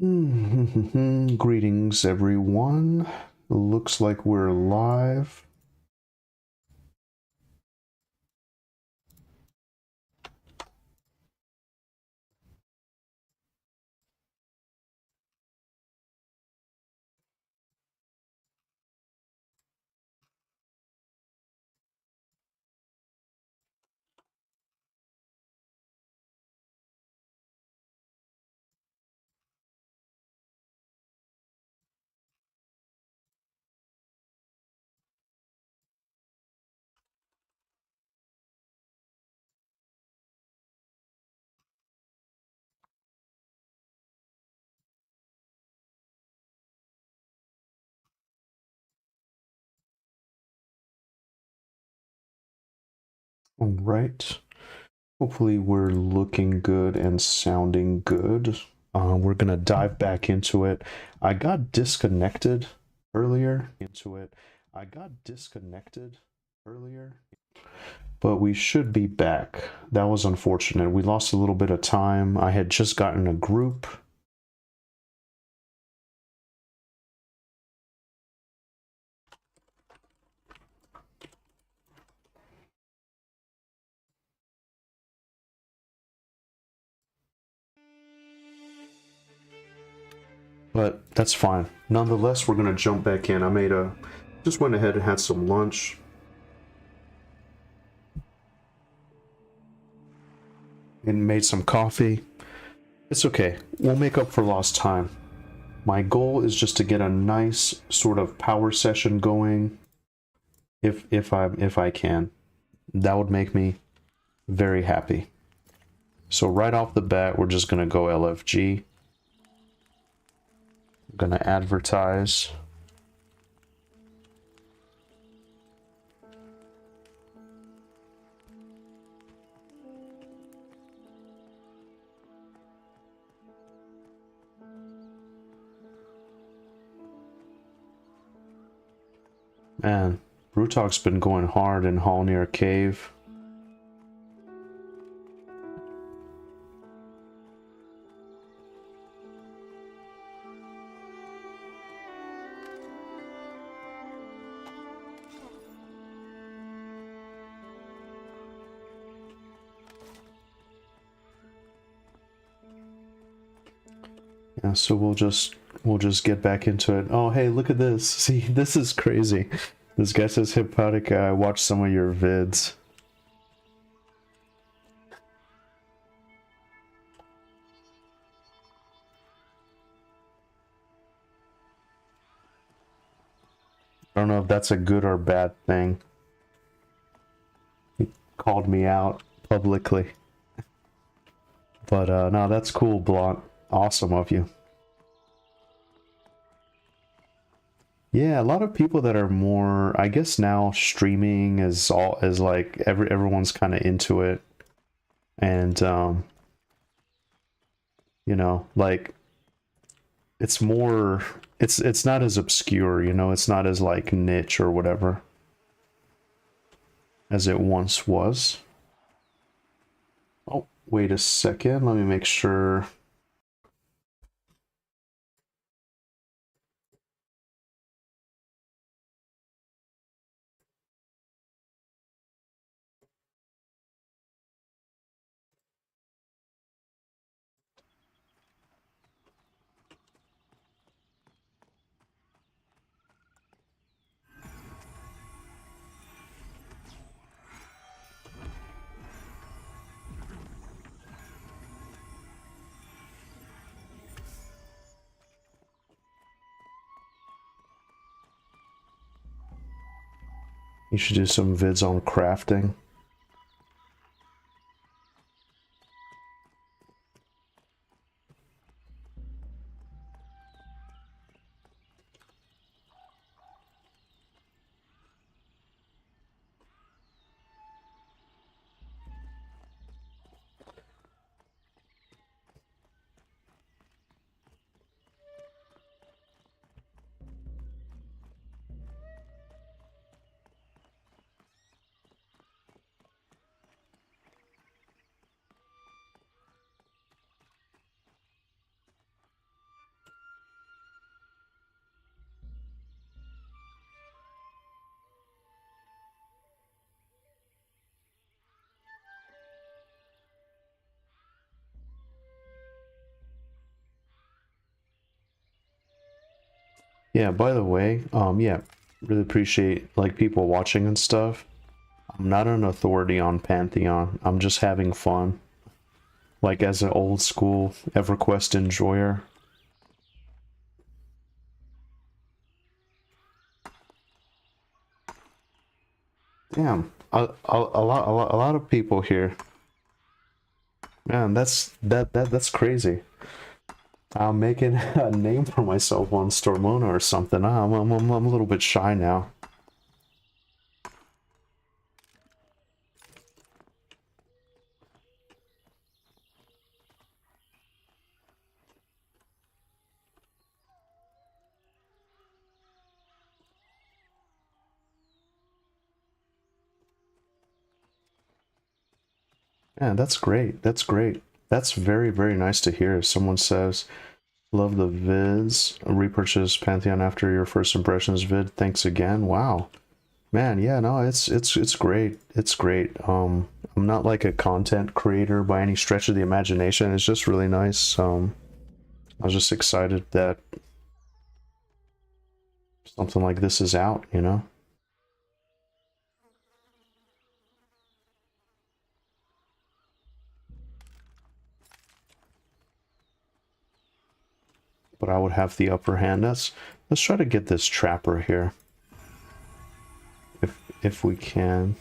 Greetings, everyone. Looks like we're live. All right. Hopefully we're looking good and sounding good. We're gonna dive back into it. I got disconnected earlier. But we should be back. That was unfortunate. We lost a little bit of time. I had just gotten a group. But that's fine. Nonetheless, we're gonna jump back in. Just went ahead and had some lunch. And made some coffee. It's okay. We'll make up for lost time. My goal is just to get a nice sort of power session going. If I can. That would make me very happy. So right off the bat, we're just gonna go LFG. I'm gonna advertise. Man, Brutalk's been going hard in Hallnir Cave. Yeah, so we'll just get back into it. Oh, hey, look at this. See, this is crazy. This guy says, Hippotica, I watched some of your vids. I don't know if that's a good or bad thing. He called me out publicly. But no, that's cool, Blunt. Awesome of you. Yeah, a lot of people that are more, I guess now streaming is like everyone's kind of into it. And you know, like it's more it's not as obscure, you know, it's not as like niche or whatever as it once was. Oh, wait a second, let me make sure. You should do some vids on crafting. Yeah, by the way, yeah, really appreciate like people watching and stuff. I'm not an authority on Pantheon. I'm just having fun. Like as an old school EverQuest enjoyer. Damn, a lot of people here. Man, that's crazy. I'm making a name for myself on Stormona or something. I'm a little bit shy now. Man, that's great. That's great. That's very, very nice to hear. Someone says, love the vids. Repurchase Pantheon after your first impressions vid. Thanks again. Wow. Man, yeah, no, it's great. It's great. I'm not like a content creator by any stretch of the imagination. It's just really nice. I was just excited that something like this is out, you know? But I would have the upper hand. Let's try to get this trapper here. If we can.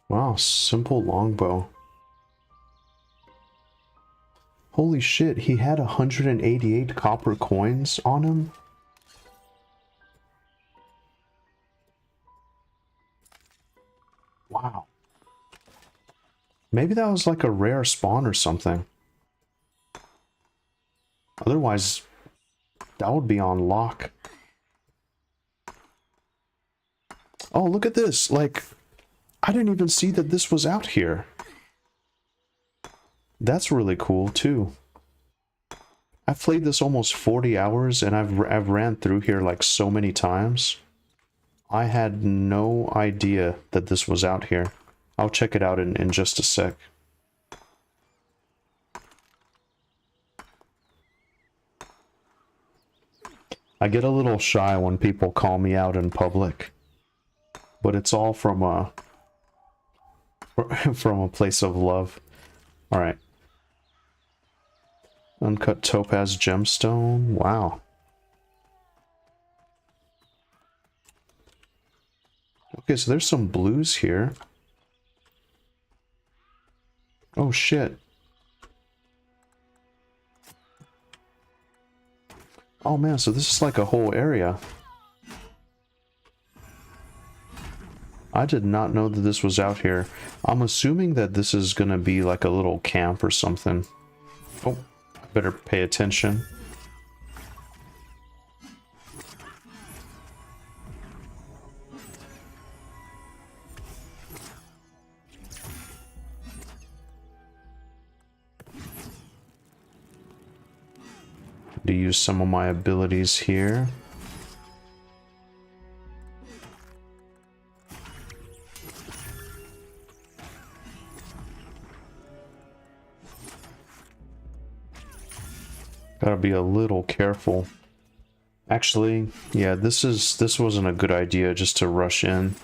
Wow, simple longbow. Holy shit, he had 188 copper coins on him? Wow. Maybe that was like a rare spawn or something. Otherwise, that would be on lock. Oh, look at this. Like, I didn't even see that this was out here. That's really cool, too. I've played this almost 40 hours, and I've ran through here like so many times. I had no idea that this was out here. I'll check it out in just a sec. I get a little shy when people call me out in public, but it's all from a place of love. All right. Uncut topaz gemstone. Wow. Okay, so there's some blues here. Oh shit. Oh man, so this is like a whole area. I did not know that this was out here. I'm assuming that this is gonna be like a little camp or something. Oh, I better pay attention. To use some of my abilities here. Gotta be a little careful. Actually, yeah, this wasn't a good idea just to rush in.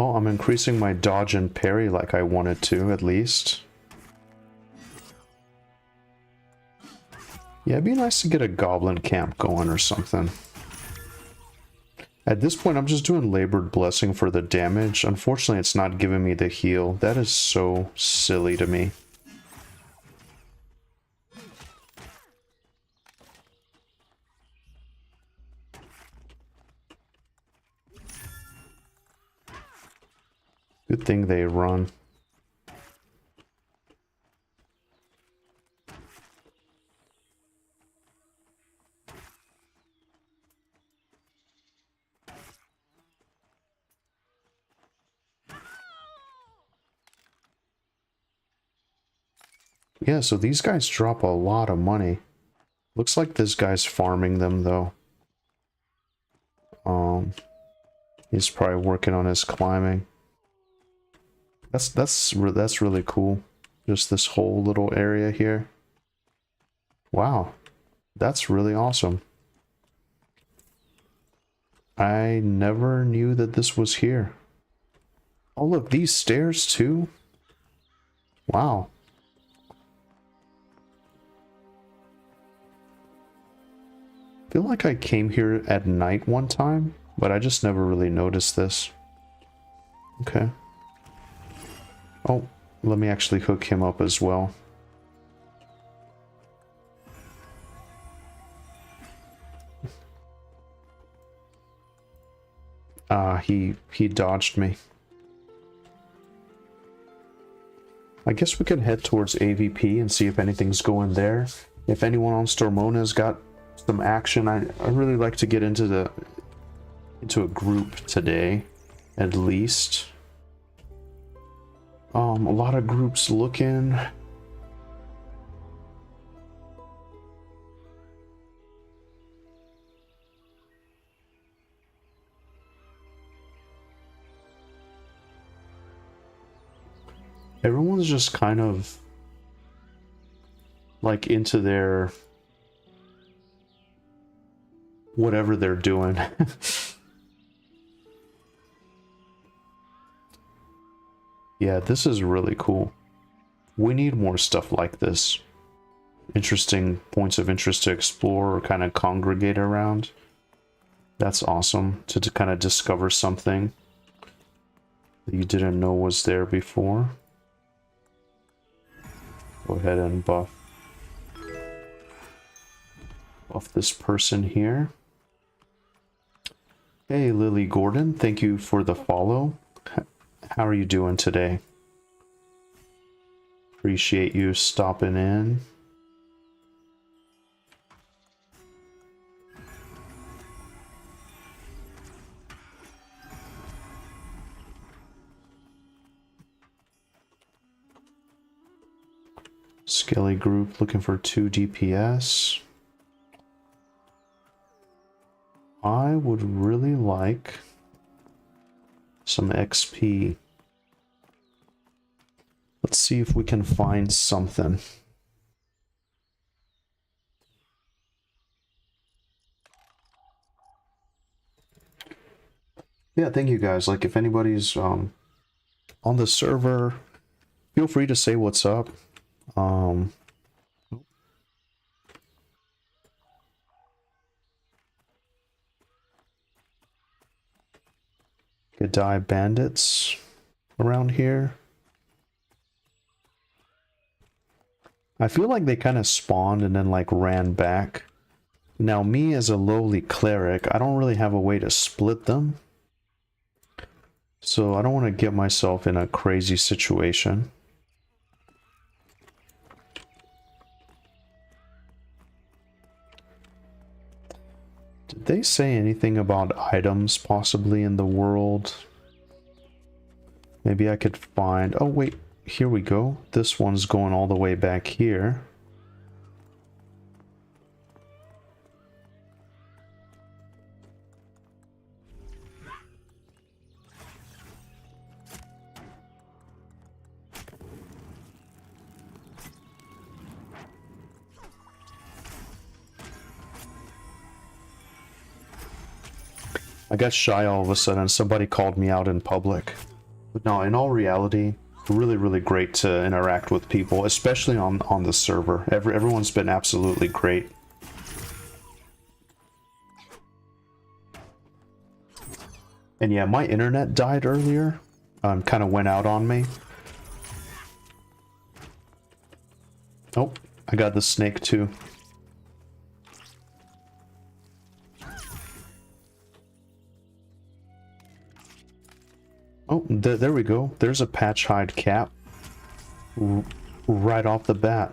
Well, I'm increasing my dodge and parry like I wanted to, at least. Yeah, it'd be nice to get a goblin camp going or something. At this point, I'm just doing Labored Blessing for the damage. Unfortunately, it's not giving me the heal. That is so silly to me. Good thing they run. Yeah, so these guys drop a lot of money. Looks like this guy's farming them, though. He's probably working on his climbing. That's really cool. Just this whole little area here. Wow, that's really awesome. I never knew that this was here. Oh, look, these stairs too. Wow. I feel like I came here at night one time, but I just never really noticed this. Okay. Oh, let me actually hook him up as well. He dodged me. I guess we can head towards AVP and see if anything's going there. If anyone on Stormona's got some action, I really like to get into a group today, at least. A lot of groups looking. Everyone's just kind of like into their whatever they're doing. Yeah, this is really cool. We need more stuff like this. Interesting points of interest to explore or kind of congregate around. That's awesome to kind of discover something that you didn't know was there before. Go ahead and buff this person here. Hey, Lily Gordon, thank you for the follow. How are you doing today? Appreciate you stopping in. Skelly group looking for 2 DPS. I would really like some XP. Let's see if we can find something. Yeah, thank you guys. Like, if anybody's on the server, feel free to say what's up. Gadai bandits around here. I feel like they kind of spawned and then like ran back. Now me as a lowly cleric, I don't really have a way to split them. So I don't want to get myself in a crazy situation. Did they say anything about items possibly in the world? Maybe I could find... Oh wait, here we go. This one's going all the way back here. I got shy all of a sudden. Somebody called me out in public. But no, in all reality, really, really great to interact with people, especially on the server. Everyone's been absolutely great. And yeah, my internet died earlier. Kind of went out on me. Oh, I got the snake too. Oh, there we go. There's a patch hide cap. Right off the bat.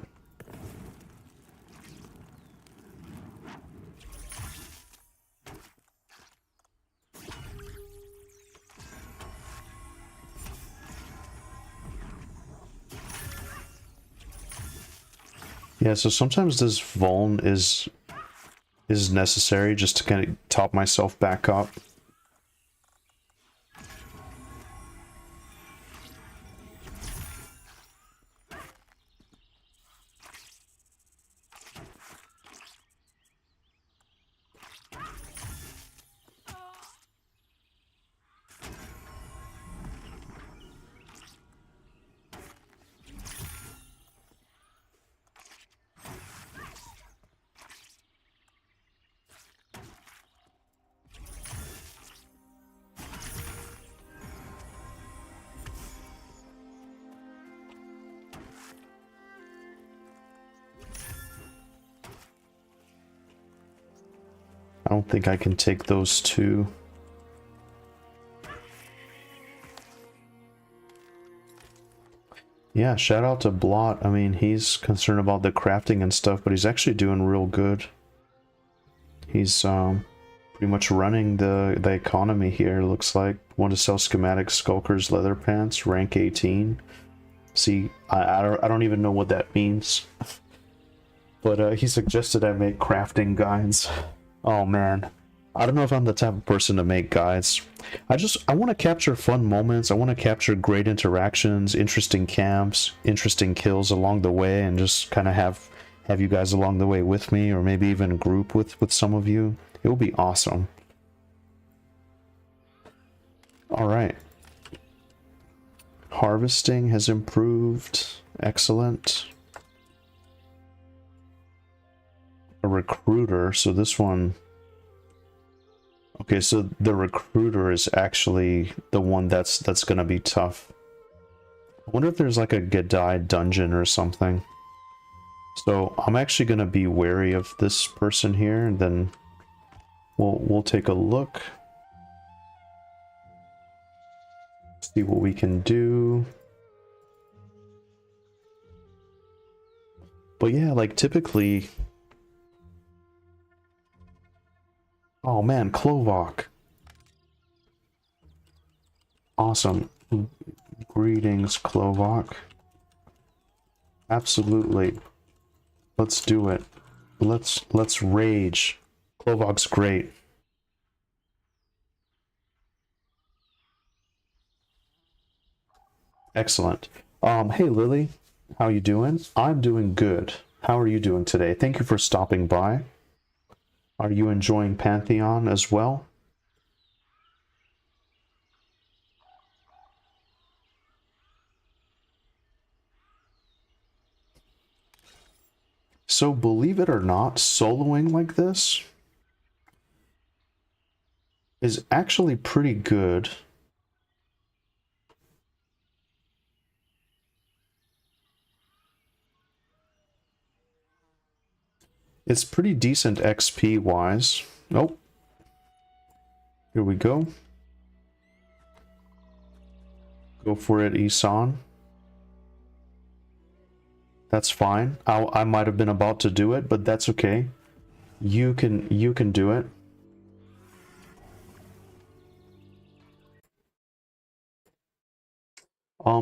Yeah, so sometimes this vuln is necessary just to kind of top myself back up. I don't think I can take those two. Yeah, shout out to Blot. I mean, he's concerned about the crafting and stuff, but he's actually doing real good. He's pretty much running the economy here, looks like. Want to sell schematic skulkers leather pants, rank 18. See, I don't even know what that means. But he suggested I make crafting guides. Oh man, I don't know if I'm the type of person to make guides. I want to capture fun moments. I want to capture great interactions, interesting camps, interesting kills along the way, and just kind of have you guys along the way with me, or maybe even group with some of you. It will be awesome. All right. Harvesting has improved. Excellent. A recruiter, so this one... Okay, so the recruiter is actually the one that's gonna be tough. I wonder if there's like a Gadai dungeon or something. So I'm actually gonna be wary of this person here, and then we'll take a look. See what we can do. But yeah, like typically... Oh man, Klovok. Awesome. Greetings, Klovok. Absolutely. Let's do it. Let's rage. Klovok's great. Excellent. Hey Lily, how you doing? I'm doing good. How are you doing today? Thank you for stopping by. Are you enjoying Pantheon as well? So believe it or not, soloing like this is actually pretty good. It's pretty decent XP wise. Oh, here we go. Go for it, Isan. That's fine. I might have been about to do it, but that's okay. You can do it.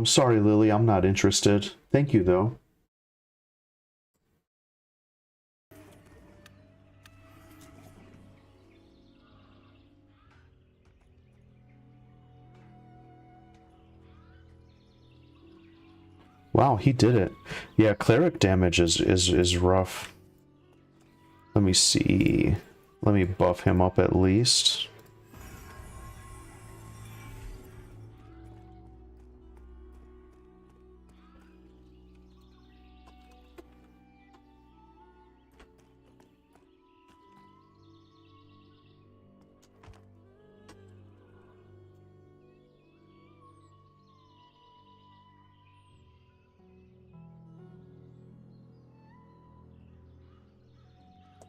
Sorry, Lily, I'm not interested. Thank you, though. Wow, he did it. Yeah, cleric damage is rough. Let me see. Let me buff him up at least.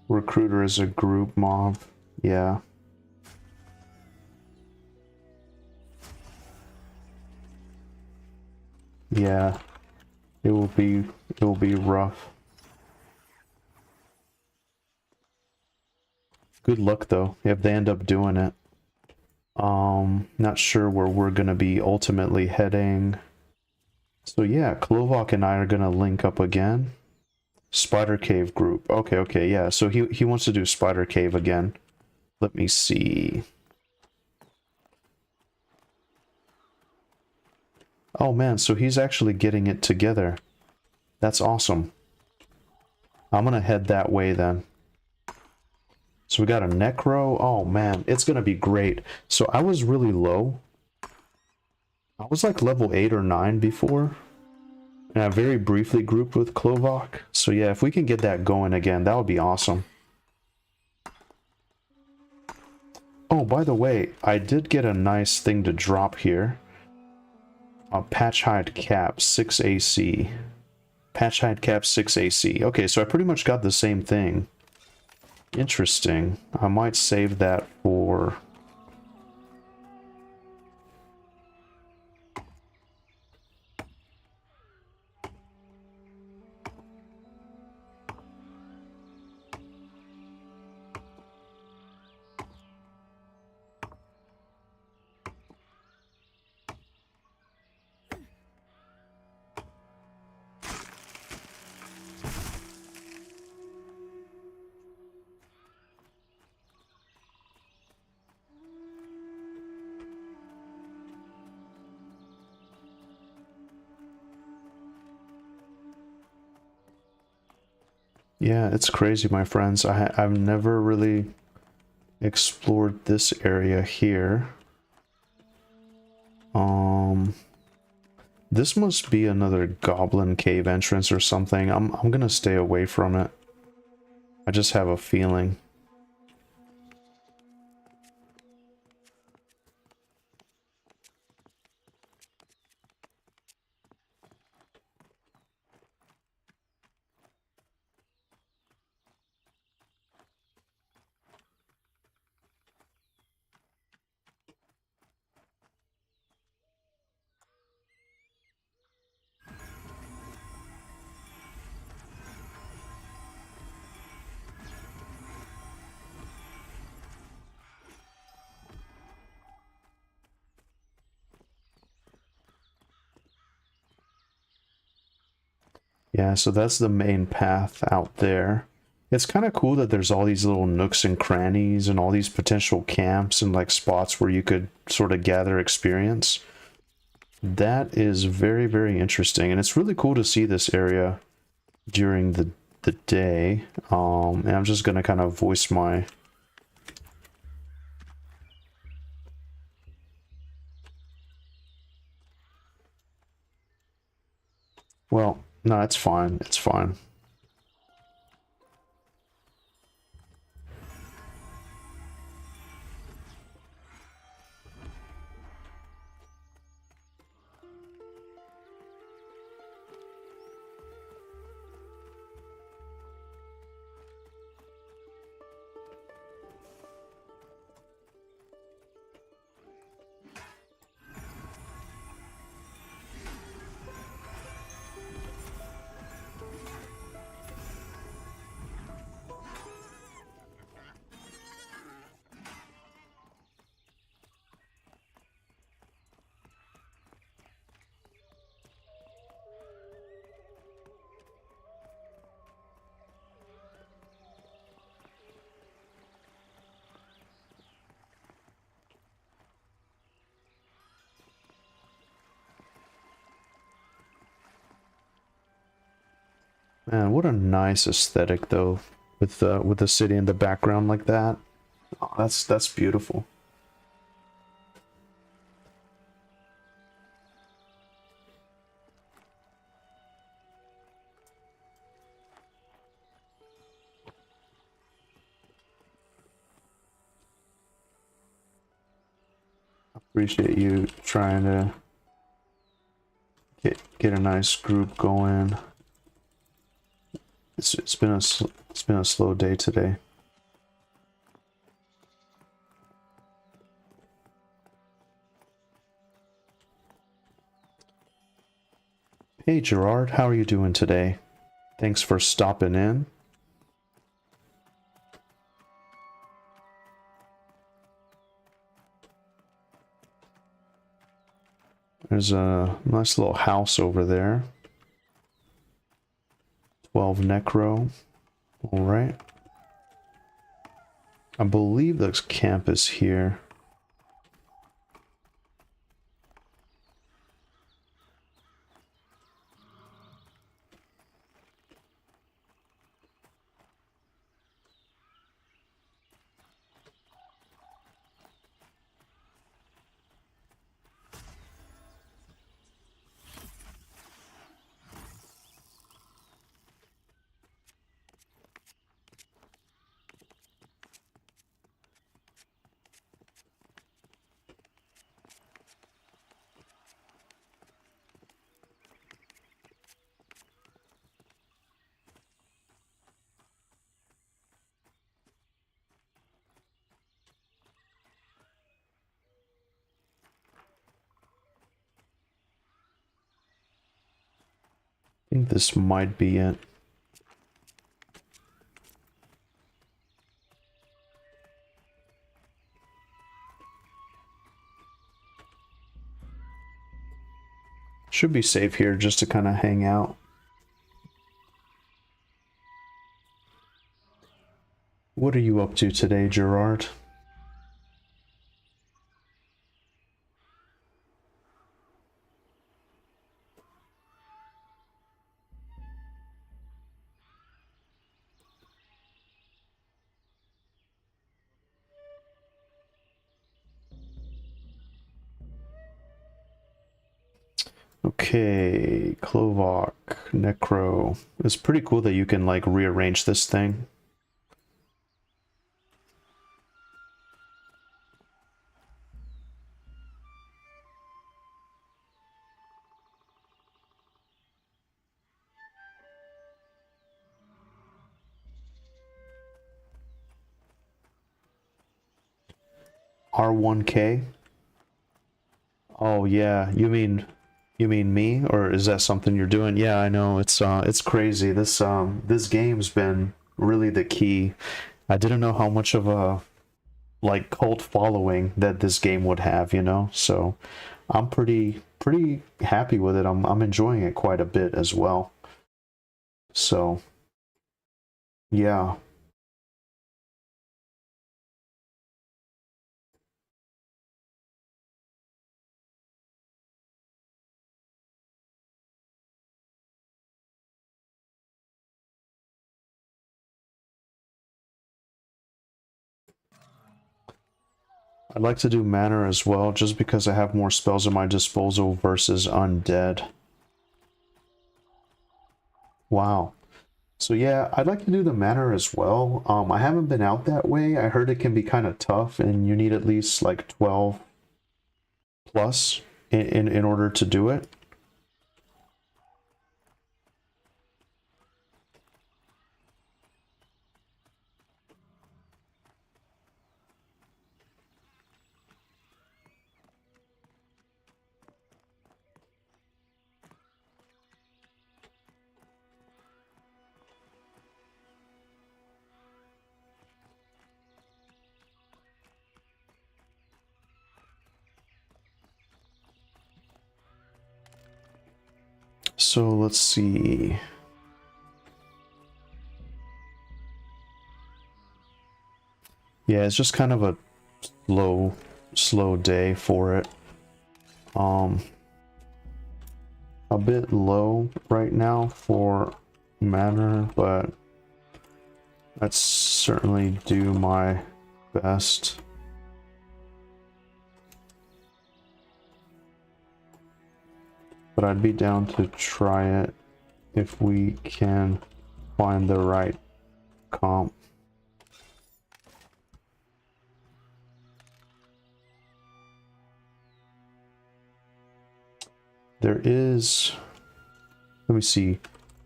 Recruiter is a group mob. Yeah. Yeah. It will be rough. Good luck though, if they end up doing it. Not sure where we're gonna be ultimately heading. So yeah, Klovak and I are gonna link up again. Spider Cave group. Okay, yeah. So he wants to do Spider Cave again. Let me see. Oh man, so he's actually getting it together. That's awesome. I'm gonna head that way then. So we got a Necro. Oh man, it's gonna be great. So I was really low. I was like level 8 or 9 before. And I very briefly grouped with Klovak. So yeah, if we can get that going again, that would be awesome. Oh, by the way, I did get a nice thing to drop here. A patch hide cap 6 AC. Patch hide cap 6 AC. Okay, so I pretty much got the same thing. Interesting. I might save that for... Yeah, it's crazy, my friends. I've never really explored this area here. This must be another goblin cave entrance or something. I'm gonna stay away from it. I just have a feeling. Yeah, so that's the main path out there. It's kind of cool that there's all these little nooks and crannies and all these potential camps and like spots where you could sort of gather experience. That is very, very interesting, and it's really cool to see this area during the day. And I'm just gonna kind of voice my... Well, no, it's fine. It's fine. Man, what a nice aesthetic though, with the city in the background like that. Oh, that's beautiful. Appreciate you trying to get a nice group going. It's been a slow day today. Hey Gerard, how are you doing today? Thanks for stopping in. There's a nice little house over there. 12 necro. Alright. I believe the camp is here. I think this might be it. Should be safe here just to kind of hang out. What are you up to today, Gerard? Okay, Klovok, Necro. It's pretty cool that you can like rearrange this thing. R1K? Oh yeah, you mean me, or is that something you're doing? Yeah, I know, it's crazy. This game's been really the key. I didn't know how much of a like cult following that this game would have, you know? So I'm pretty happy with it. I'm enjoying it quite a bit as well. So yeah. I'd like to do Manor as well, just because I have more spells at my disposal versus undead. Wow. So yeah, I'd like to do the Manor as well. I haven't been out that way. I heard it can be kind of tough, and you need at least like 12 plus in order to do it. So let's see. Yeah, it's just kind of a slow day for it. A bit low right now for Manor, but let's certainly do my best. But I'd be down to try it if we can find the right comp. There is, let me see,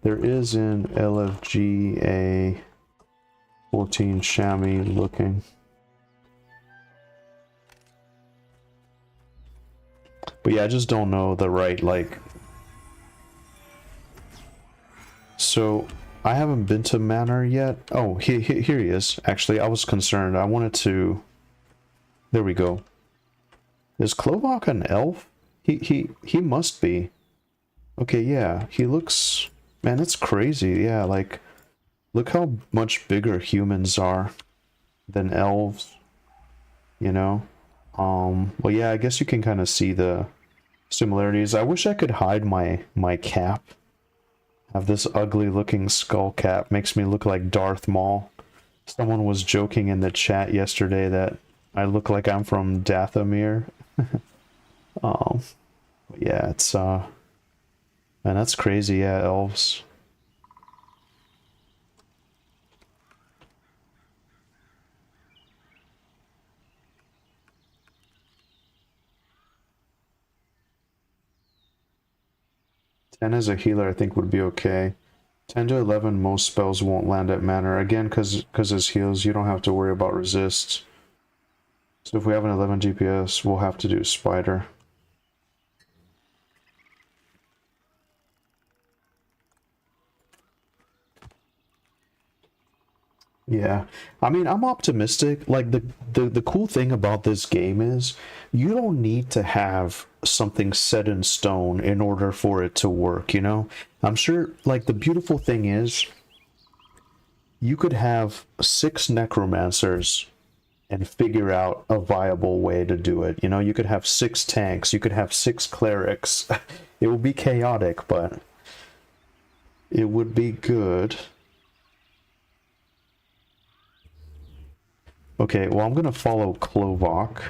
There is in LFG a 14 chamois looking. But yeah, I just don't know the right, like... So, I haven't been to Manor yet. Oh, here he is. Actually, I was concerned. I wanted to... There we go. Is Klovak an elf? He must be. Okay, yeah. He looks... Man, that's crazy. Yeah, like... Look how much bigger humans are than elves. You know? Well, yeah, I guess you can kind of see the similarities. I wish I could hide my cap. Have this ugly looking skull cap. Makes me look like Darth Maul. Someone was joking in the chat yesterday that I look like I'm from Dathomir. Yeah, it's man, that's crazy. Yeah, elves. Ten as a healer, I think would be okay. 10 to 11, most spells won't land at Manor. Again, because as heals, you don't have to worry about resists. So if we have an 11 DPS, we'll have to do Spider. Yeah, I mean, I'm optimistic. Like, the cool thing about this game is you don't need to have something set in stone in order for it to work, you know? I'm sure, like, the beautiful thing is you could have 6 necromancers and figure out a viable way to do it. You know, you could have 6 tanks, you could have 6 clerics. It would be chaotic, but it would be good. Okay, well, I'm gonna follow Klovak.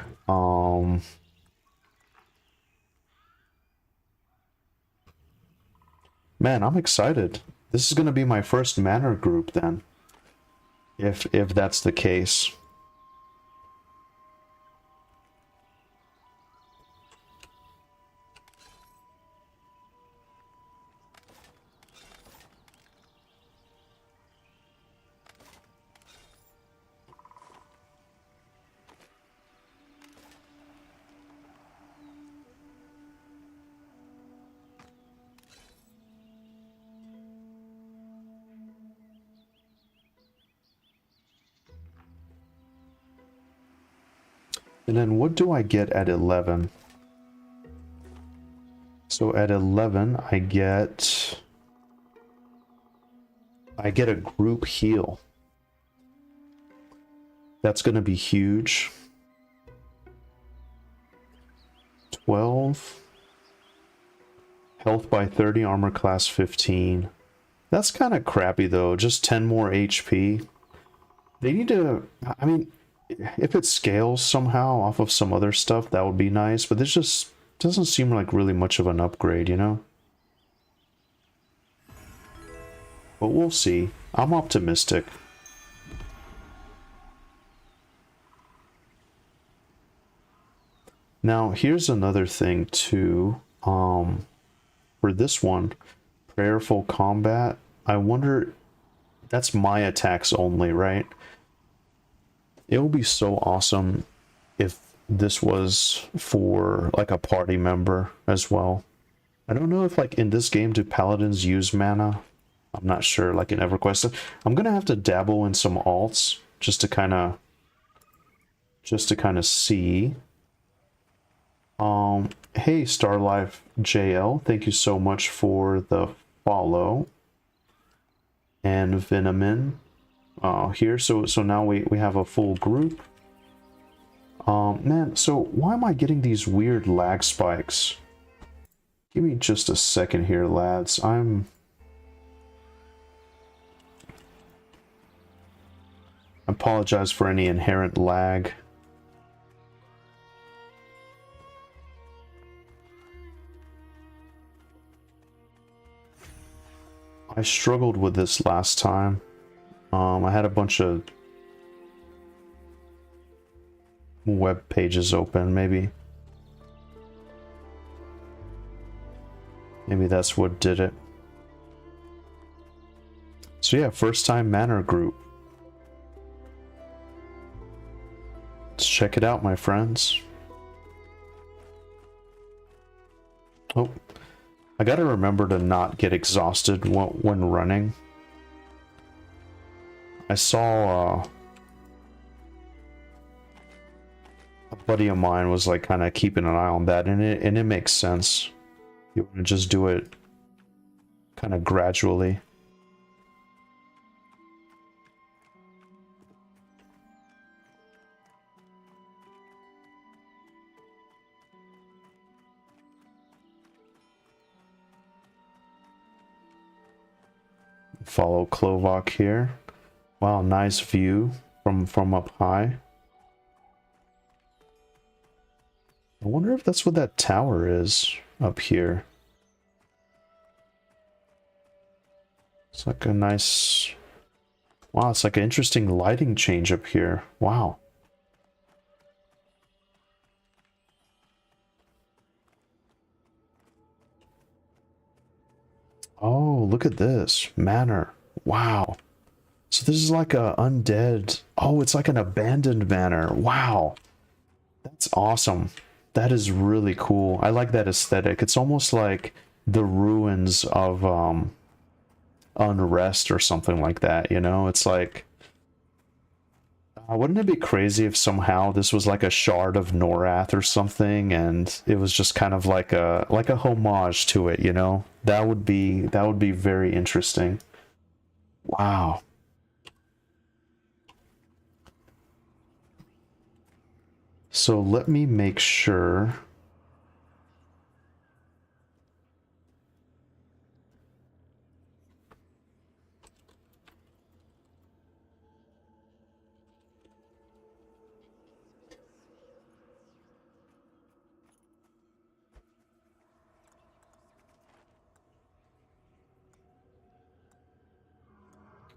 Man, I'm excited. This is gonna be my first Manor group then. If that's the case. And then what do I get at 11? So at 11, I get a group heal. That's going to be huge. 12. Health by 30, armor class 15. That's kind of crappy though, just 10 more HP. They need to, I mean, if it scales somehow off of some other stuff, that would be nice, but this just doesn't seem like really much of an upgrade, you know? But we'll see. I'm optimistic. Now, here's another thing too. For this one, prayerful combat, I wonder, that's my attacks only, right? It would be so awesome if this was for like a party member as well. I don't know if like in this game do paladins use mana? I'm not sure, like in Everquest. I'm gonna have to dabble in some alts just to kind of see. Hey Starlife JL, thank you so much for the follow. And Venomin here, so now we have a full group. Man, so why am I getting these weird lag spikes? Give me just a second here, lads. I apologize for any inherent lag. I struggled with this last time. I had a bunch of web pages open, maybe that's what did it. So yeah, first time Manor group. Let's check it out, my friends. Oh, I gotta remember to not get exhausted when running. I saw a buddy of mine was like kind of keeping an eye on that, and it makes sense. You want to just do it kind of gradually. Follow Klovak here. Wow, nice view from up high. I wonder if that's what that tower is up here. It's like a nice... Wow, it's like an interesting lighting change up here. Wow. Oh, look at this. Manor. Wow. So this is like a undead... Oh, it's like an abandoned manor. Wow. That's awesome. That is really cool. I like that aesthetic. It's almost like the ruins of Unrest or something like that, you know? It's like... wouldn't it be crazy if somehow this was like a shard of Norath or something, and it was just kind of like a homage to it, you know? That would be very interesting. Wow. So let me make sure.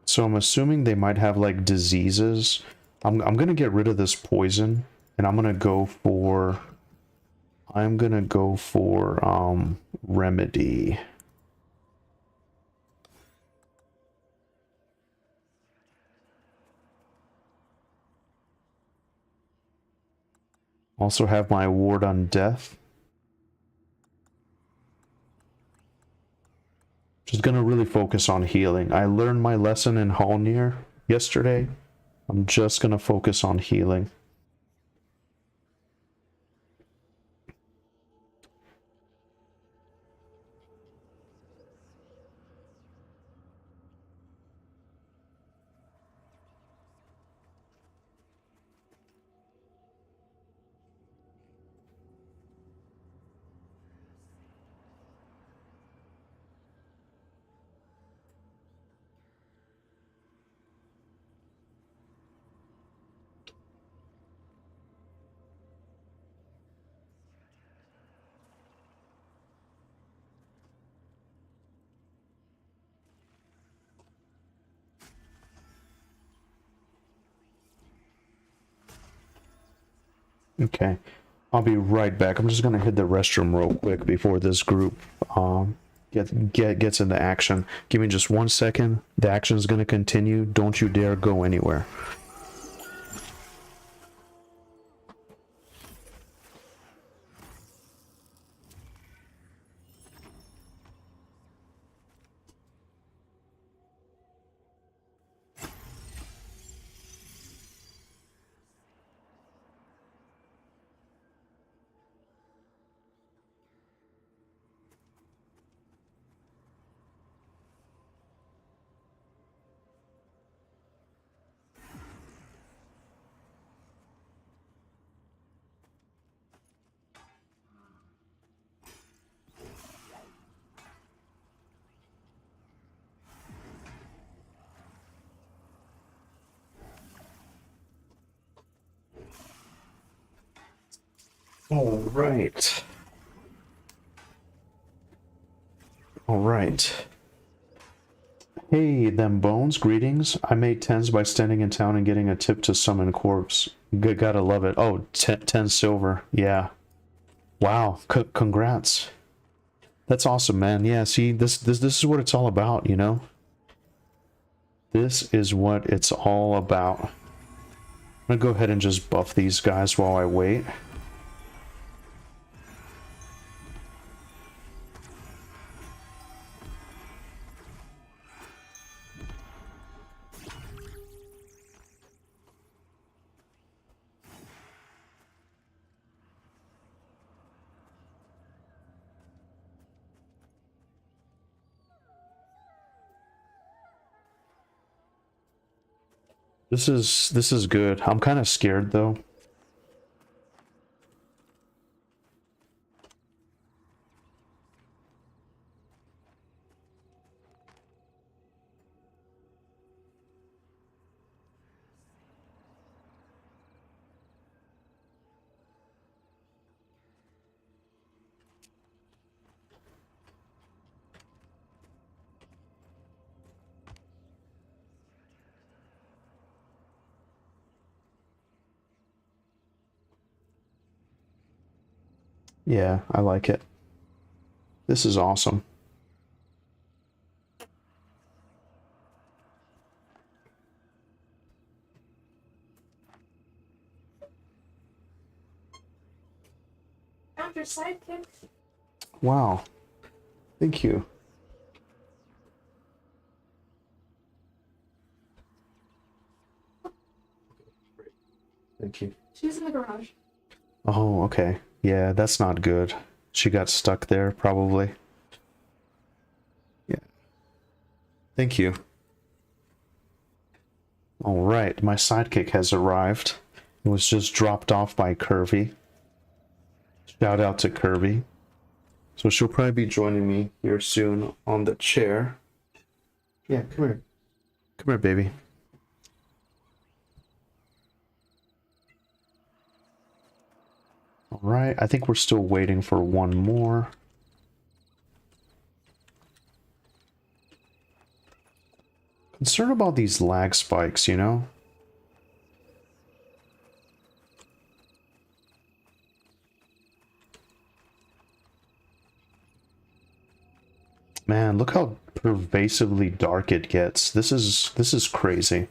So I'm assuming they might have like diseases. I'm gonna get rid of this poison, and I'm gonna go for remedy. Also have my ward on death. Just gonna really focus on healing. I learned my lesson in Halnir yesterday. I'm just gonna focus on healing. Okay, I'll be right back. I'm just gonna hit the restroom real quick before this group gets into action. Give me just 1 second. The action is gonna continue. Don't you dare go anywhere. All right. All right. Hey, them bones, greetings. I made 10s by standing in town and getting a tip to summon corpse. Gotta love it. Oh, 10 silver. Yeah. Wow. Congrats. That's awesome, man. Yeah, see, this is what it's all about, you know? This is what it's all about. I'm gonna go ahead and just buff these guys while I wait. This is good. I'm kind of scared though. Yeah, I like it. This is awesome. Found your sidekick. Wow. Thank you. Thank you. She's in the garage. Oh, okay. Yeah, that's not good. She got stuck there, probably. Yeah. Thank you. Alright, my sidekick has arrived. It was just dropped off by Kirby. Shout out to Kirby. So she'll probably be joining me here soon on the chair. Yeah, come here. Come here, baby. Alright, I think we're still waiting for one more. Concerned about these lag spikes, you know? Man, look how pervasively dark it gets. This is crazy.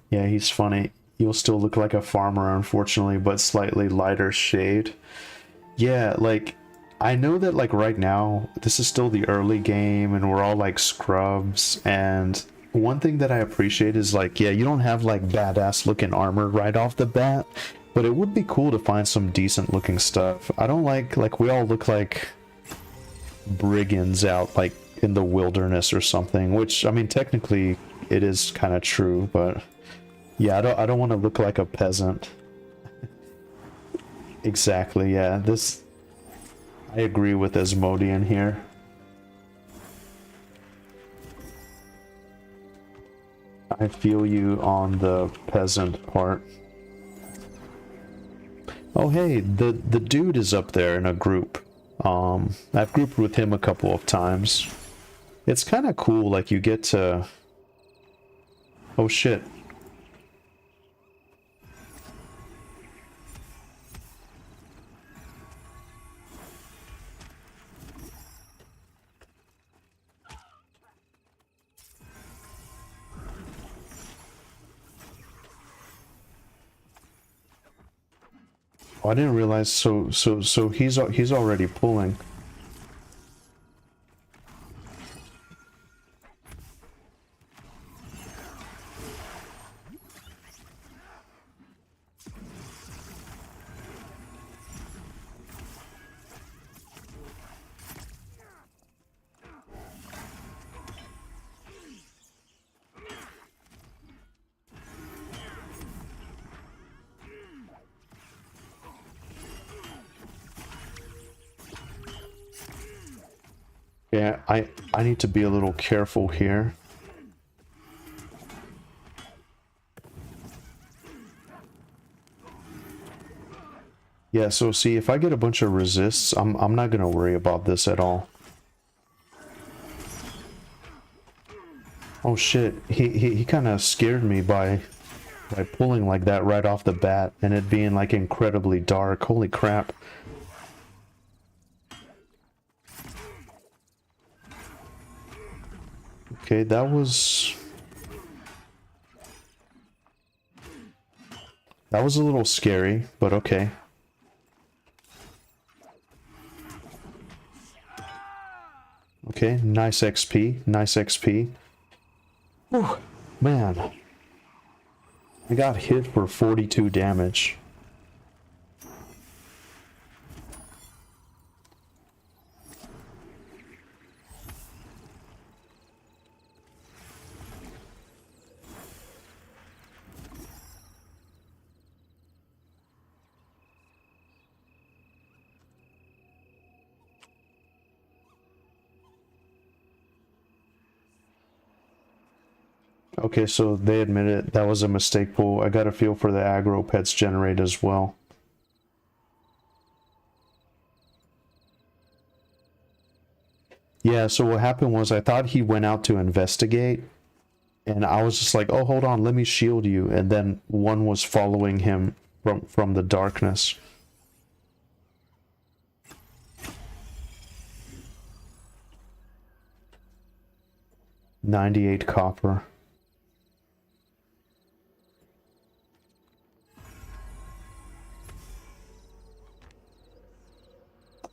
Yeah, he's funny. You'll still look like a farmer, unfortunately, but slightly lighter shade. Yeah, like, I know that, like, right now, this is still the early game, and we're all, like, scrubs, and one thing that I appreciate is, like, yeah, you don't have, like, badass-looking armor right off the bat, but it would be cool to find some decent-looking stuff. I don't like, we all look like brigands out, like, in the wilderness or something, which, I mean, technically, it is kind of true, but yeah, I don't want to look like a peasant. Exactly, yeah. I agree with Asmodean here. I feel you on the peasant part. Oh hey, the dude is up there in a group. I've grouped with him a couple of times. It's kind of cool, like you get to... Oh shit. Oh, I didn't realize. So he's already pulling. Yeah, I need to be a little careful here. Yeah, so see, if I get a bunch of resists, I'm not gonna worry about this at all. Oh shit, he kind of scared me by pulling like that right off the bat and it being like incredibly dark. Holy crap. Okay, that was a little scary, but okay. Okay, nice XP, nice XP. Whew, man. I got hit for 42 damage. Okay, so they admitted that was a mistake pool. I got a feel for the aggro pets generate as well. Yeah, so what happened was I thought he went out to investigate, and I was just like, oh, hold on, let me shield you. And then one was following him from the darkness. $98 copper.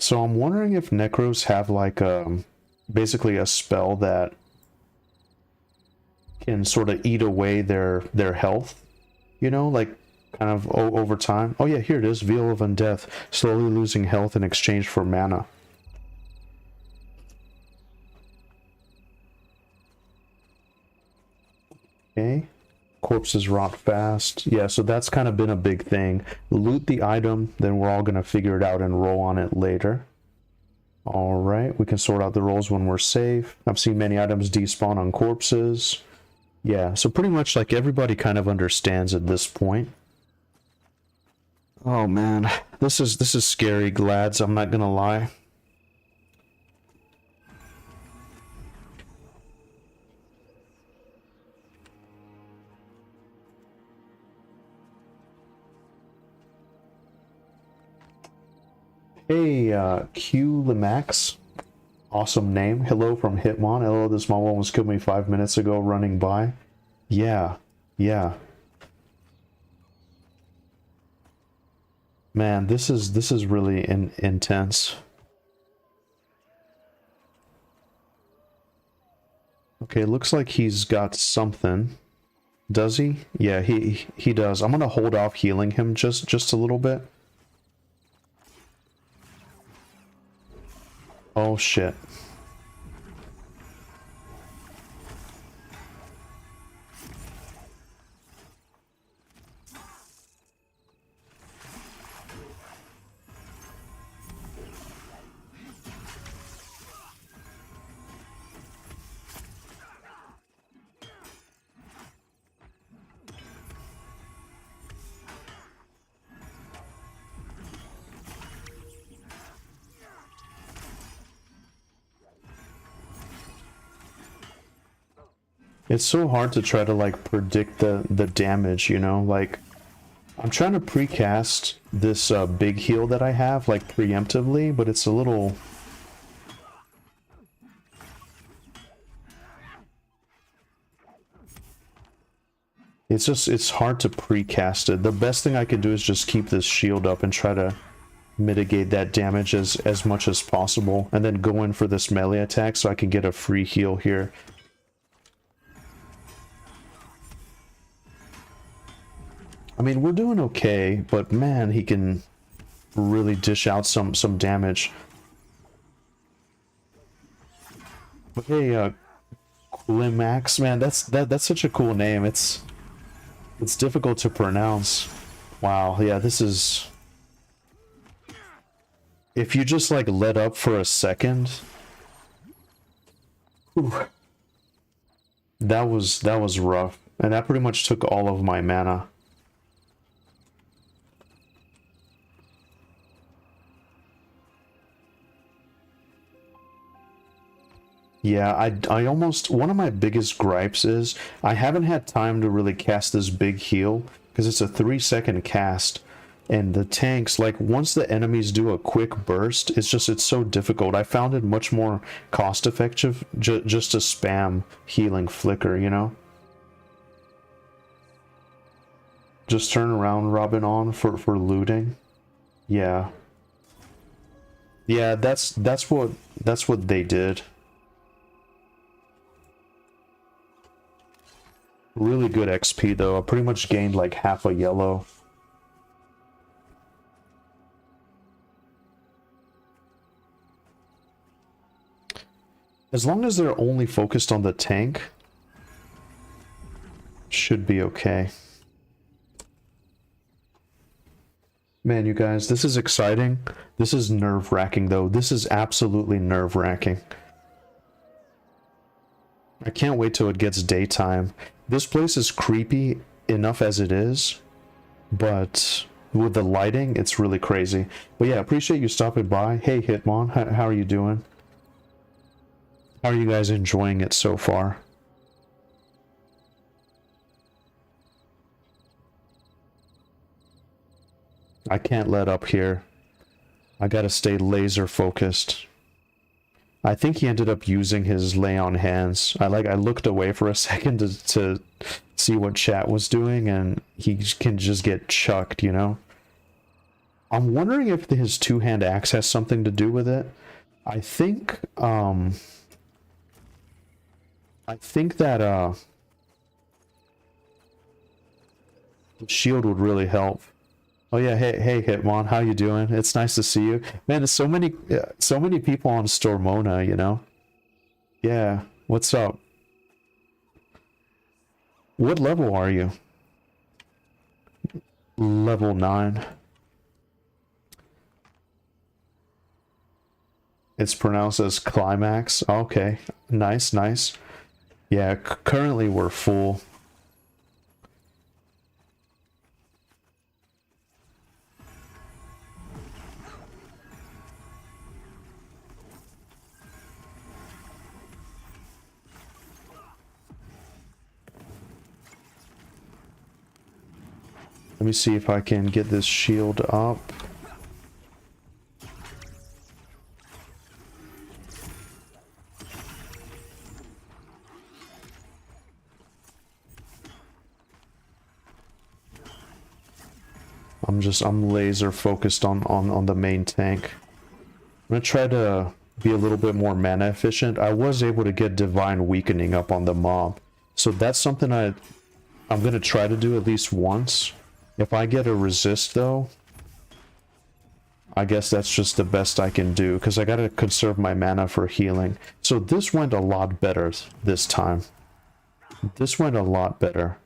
So I'm wondering if Necros have like basically a spell that can sort of eat away their health, you know, like kind of over time. Oh yeah, here it is, Veil of Undeath, slowly losing health in exchange for mana. Okay. Corpses rot fast. Yeah, so that's kind of been a big thing. Loot the item, then we're all going to figure it out and roll on it later. Alright, we can sort out the rolls when we're safe. I've seen many items despawn on corpses. Yeah, so pretty much like everybody kind of understands at this point. Oh man, this is scary, lads, I'm not gonna lie. Hey, Q Limax. Awesome name. Hello from Hitmon. Hello, this small one was killed me 5 minutes ago running by. Yeah, yeah. Man, this is really intense. Okay, looks like he's got something. Does he? Yeah, he does. I'm gonna hold off healing him just a little bit. Oh shit. It's so hard to try to like predict the damage, you know? Like I'm trying to precast this big heal that I have like preemptively, but it's a little it's hard to precast it. The best thing I can do is just keep this shield up and try to mitigate that damage as much as possible, and then go in for this melee attack so I can get a free heal here. I mean, we're doing okay, but man, he can really dish out some damage. But hey, Climax, man, that's such a cool name. It's difficult to pronounce. Wow, yeah, this is. If you just like let up for a second, whew, that was rough, and that pretty much took all of my mana. Yeah, I almost, one of my biggest gripes is I haven't had time to really cast this big heal because it's a 3-second cast, and the tanks, like once the enemies do a quick burst, it's so difficult. I found it much more cost effective just to spam healing flicker, you know? Just turn around, Robin on for looting. Yeah. Yeah, that's what they did. Really good XP though. I pretty much gained like half a yellow. As long as they're only focused on the tank, should be okay. Man, you guys, this is exciting. This is nerve-wracking though. This is absolutely nerve-wracking. I can't wait till it gets daytime. This place is creepy enough as it is, but with the lighting, it's really crazy. But yeah, appreciate you stopping by. Hey, Hitmon, how are you doing? How are you guys enjoying it so far? I can't let up here. I gotta stay laser focused. I think he ended up using his lay on hands. I looked away for a second to see what chat was doing, and he can just get chucked, you know? I'm wondering if his two-hand axe has something to do with it. I think that the shield would really help. Oh yeah, hey Hitmon, how you doing? It's nice to see you. Man, there's so many people on Stormona, you know? Yeah, what's up? What level are you? Level 9. It's pronounced as climax. Okay, nice. Yeah, currently we're full. Let me see if I can get this shield up. I'm laser focused on the main tank. I'm gonna try to be a little bit more mana efficient. I was able to get Divine Weakening up on the mob, so that's something I'm gonna try to do at least once. If I get a resist though, I guess that's just the best I can do, because I gotta conserve my mana for healing. So this went a lot better this time. This went a lot better.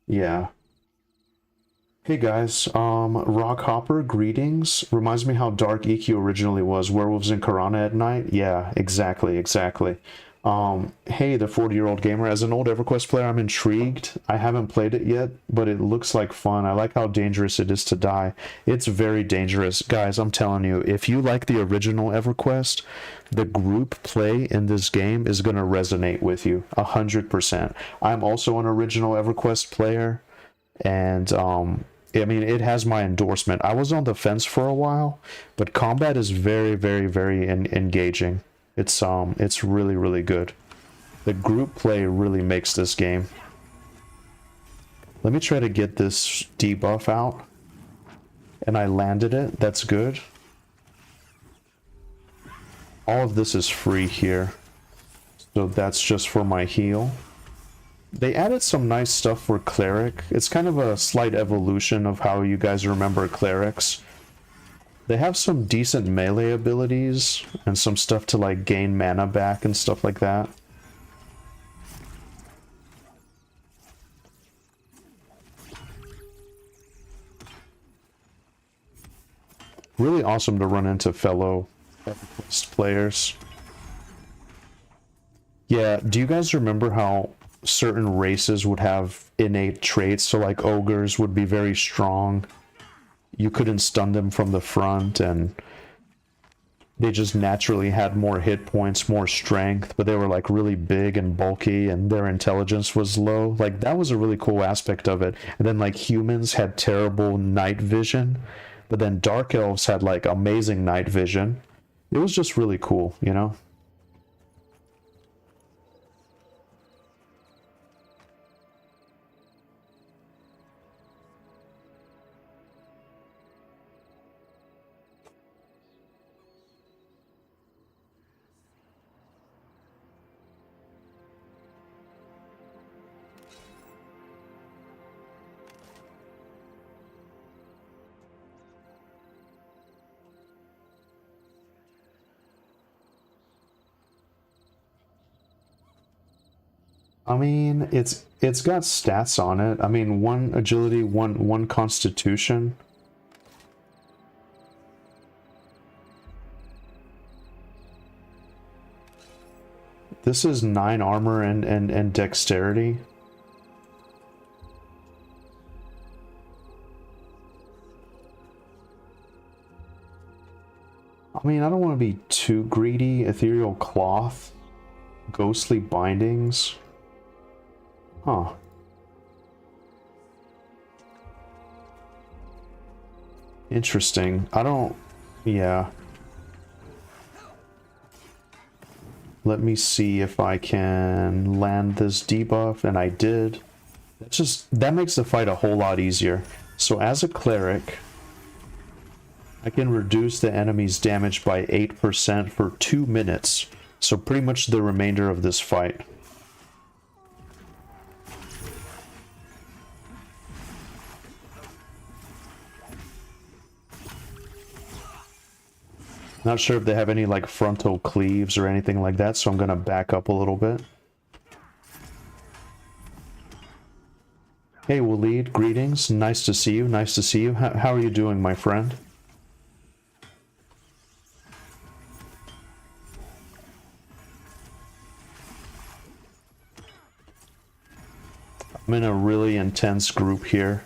Yeah. Hey guys, Rockhopper, greetings. Reminds me how dark EQ originally was. Werewolves in Karana at night? Yeah, exactly. Hey, the 40-year-old gamer. As an old Everquest player, I'm intrigued. I haven't played it yet, but it looks like fun. I like how dangerous it is to die. It's very dangerous. Guys, I'm telling you, if you like the original Everquest, the group play in this game is going to resonate with you 100%. I'm also an original Everquest player, and I mean, it has my endorsement. I was on the fence for a while, but combat is very engaging. It's really good. The group play really makes this game. Let me try to get this debuff out. And I landed it. That's good. All of this is free here. So that's just for my heal. They added some nice stuff for Cleric. It's kind of a slight evolution of how you guys remember Clerics. They have some decent melee abilities and some stuff to like gain mana back and stuff like that. Really awesome to run into fellow Everquest players. Yeah, do you guys remember how certain races would have innate traits? So like ogres would be very strong. you couldn't stun them from the front, and they just naturally had more hit points, more strength, but they were like really big and bulky, and their intelligence was low. Like, that was a really cool aspect of it. And then like humans had terrible night vision, but then dark elves had like amazing night vision. It was just really cool, you know? I mean, it's got stats on it. I mean, 1 agility, one constitution. This is 9 armor and dexterity. I mean, I don't want to be too greedy. Ethereal cloth, ghostly bindings. Huh. Interesting. I don't... Yeah. Let me see if I can land this debuff, and I did. That makes the fight a whole lot easier. So as a cleric, I can reduce the enemy's damage by 8% for 2 minutes. So pretty much the remainder of this fight. Not sure if they have any like frontal cleaves or anything like that, so I'm gonna back up a little bit. Hey Waleed, greetings. Nice to see you. Nice to see you. How are you doing, my friend? I'm in a really intense group here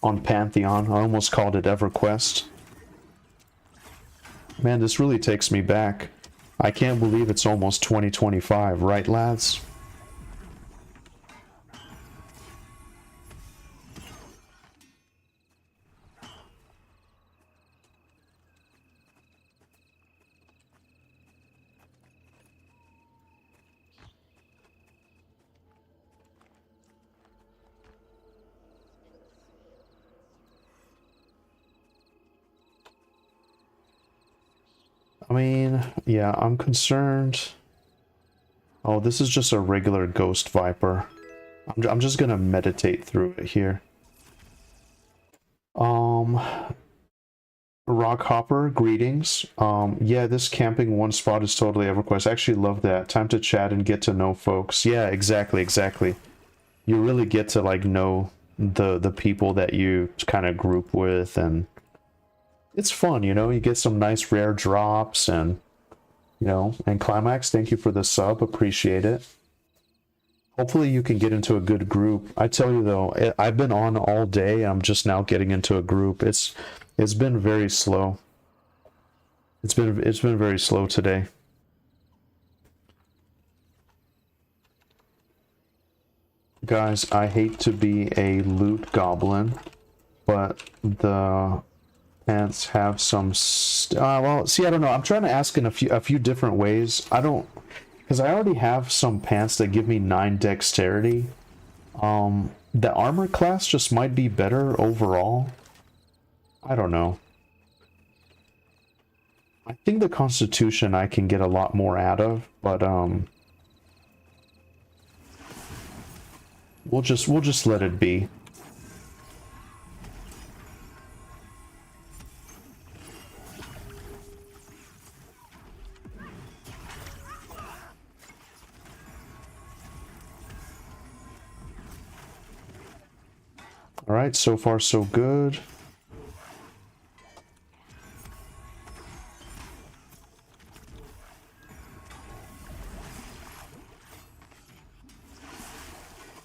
on Pantheon. I almost called it Everquest. Man, this really takes me back. I can't believe it's almost 2025, right, lads? I mean, yeah, I'm concerned. Oh, this is just a regular ghost viper. I'm just gonna meditate through it here. Rockhopper, greetings. Yeah, this camping one spot is totally EverQuest. I actually love that. Time to chat and get to know folks. Yeah, exactly. You really get to like know the people that you kind of group with, and it's fun, you know. You get some nice rare drops, and you know, and Climax, thank you for the sub, appreciate it. Hopefully you can get into a good group. I tell you though, I've been on all day. I'm just now getting into a group. It's been very slow. It's been very slow today. Guys, I hate to be a loot goblin, but the pants have some well, see, I don't know. I'm trying to ask in a few different ways. I don't, because I already have some pants that give me 9 dexterity. The armor class just might be better overall. I don't know. I think the constitution I can get a lot more out of, but we'll just let it be. All right, so far so good.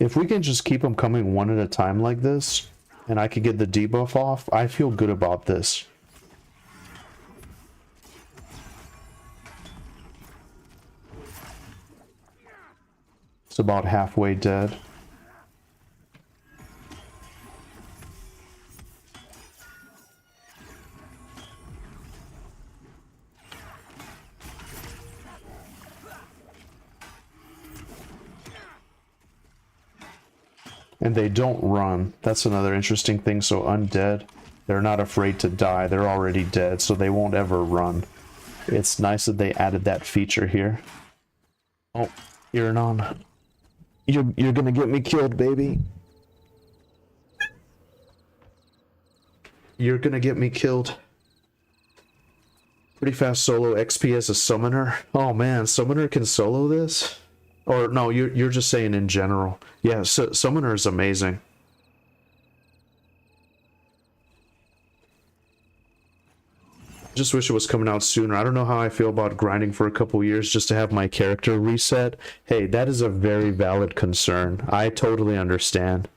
If we can just keep them coming one at a time like this, and I could get the debuff off, I feel good about this. It's about halfway dead. And they don't run. That's another interesting thing. So undead, they're not afraid to die. They're already dead, so they won't ever run. It's nice that they added that feature here. Oh, Iranon. You're gonna get me killed, baby. You're gonna get me killed. Pretty fast solo XP as a summoner. Oh man, summoner can solo this? Or no, you're just saying in general. Yeah, summoner is amazing. Just wish it was coming out sooner. I don't know how I feel about grinding for a couple years just to have my character reset. Hey, that is a very valid concern. I totally understand.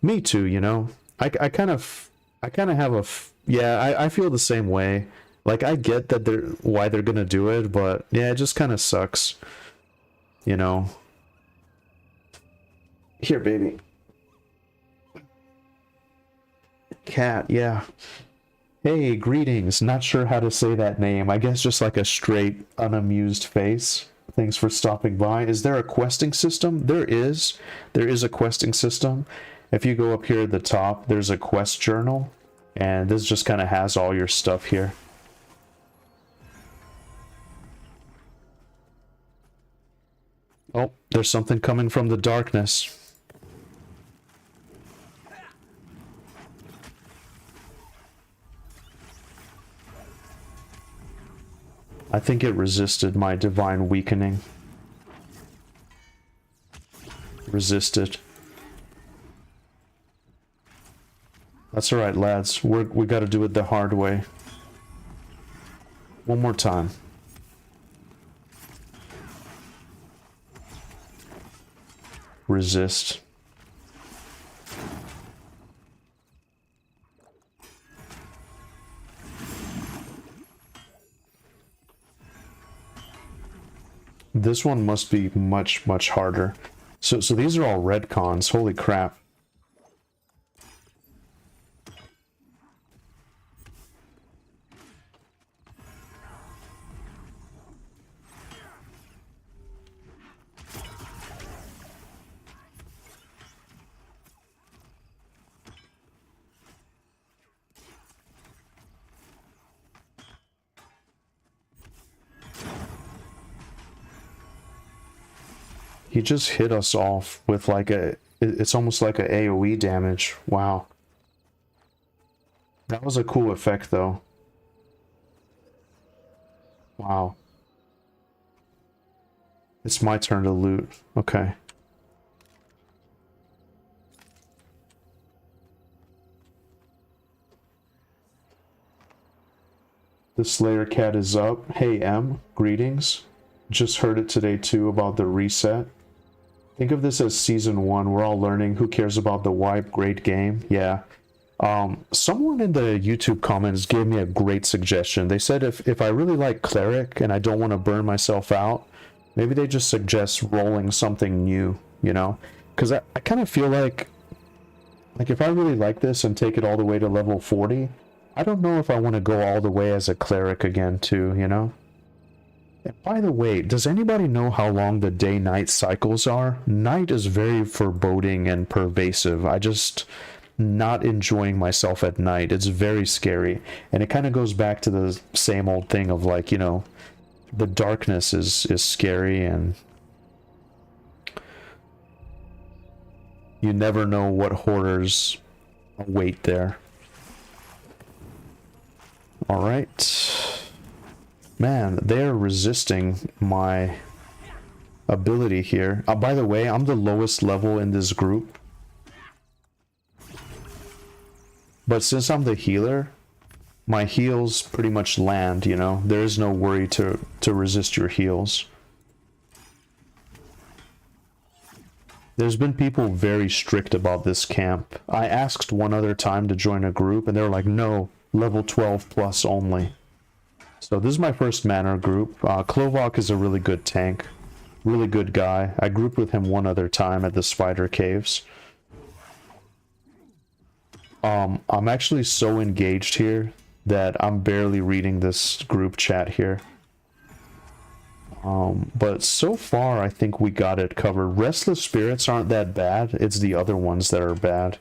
Me too, you know. I kind of have a yeah, I feel the same way. Like I get that why they're gonna do it, but yeah, it just kind of sucks. You know. Here, baby. Cat, yeah. Hey, greetings. Not sure how to say that name. I guess just like a straight, unamused face. Thanks for stopping by. Is there a questing system? There is. There is a questing system. If you go up here at the top, there's a quest journal. And this just kind of has all your stuff here. Oh, there's something coming from the darkness. I think it resisted my divine weakening. Resisted. That's alright, lads. We gotta do it the hard way. One more time. Resist. This one must be much, much harder. So these are all red cons. Holy crap. He just hit us off with like it's almost like a AoE damage. Wow. That was a cool effect though. Wow. It's my turn to loot. Okay. The Slayer Cat is up. Hey M, greetings. Just heard it today too about the reset. Think of this as season 1. We're all learning. Who cares about the wipe? Great game. Yeah. Someone in the YouTube comments gave me a great suggestion. They said if I really like Cleric and I don't want to burn myself out, maybe they just suggest rolling something new, you know? Because I kind of feel like if I really like this and take it all the way to level 40, I don't know if I want to go all the way as a Cleric again too, you know? And by the way, does anybody know how long the day-night cycles are? Night is very foreboding and pervasive. I just not enjoying myself at night. It's very scary. And it kind of goes back to the same old thing of like, you know, the darkness is scary and you never know what horrors await there. All right. Man, they're resisting my ability here. By the way, I'm the lowest level in this group. But since I'm the healer, my heals pretty much land, you know? There is no worry to resist your heals. There's been people very strict about this camp. I asked one other time to join a group, and they were like, no, level 12 plus only. So this is my first Manor group. Klovok is a really good tank. Really good guy. I grouped with him one other time at the Spider Caves. I'm actually so engaged here that I'm barely reading this group chat here. But so far, I think we got it covered. Restless spirits aren't that bad. It's the other ones that are bad.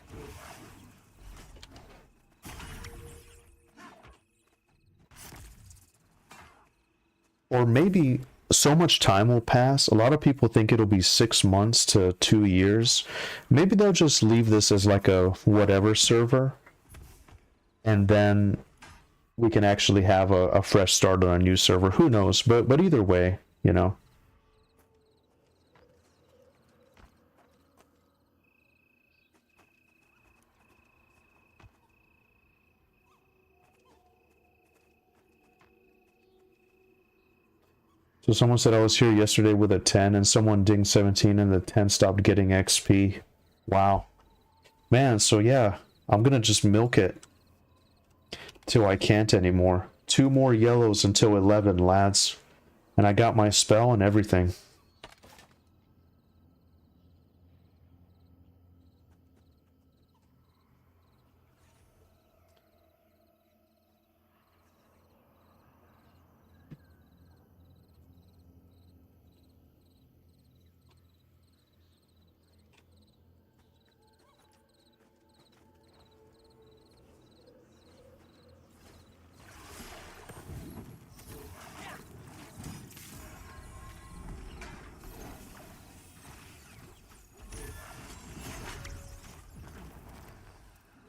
Or maybe so much time will pass. A lot of people think it'll be 6 months to 2 years. Maybe they'll just leave this as like a whatever server. And then we can actually have a fresh start on a new server. Who knows? But either way, you know. So someone said I was here yesterday with a 10 and someone dinged 17 and the 10 stopped getting XP. Wow. Man, so yeah, I'm gonna just milk it till I can't anymore. 2 more yellows until 11, lads. And I got my spell and everything.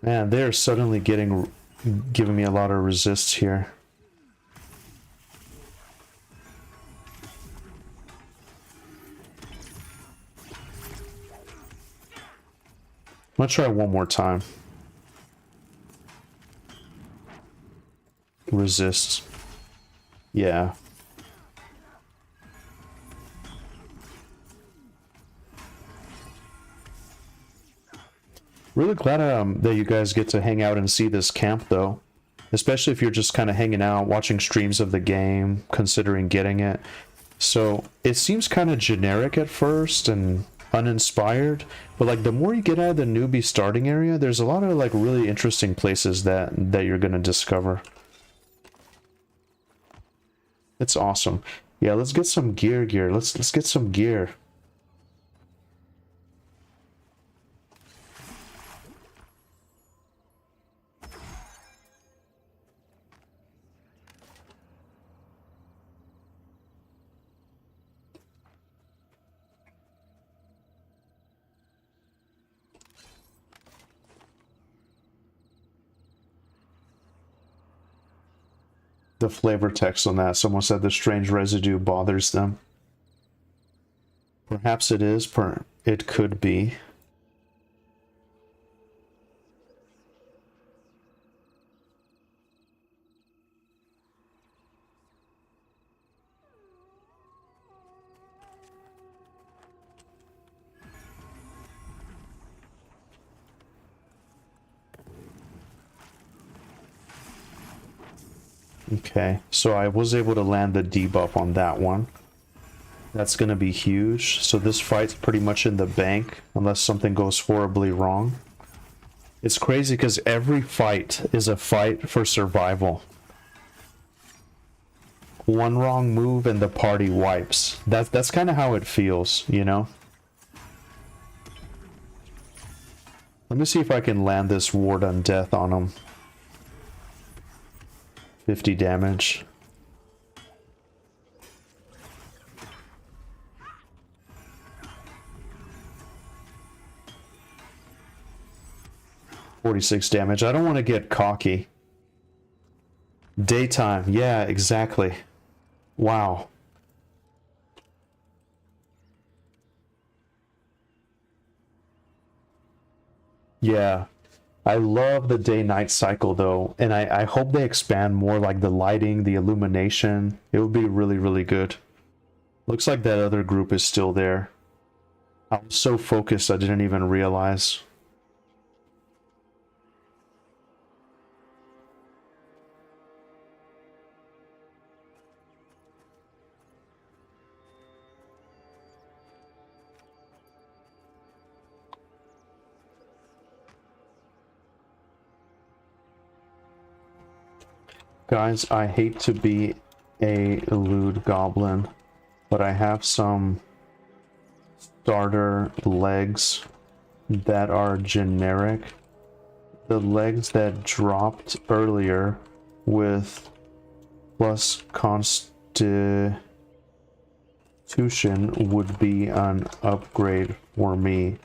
Man, they're suddenly giving me a lot of resists here. I'm gonna try one more time. Resist. Yeah. Really glad that you guys get to hang out and see this camp, though. Especially if you're just kind of hanging out, watching streams of the game, considering getting it. So, it seems kind of generic at first and uninspired, but like the more you get out of the newbie starting area, there's a lot of like really interesting places that you're going to discover. It's awesome. Yeah, let's get some gear. Let's get some gear. The flavor text on that. Someone said the strange residue bothers them. Perhaps it is. It could be. Okay, so I was able to land the debuff on that one. That's gonna be huge. So this fight's pretty much in the bank, unless something goes horribly wrong. It's crazy because every fight is a fight for survival. One wrong move and the party wipes. That's kind of how it feels, you know? Let me see if I can land this Ward on Death on him. 50 damage. $46 damage. I don't want to get cocky. Daytime. Yeah, exactly. Wow. Yeah. I love the day-night cycle, though, and I hope they expand more, like the lighting, the illumination. It would be really, really good. Looks like that other group is still there. I was so focused I didn't even realize. Guys, I hate to be a lewd goblin, but I have some starter legs that are generic. The legs that dropped earlier with plus constitution would be an upgrade for me.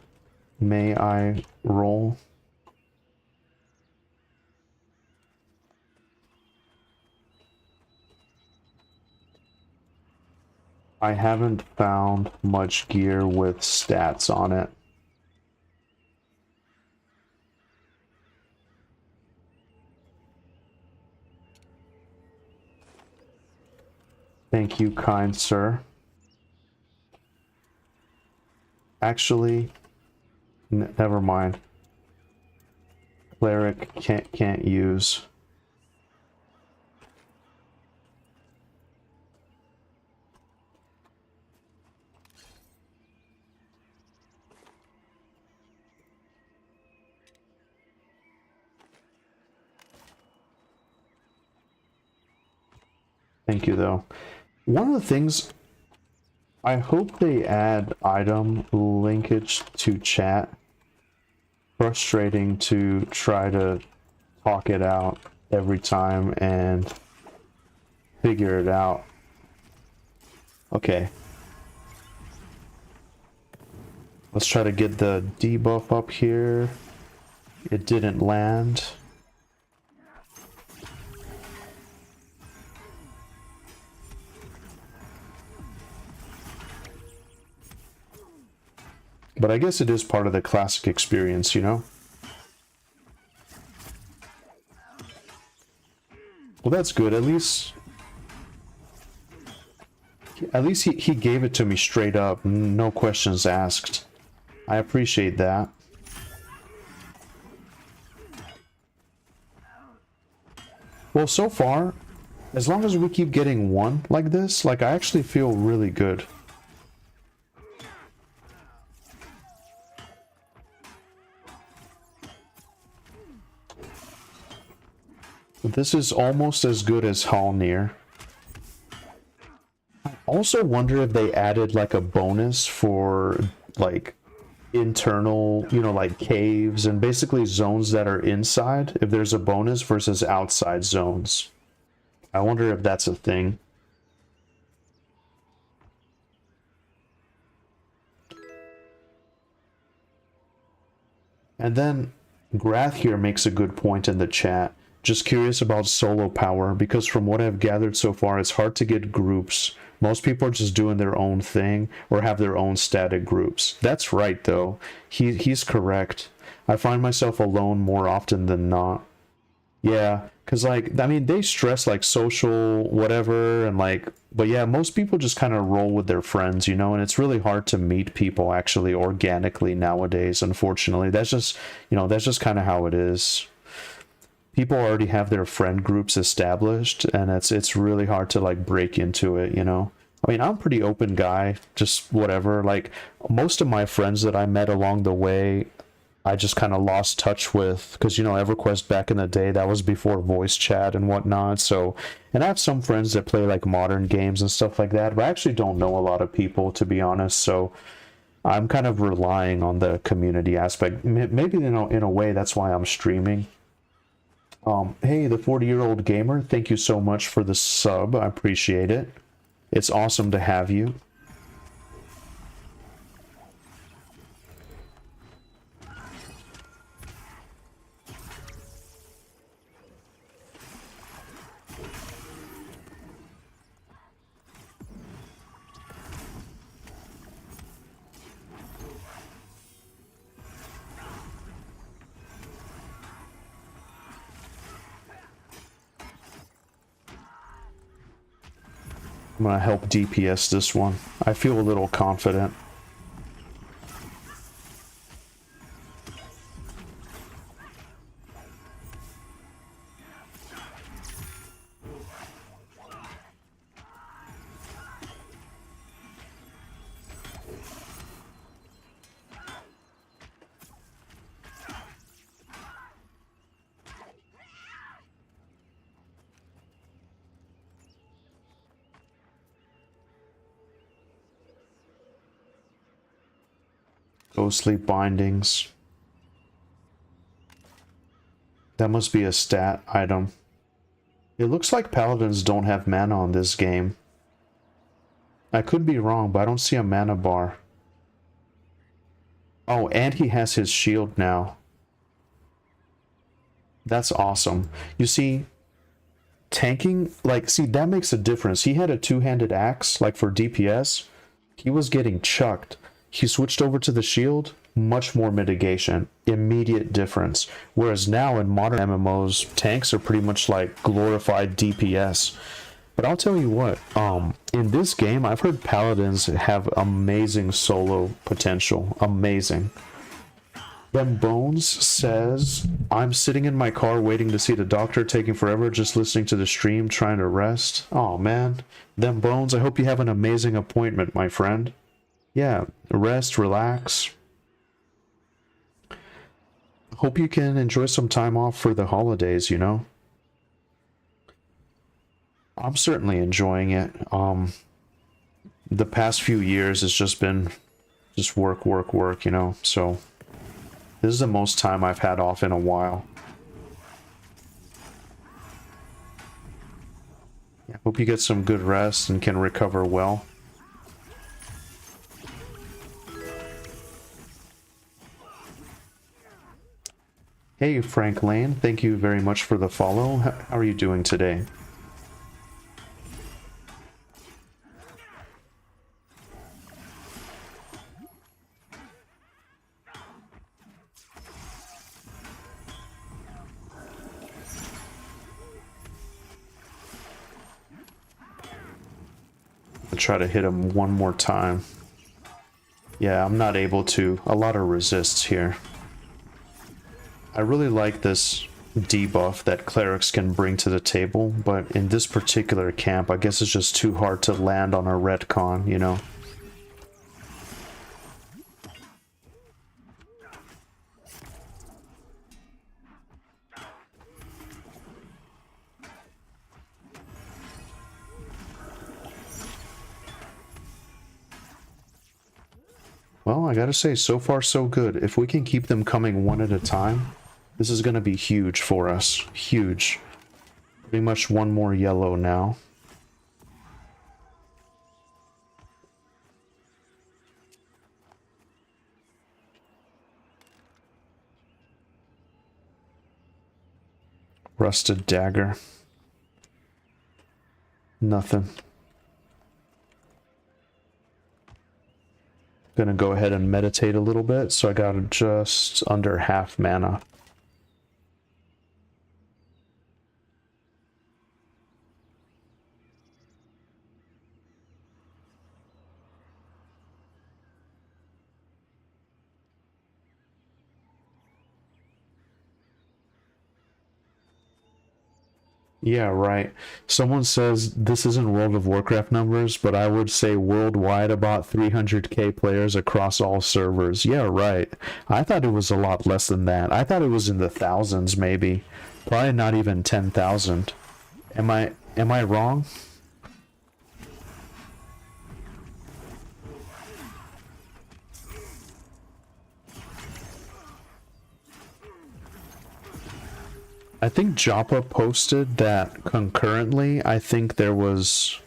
May I roll? I haven't found much gear with stats on it. Thank you, kind sir. Actually, never mind. Cleric can't use. Thank you, though. One of the things, I hope they add item linkage to chat. Frustrating to try to talk it out every time and figure it out. Okay. Let's try to get the debuff up here. It didn't land. But I guess it is part of the classic experience, you know? Well, that's good. At least he gave it to me straight up. No questions asked. I appreciate that. Well, so far, as long as we keep getting one like this, like, I actually feel really good. This is almost as good as Hallnir. I also wonder if they added like a bonus for like internal, you know, like caves and basically zones that are inside, if there's a bonus versus outside zones. I wonder if that's a thing. And then Grath here makes a good point in the chat. Just curious about solo power, because from what I've gathered so far, it's hard to get groups. Most people are just doing their own thing or have their own static groups. That's right, though. He's correct. I find myself alone more often than not. Yeah, because, like, I mean, they stress, like, social whatever, and, like, but yeah, most people just kind of roll with their friends, you know, and it's really hard to meet people actually organically nowadays, unfortunately. That's just, you know, that's just kind of how it is. People already have their friend groups established, and it's really hard to like break into it, you know. I mean, I'm a pretty open guy, just whatever. Like, most of my friends that I met along the way, I just kind of lost touch with, because, you know, Everquest back in the day, that was before voice chat and whatnot. So, and I have some friends that play like modern games and stuff like that, but I actually don't know a lot of people, to be honest. So I'm kind of relying on the community aspect. Maybe, you know, in a way, that's why I'm streaming. Hey, the 40-year-old gamer, thank you so much for the sub. I appreciate it. It's awesome to have you. I'm gonna help DPS this one. I feel a little confident. Ghostly bindings. That must be a stat item. It looks like paladins don't have mana on this game. I could be wrong, but I don't see a mana bar. Oh, and he has his shield now. That's awesome. You see, tanking, like, see, that makes a difference. He had a two-handed axe, like for DPS. He was getting chucked. He switched over to the shield, much more mitigation, immediate difference. Whereas now in modern MMOs, tanks are pretty much like glorified DPS. But I'll tell you what, in this game, I've heard paladins have amazing solo potential. Amazing. Them Bones says, I'm sitting in my car waiting to see the doctor, taking forever, just listening to the stream, trying to rest. Oh man, Them Bones, I hope you have an amazing appointment, my friend. Yeah, rest, relax. Hope you can enjoy some time off for the holidays, you know? I'm certainly enjoying it. The past few years has just been just work, work, work, you know? So this is the most time I've had off in a while. Yeah, hope you get some good rest and can recover well. Hey, Frank Lane, thank you very much for the follow. How are you doing today? I'll try to hit him one more time. Yeah, I'm not able to. A lot of resists here. I really like this debuff that clerics can bring to the table, but in this particular camp, I guess it's just too hard to land on a retcon, you know? Well, I gotta say, so far so good. If we can keep them coming one at a time, this is gonna be huge for us. Huge. Pretty much one more yellow now. Rusted dagger. Nothing. Gonna go ahead and meditate a little bit, so I got just under half mana. Yeah, right. Someone says this isn't World of Warcraft numbers, but I would say worldwide about 300k players across all servers. Yeah, right. I thought it was a lot less than that. I thought it was in the thousands, maybe. Probably not even 10,000. Am I wrong? I think Joppa posted that concurrently, I think there was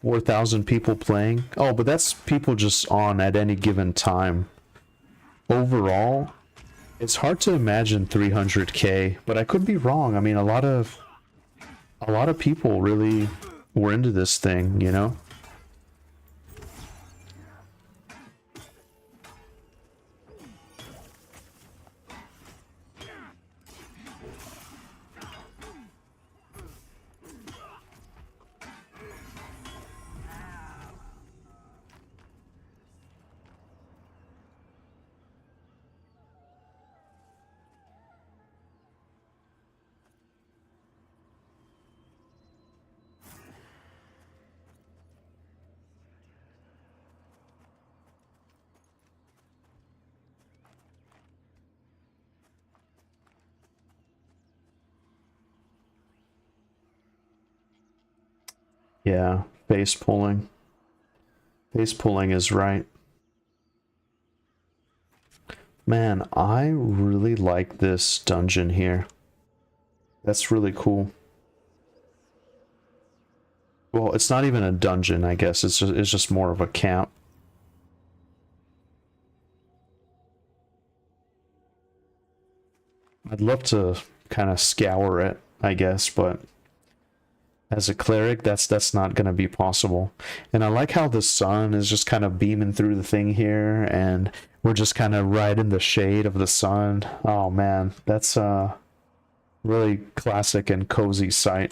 4,000 people playing. Oh, but that's people just on at any given time. Overall, it's hard to imagine 300k, but I could be wrong. I mean, a lot of people really were into this thing, you know? Yeah, base pulling. Base pulling is right. Man, I really like this dungeon here. That's really cool. Well, it's not even a dungeon, I guess. It's just more of a camp. I'd love to kind of scour it, I guess, but as a cleric, that's not going to be possible. And I like how the sun is just kind of beaming through the thing here, and we're just kind of right in the shade of the sun. Oh man, that's a really classic and cozy sight.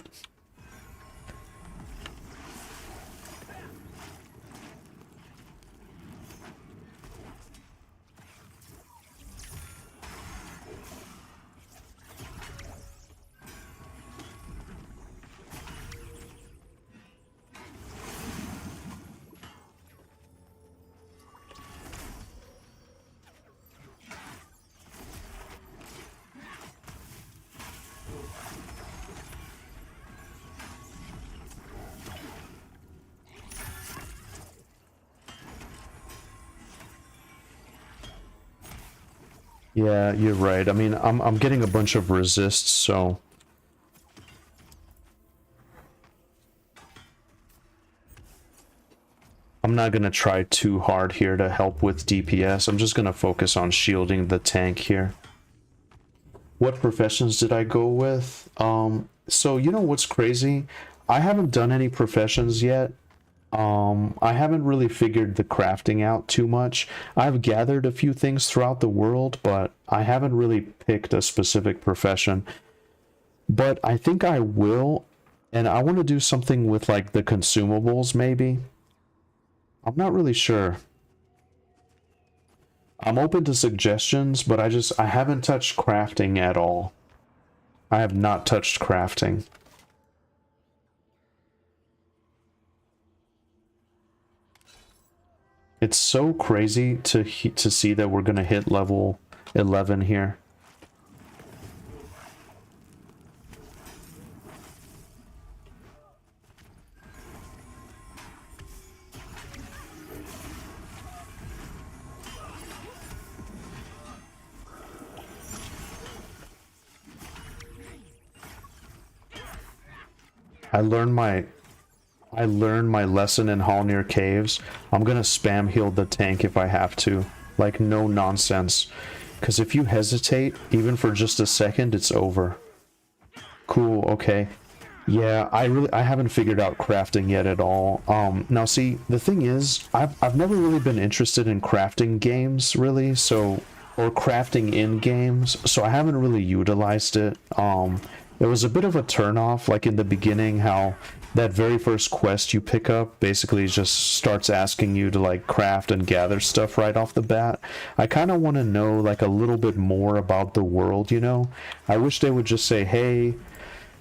Yeah, you're right. I mean, I'm getting a bunch of resists, so I'm not gonna try too hard here to help with DPS. I'm just gonna focus on shielding the tank here. What professions did I go with? So you know what's crazy? I haven't done any professions yet. I haven't really figured the crafting out too much. I've gathered a few things throughout the world, but I haven't really picked a specific profession. But I think I will, and I want to do something with like the consumables maybe. I'm not really sure. I'm open to suggestions, but I haven't touched crafting at all. I have not touched crafting. It's so crazy to see that we're gonna hit level 11 here. I learned my lesson in Hallnir Caves. I'm gonna spam heal the tank if I have to. Like, no nonsense. Because if you hesitate, even for just a second, it's over. Cool, okay. Yeah, I haven't figured out crafting yet at all. Now see, the thing is, I've never really been interested in crafting games, really, so, or crafting in games, so I haven't really utilized it. It was a bit of a turnoff, like in the beginning, how that very first quest you pick up basically just starts asking you to like craft and gather stuff right off the bat. I kind of want to know like a little bit more about the world, you know? I wish they would just say, hey,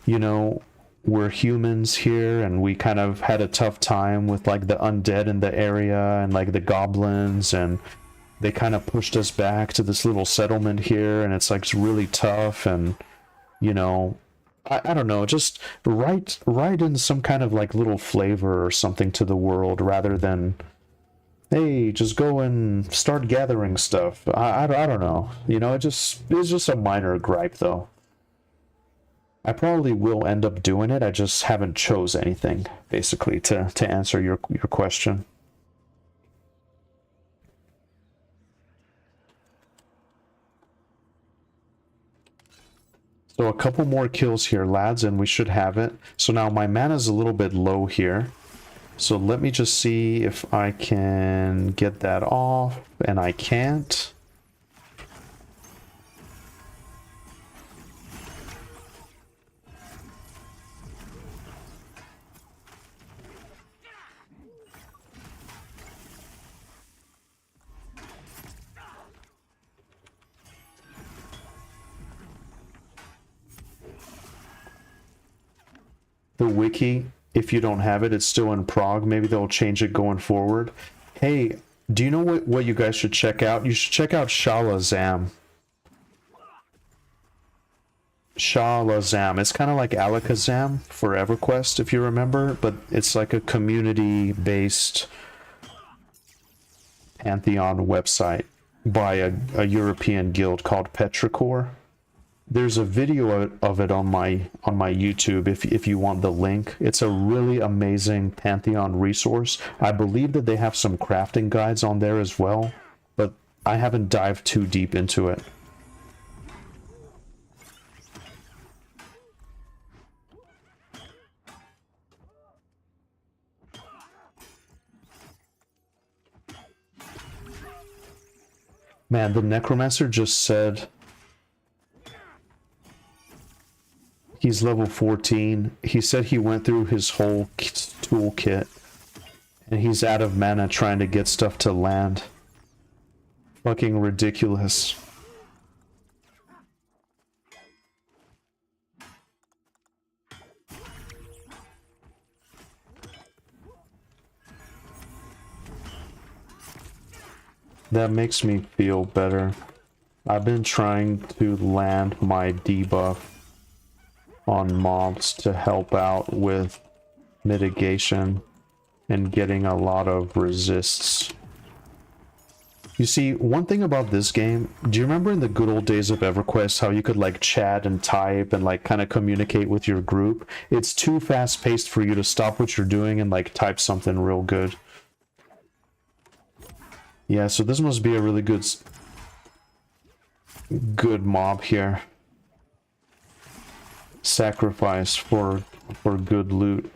you know, we're humans here and we kind of had a tough time with like the undead in the area and like the goblins, and they kind of pushed us back to this little settlement here, and it's like it's really tough, and you know, I don't know, just write in some kind of like little flavor or something to the world rather than, hey, just go and start gathering stuff. I don't know, you know, it's just a minor gripe though. I probably will end up doing it. I just haven't chose anything, basically, to answer your question. So a couple more kills here, lads, and we should have it. So now my mana's a little bit low here. So let me just see if I can get that off, and I can't. The wiki, if you don't have it, it's still in Prague. Maybe they'll change it going forward. Hey, do you know what you guys should check out? You should check out Shalazam. Shalazam. It's kind of like Alakazam for EverQuest, if you remember, but it's like a community-based Pantheon website. by a European guild called Petrichor. There's a video of it on my YouTube if you want the link. It's a really amazing Pantheon resource. I believe that they have some crafting guides on there as well, but I haven't dived too deep into it. Man, the Necromancer just said he's level 14. He said he went through his whole toolkit and he's out of mana trying to get stuff to land. Fucking ridiculous. That makes me feel better. I've been trying to land my debuff on mobs to help out with mitigation and getting a lot of resists. You see, one thing about this game, do you remember in the good old days of Everquest how you could like chat and type and like kind of communicate with your group? It's too fast paced for you to stop what you're doing and like type something real good. Yeah, so this must be a really good mob here. Sacrifice for good loot.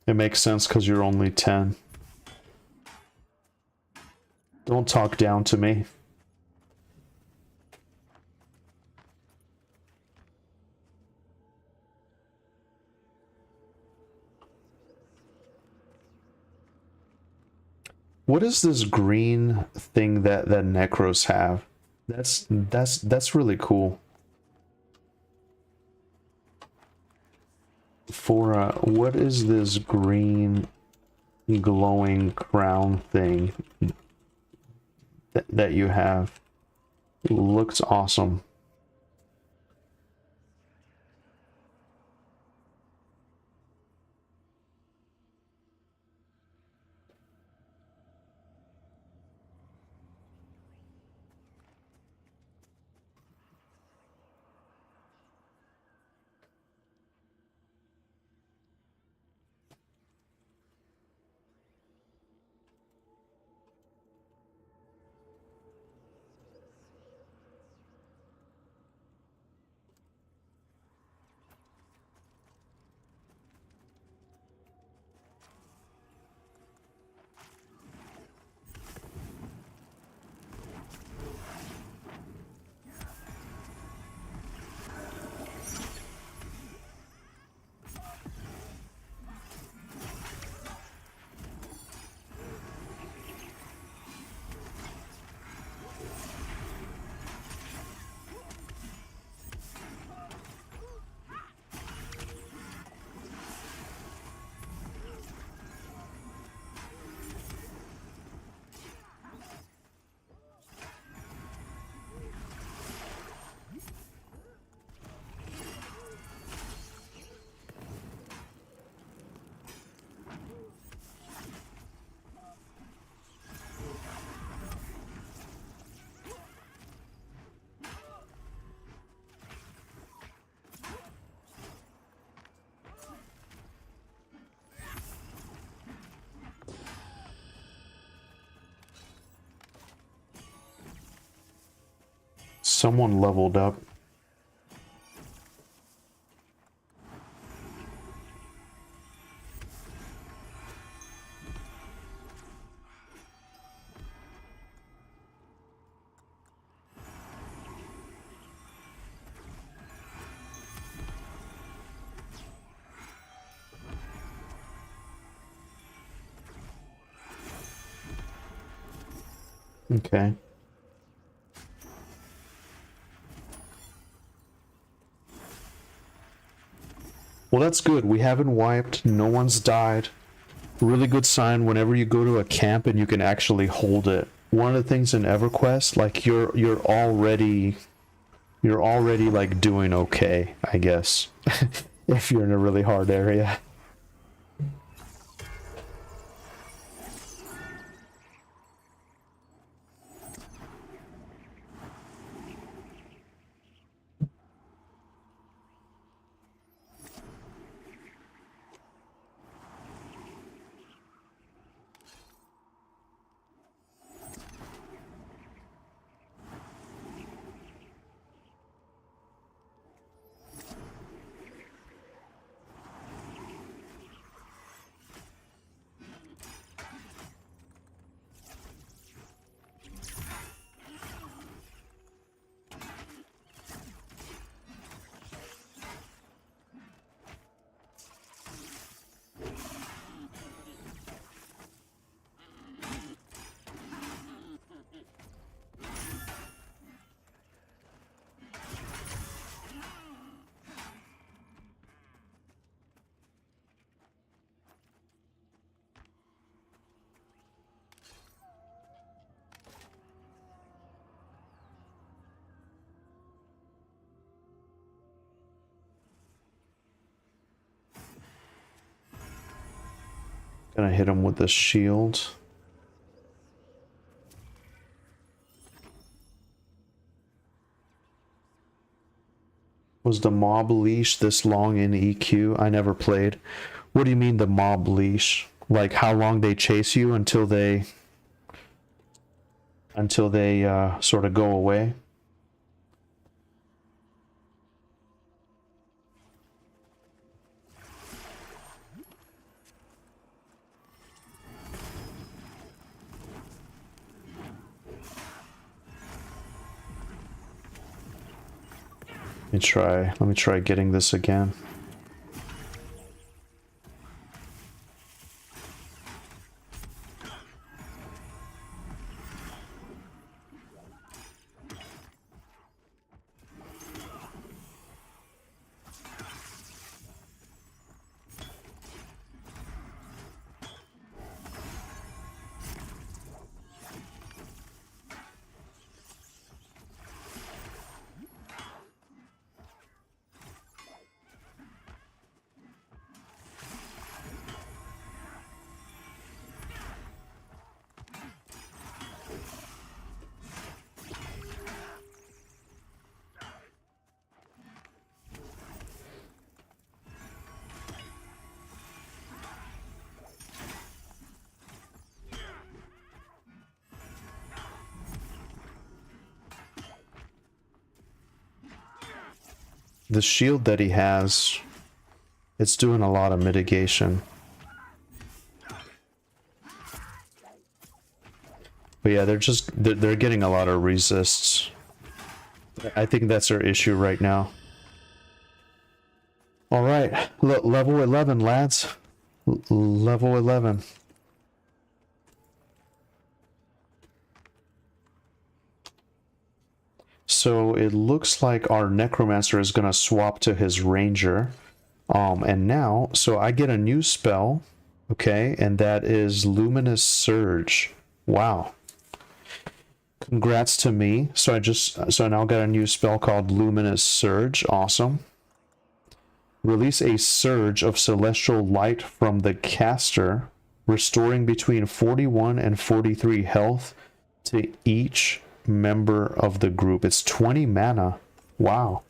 It makes sense because you're only 10. Don't talk down to me. What is this green thing that necros have? That's really cool. For what is this green glowing crown thing that you have? It looks awesome. Someone leveled up. Okay. Well, that's good. We haven't wiped. No one's died. Really good sign whenever you go to a camp and you can actually hold it. One of the things in EverQuest, like you're already like doing okay, I guess. If you're in a really hard area. Gonna hit him with the shield. Was the mob leash this long in EQ? I never played. What do you mean the mob leash? Like how long they chase you until they sort of go away? Let me try getting this again. The shield that he has, it's doing a lot of mitigation. But yeah, they're getting a lot of resists. I think that's our issue right now. All right, level 11, lads. Level 11. So it looks like our necromancer is gonna swap to his ranger. And now, so I get a new spell, okay, and that is Luminous Surge. Wow. Congrats to me. So I now got a new spell called Luminous Surge. Awesome. Release a surge of celestial light from the caster, restoring between 41 and 43 health to each member of the group. It's 20 mana. Wow.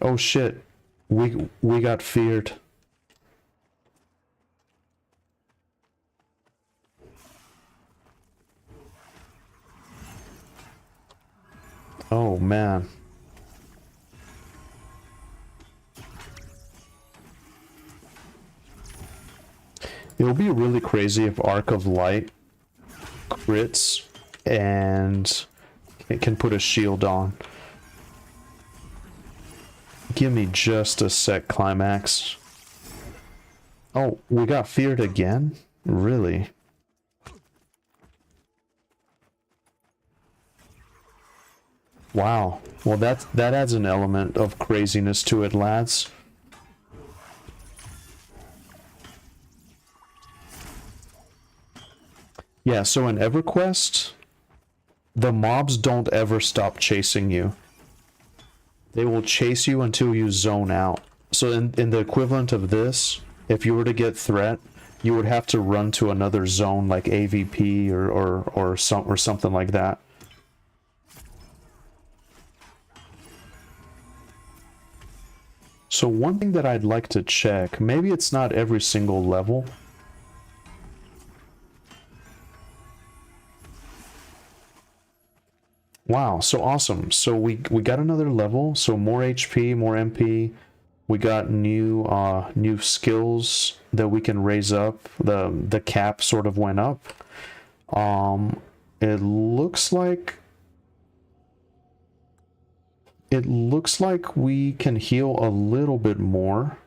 Oh shit. We got feared. Oh man. It will be really crazy if Arc of Light crits and it can put a shield on. Give me just a sec, Climax. Oh, we got feared again? Really? Wow. Well, that adds an element of craziness to it, lads. Yeah, so in Everquest, the mobs don't ever stop chasing you. They will chase you until you zone out. So in the equivalent of this, if you were to get threat, you would have to run to another zone like AVP or something like that. So one thing that I'd like to check, maybe it's not every single level. Wow, so awesome. So we got another level, so more HP, more MP. We got new skills that we can raise up. The cap sort of went up. It looks like we can heal a little bit more.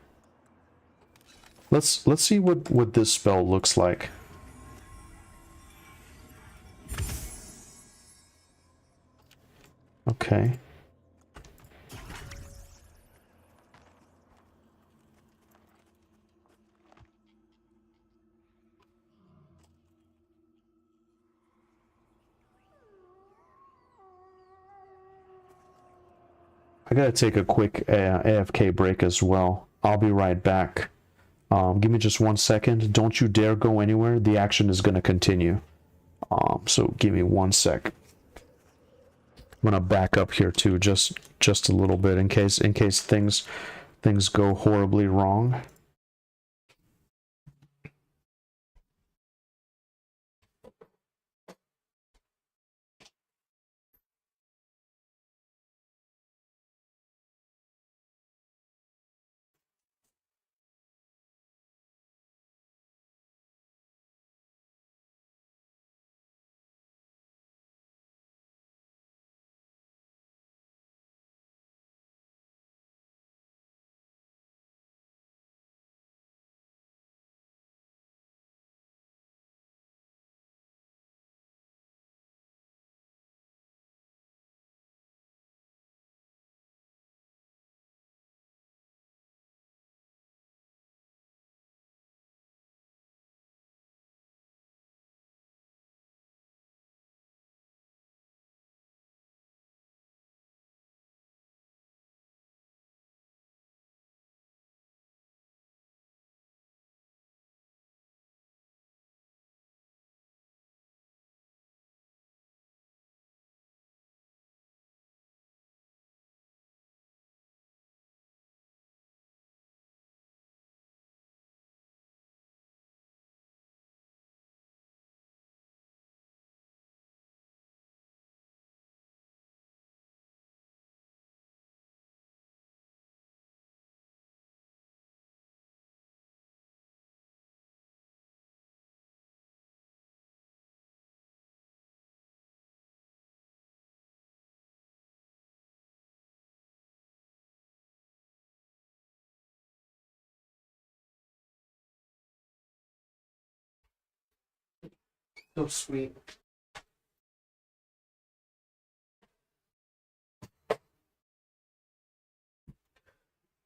Let's see what this spell looks like. Okay. I gotta take a quick AFK break as well. I'll be right back. Give me just 1 second. Don't you dare go anywhere. The action is gonna continue. So give me 1 sec. I'm gonna back up here too, just a little bit in case things go horribly wrong. So sweet.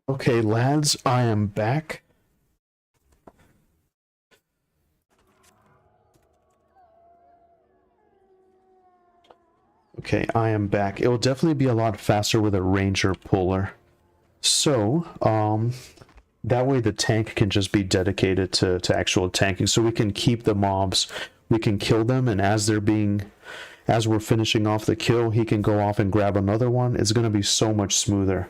Okay, lads, I am back. Okay, I am back. It will definitely be a lot faster with a ranger puller. So, that way the tank can just be dedicated to actual tanking. So we can keep the mobs, we can kill them, and as we're finishing off the kill, he can go off and grab another one. It's gonna be so much smoother.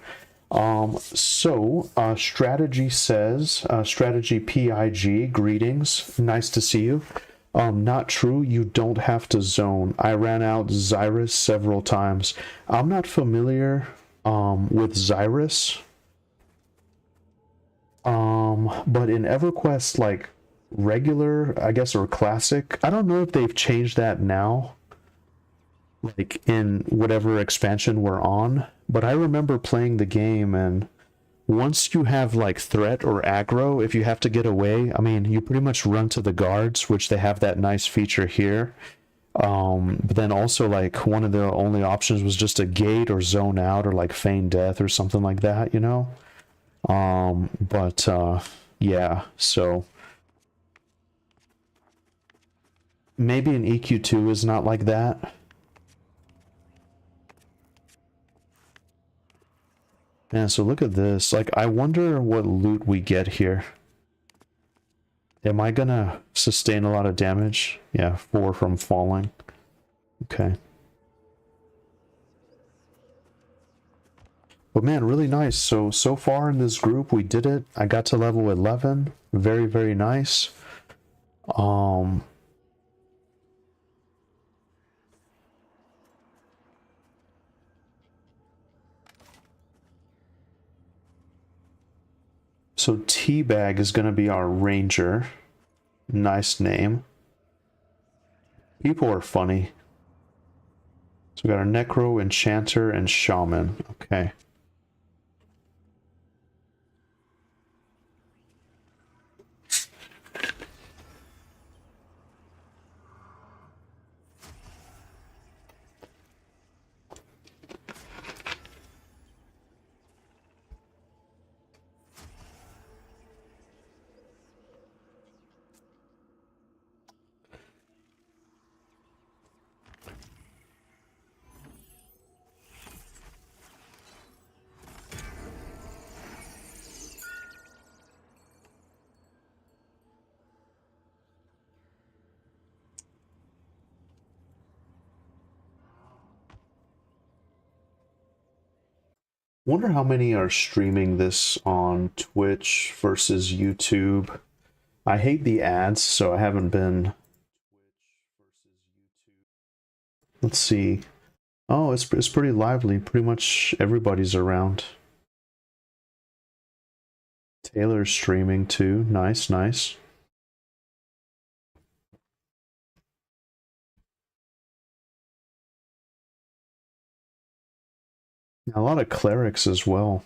Strategy says, strategy PIG, greetings, nice to see you. Not true, you don't have to zone. I ran out Xyrus several times. I'm not familiar with Xyrus. But in Everquest, like regular, I guess, or classic, I don't know if they've changed that now, like in whatever expansion we're on. But I remember playing the game, and once you have like threat or aggro, if you have to get away, I mean, you pretty much run to the guards, which they have that nice feature here. But then also like one of the only options was just a gate or zone out or like feign death or something like that, you know? Yeah, so maybe an EQ2 is not like that. Yeah, so look at this. Like, I wonder what loot we get here. Am I gonna sustain a lot of damage? Yeah, 4 from falling. Okay. But man, really nice. So far in this group, we did it. I got to level 11. Very, very nice. So Teabag is going to be our ranger. Nice name. People are funny. So we got our necro, enchanter, and shaman. Okay. Wonder how many are streaming this on Twitch versus YouTube. I hate the ads, so I haven't been. Let's see. Oh, it's pretty lively. Pretty much everybody's around. Taylor's streaming too. Nice, nice. A lot of clerics as well.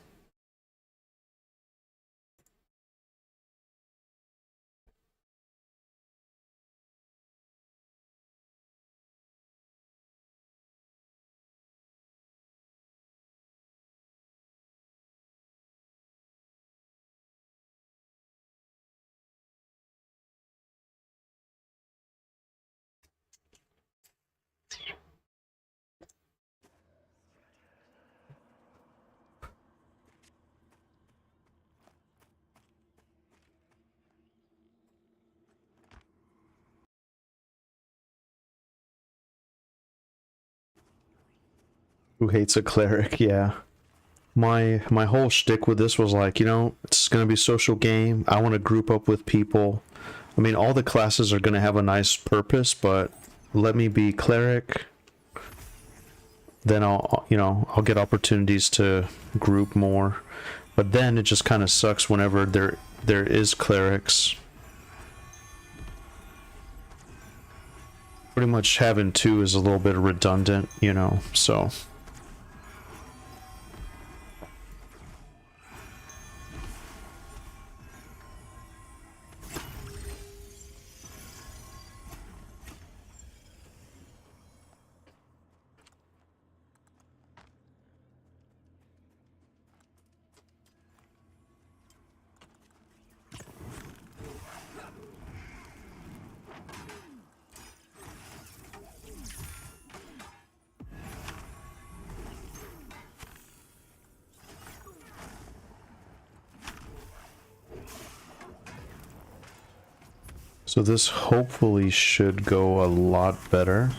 Who hates a cleric? Yeah. My whole shtick with this was like, you know, it's gonna be a social game. I want to group up with people. I mean, all the classes are gonna have a nice purpose, but let me be cleric. Then I'll get opportunities to group more. But then it just kind of sucks whenever there is clerics. Pretty much having two is a little bit redundant, you know, so. So this hopefully should go a lot better.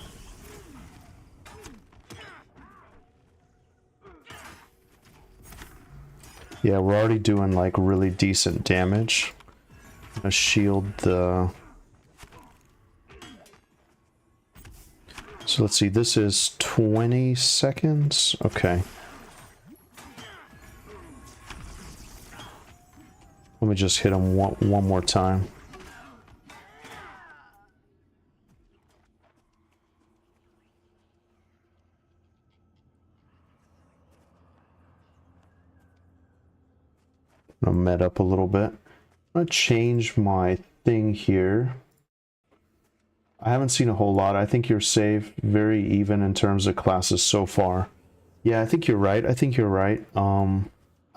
Yeah, we're already doing like really decent damage. I'm gonna shield the... So let's see, this is 20 seconds? Okay. Let me just hit him one more time. I'm gonna med up a little bit. I'm gonna change my thing here. I haven't seen a whole lot. I think you're safe. Very even in terms of classes so far. Yeah, I think you're right. I think you're right. I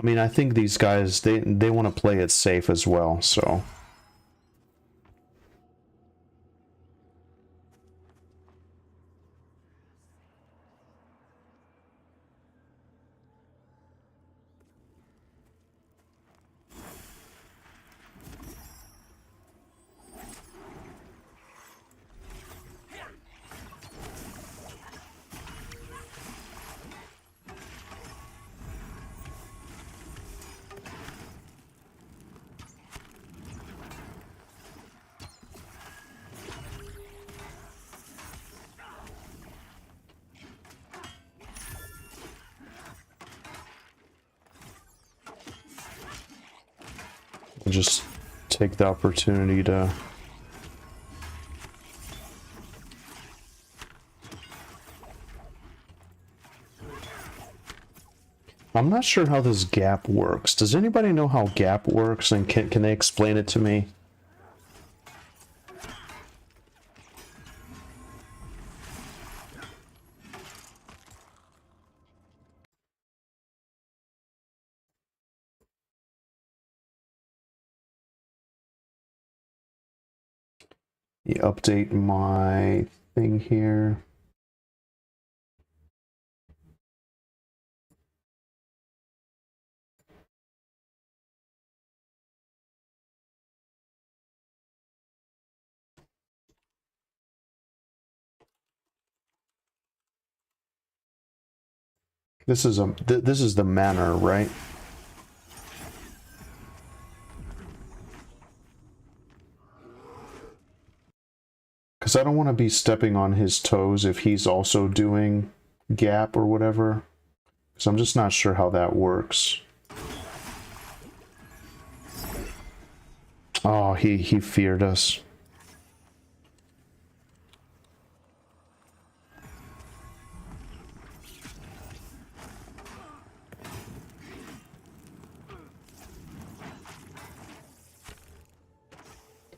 mean, I think these guys, they want to play it safe as well, so... I'll just take the opportunity to... I'm not sure how this gap works. Does anybody know how gap works, and can they explain it to me? Update my thing here. This is this is the Manor, right? Because I don't want to be stepping on his toes if he's also doing gap or whatever. Because I'm just not sure how that works. Oh, he feared us.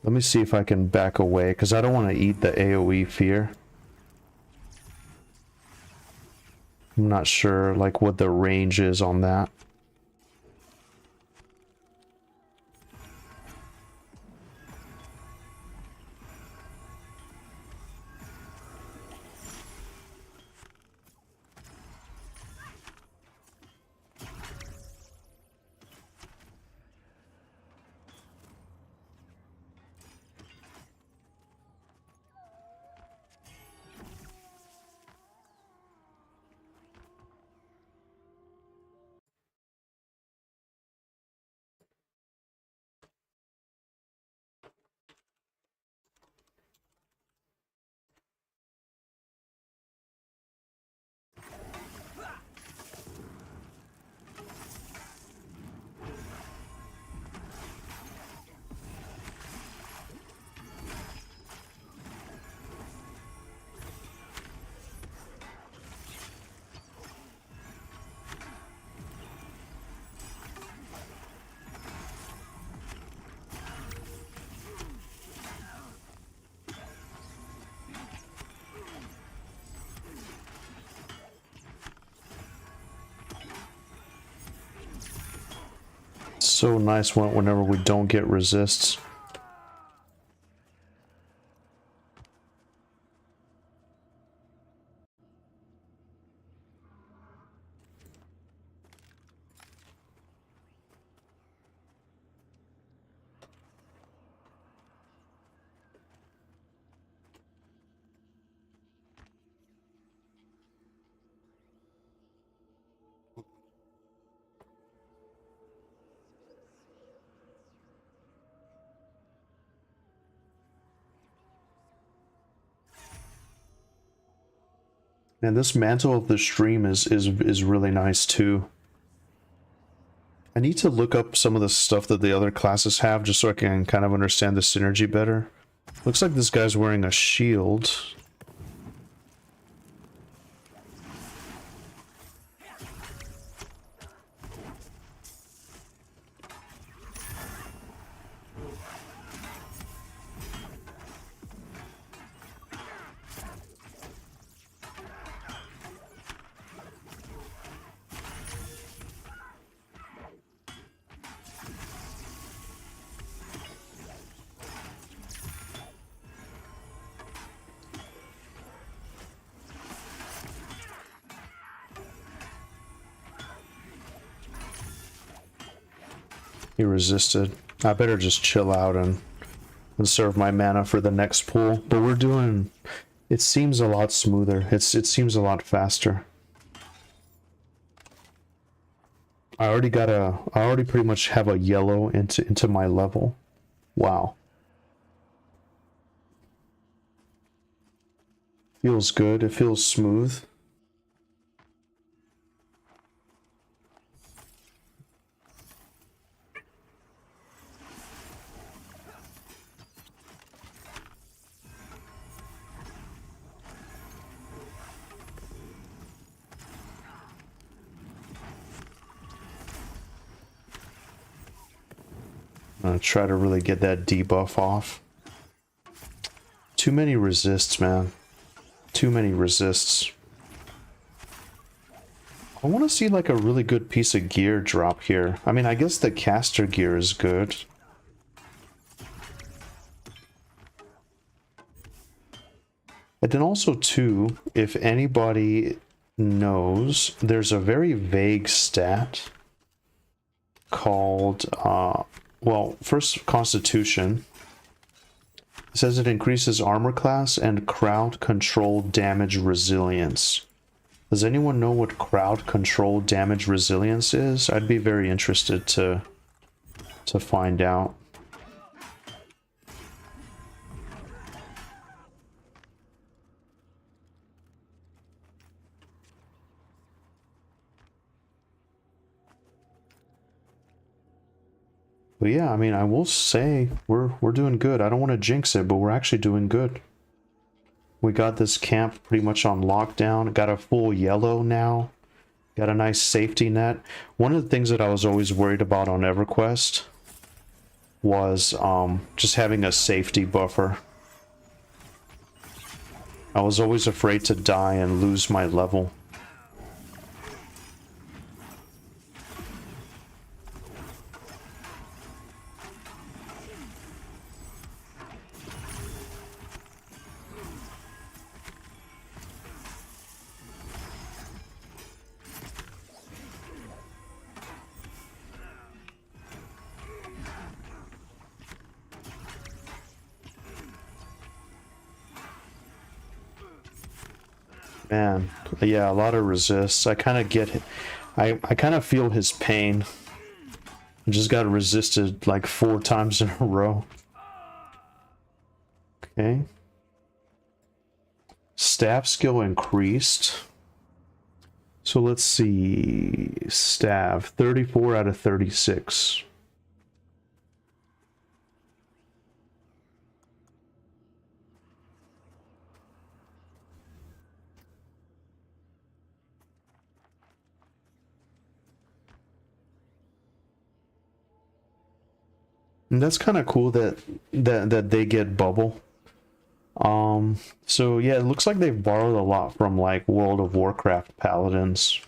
Let me see if I can back away, because I don't want to eat the AoE fear. I'm not sure, like, what the range is on that. So nice whenever we don't get resists. And this mantle of the stream is really nice too. I need to look up some of the stuff that the other classes have just so I can kind of understand the synergy better. Looks like this guy's wearing a shield. He resisted. I better just chill out and conserve my mana for the next pull. But we're doing... It seems a lot smoother. It seems a lot faster. I already pretty much have a yellow into my level. Wow. Feels good. It feels smooth. I'm gonna try to really get that debuff off. Too many resists, man. Too many resists. I want to see like a really good piece of gear drop here. I mean, I guess the caster gear is good. And then also too, if anybody knows, there's a very vague stat called, well, first Constitution. It says it increases armor class and crowd control damage resilience. Does anyone know what crowd control damage resilience is? I'd be very interested to find out. But yeah, I mean, I will say we're doing good. I don't want to jinx it, but we're actually doing good. We got this camp pretty much on lockdown. Got a full yellow now. Got a nice safety net. One of the things that I was always worried about on Everquest was just having a safety buffer. I was always afraid to die and lose my level. Man, yeah, a lot of resists. I kind of get it. I kind of feel his pain. I just got resisted like 4 times in a row. Okay. Staff skill increased. So let's see. Staff, 34 out of 36. And that's kind of cool that they get bubble. So yeah, it looks like they've borrowed a lot from like World of Warcraft paladins.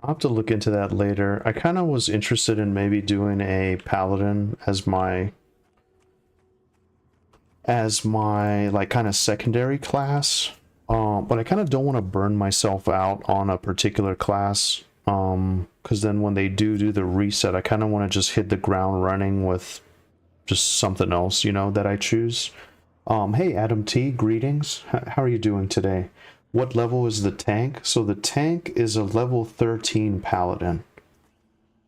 I'll have to look into that later. I kind of was interested in maybe doing a paladin as my like kind of secondary class. But I kind of don't want to burn myself out on a particular class. Because then when they do the reset, I kind of want to just hit the ground running with just something else, you know, that I choose. Hey, Adam T, greetings. How are you doing today? What level is the tank? So the tank is a level 13 paladin.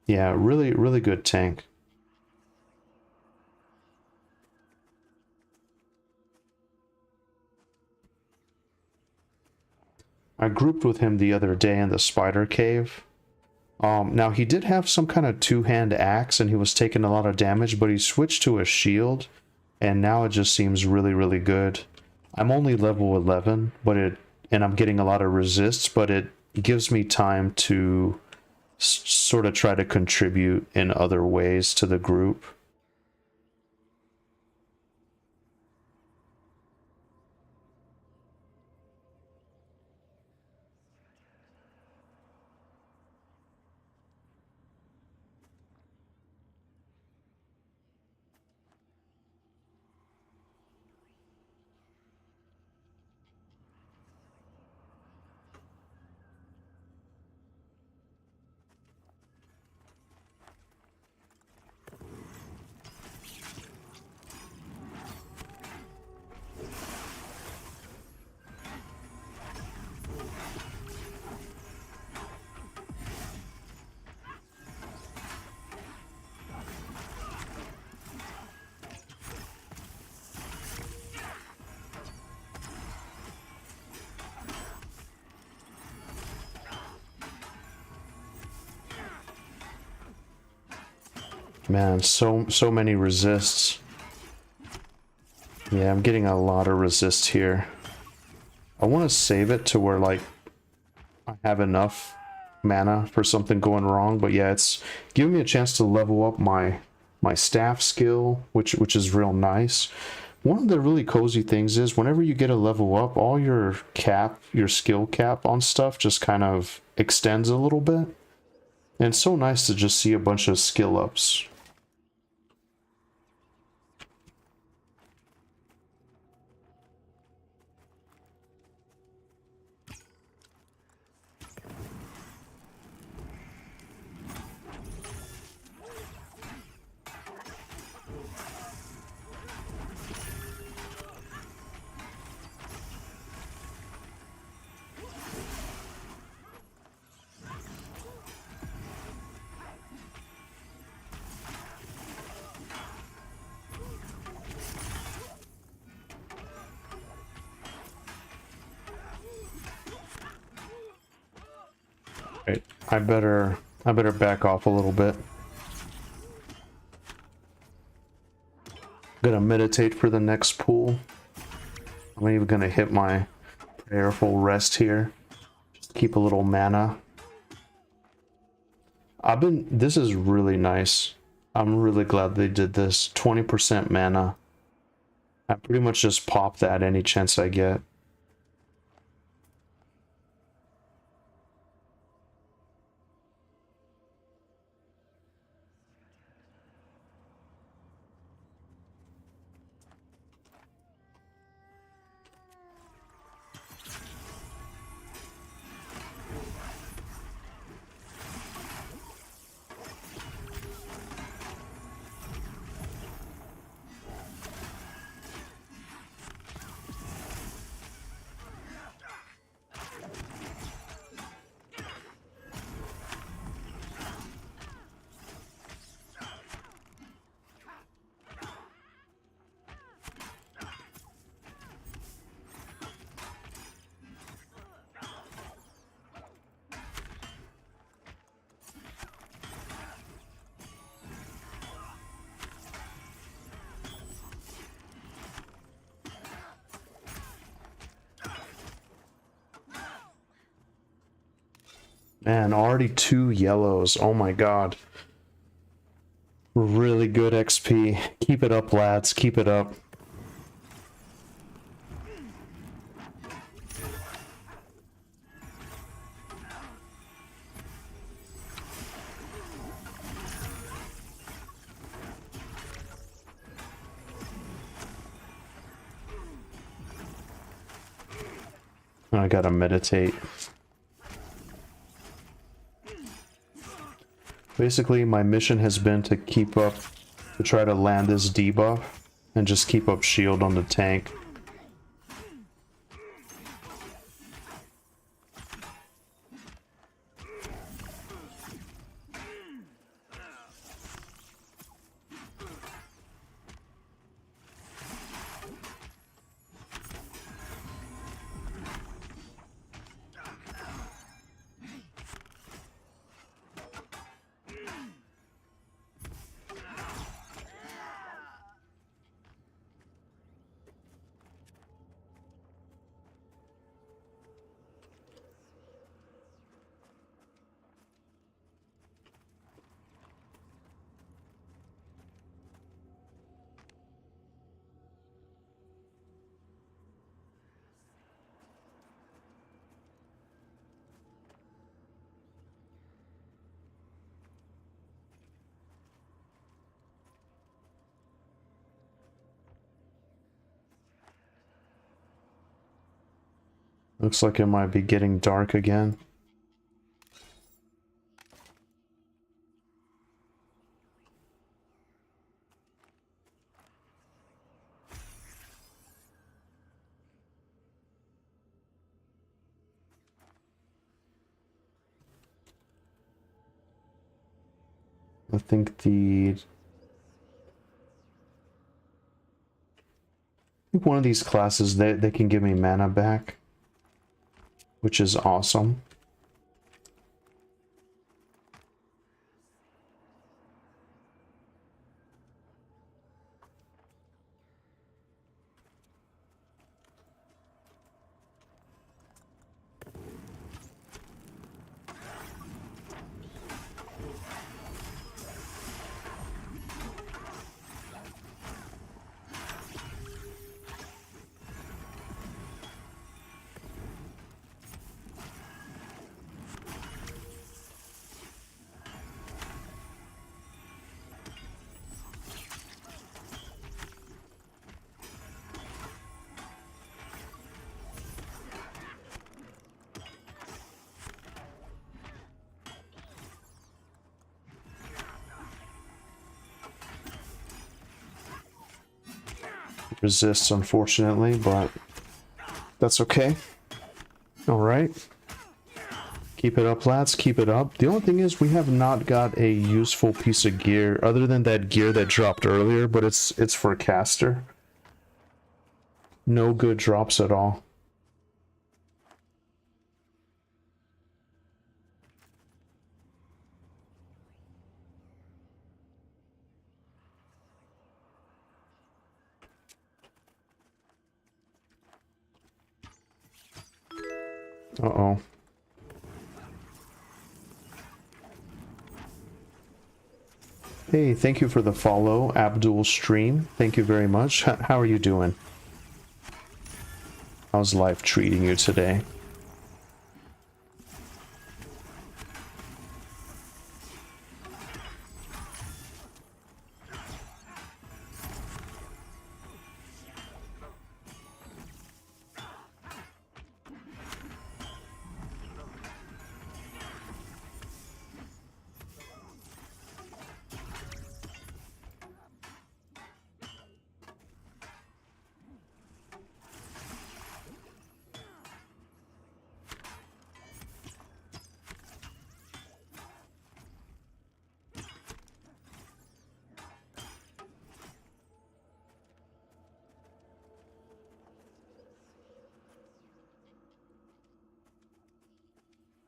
Yeah, really, really good tank. I grouped with him the other day in the spider cave. Now he did have some kind of two-hand axe and he was taking a lot of damage, but he switched to a shield and now it just seems really, really good. I'm only level 11, and I'm getting a lot of resists, but it gives me time to sort of try to contribute in other ways to the group. Man, so many resists. Yeah, I'm getting a lot of resists here. I want to save it to where like I have enough mana for something going wrong, but yeah, it's giving me a chance to level up my staff skill, which is real nice. One of the really cozy things is whenever you get a level up, all your skill cap on stuff just kind of extends a little bit. And it's so nice to just see a bunch of skill ups. Right, I better back off a little bit. I'm gonna meditate for the next pool. I'm even gonna hit my prayerful rest here. Just keep a little mana. This is really nice. I'm really glad they did this. 20% mana. I pretty much just pop that any chance I get. Man, already 2 yellows. Oh my god. Really good XP. Keep it up, lads. Keep it up. I gotta meditate. Basically, my mission has been to try to land this debuff and just keep up shield on the tank. Looks like it might be getting dark again. I think one of these classes they can give me mana back, which is awesome. resists, unfortunately, but that's okay. Alright. Keep it up, lads. Keep it up. The only thing is we have not got a useful piece of gear other than that gear that dropped earlier, but it's for caster. No good drops at all. Uh-oh. Hey, thank you for the follow, Abdul Stream. Thank you very much. How are you doing? How's life treating you today?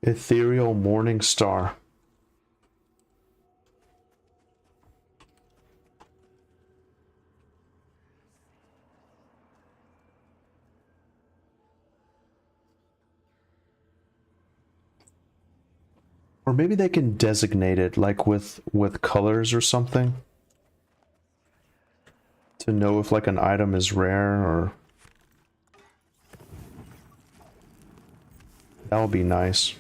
Ethereal Morning Star. Or maybe they can designate it like with colors or something. To know if like an item is rare or... That would be nice.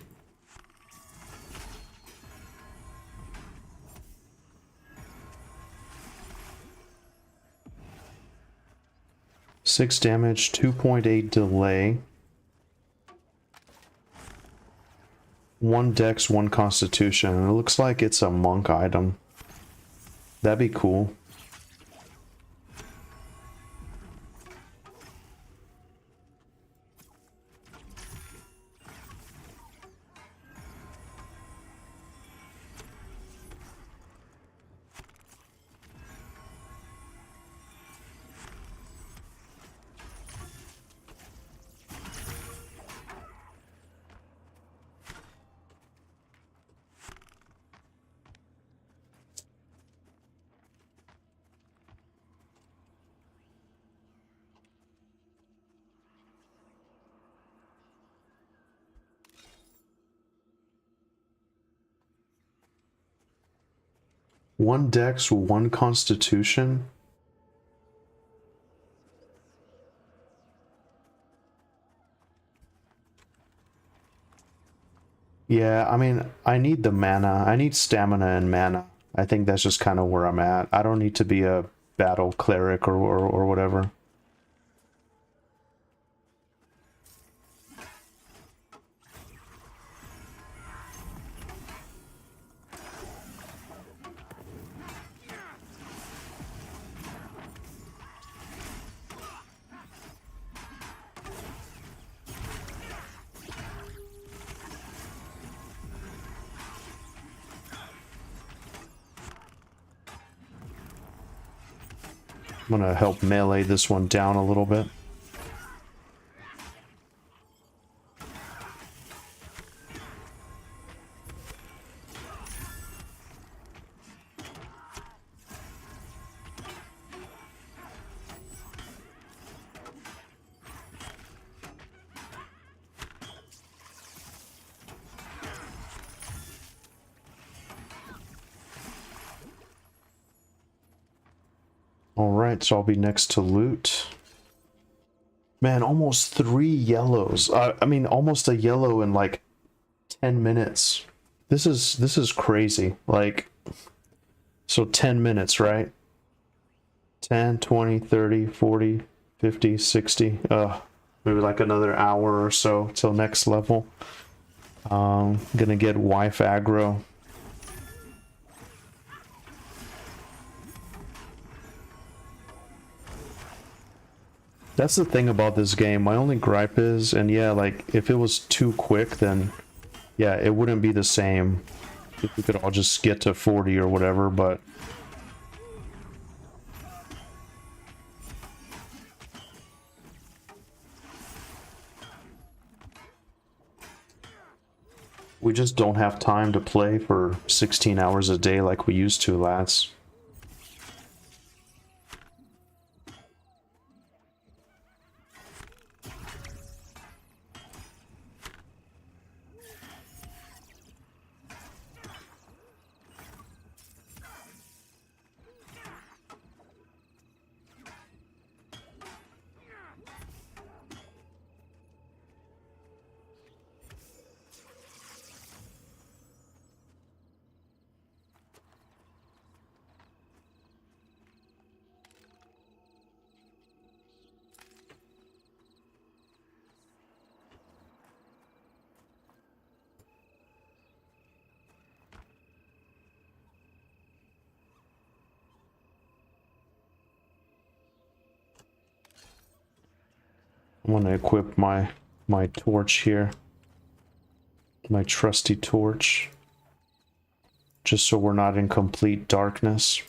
Six damage, 2.8 delay. 1 dex, 1 constitution. And it looks like it's a monk item. That'd be cool. One dex, 1 constitution. Yeah, I mean, I need the mana. I need stamina and mana. I think that's just kind of where I'm at. I don't need to be a battle cleric or whatever. I'm gonna help melee this one down a little bit. Alright, so I'll be next to loot. Man, almost 3 yellows. I mean, almost a yellow in like 10 minutes. This is crazy. Like, so 10 minutes, right? 10, 20, 30, 40, 50, 60. Maybe like another hour or so till next level. Gonna get wife aggro. That's the thing about this game. My only gripe is, and yeah, like, if it was too quick, then, yeah, it wouldn't be the same. If we could all just get to 40 or whatever, but... we just don't have time to play for 16 hours a day like we used to, lads. I'm gonna equip my torch here. My trusty torch. Just so we're not in complete darkness.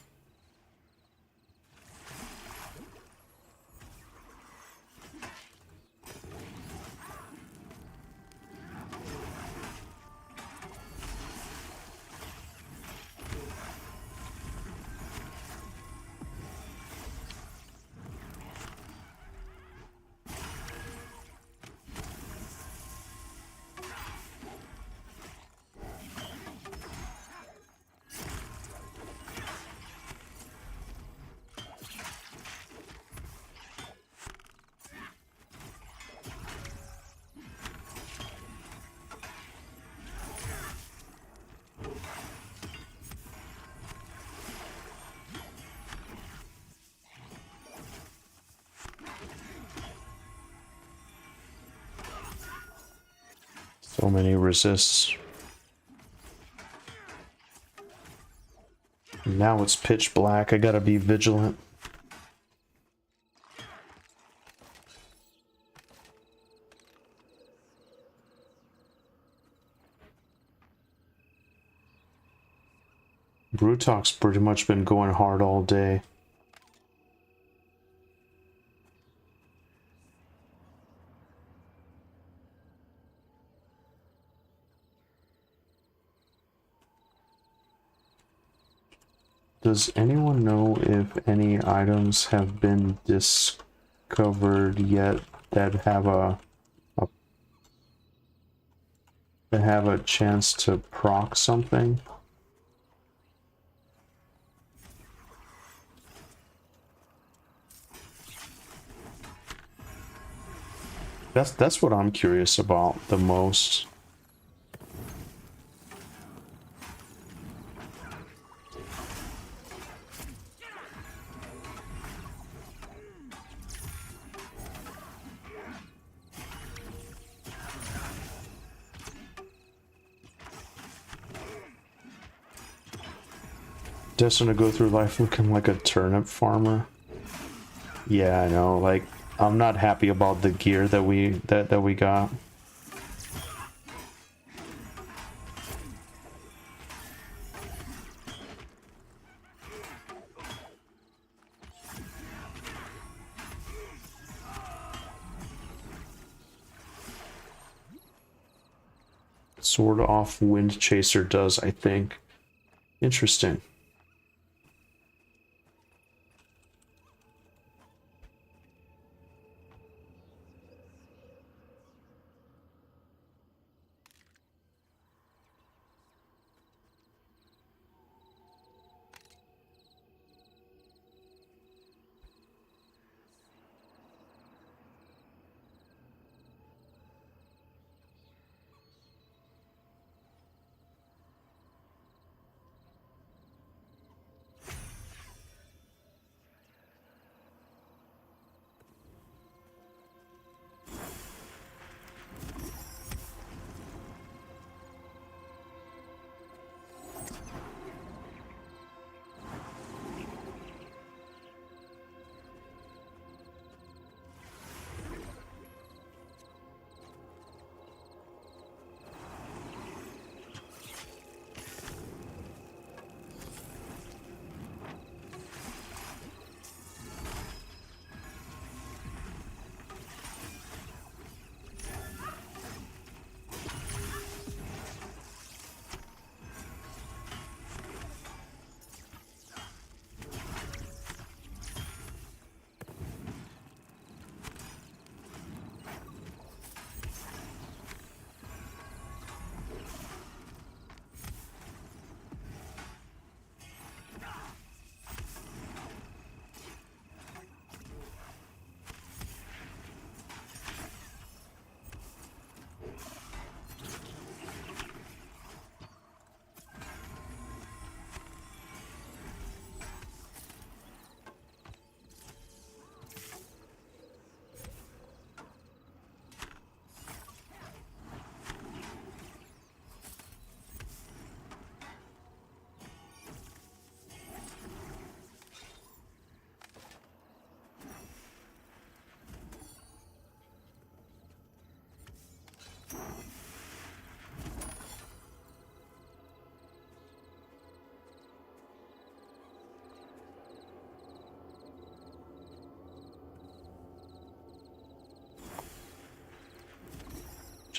So many resists. Now it's pitch black. I gotta be vigilant. Brutalk's pretty much been going hard all day. Does anyone know if any items have been discovered yet that have a chance to proc something? That's what I'm curious about the most. Destined to go through life looking like a turnip farmer. Yeah, I know. Like, I'm not happy about the gear that we got. Sword off Wind Chaser does, I think. Interesting.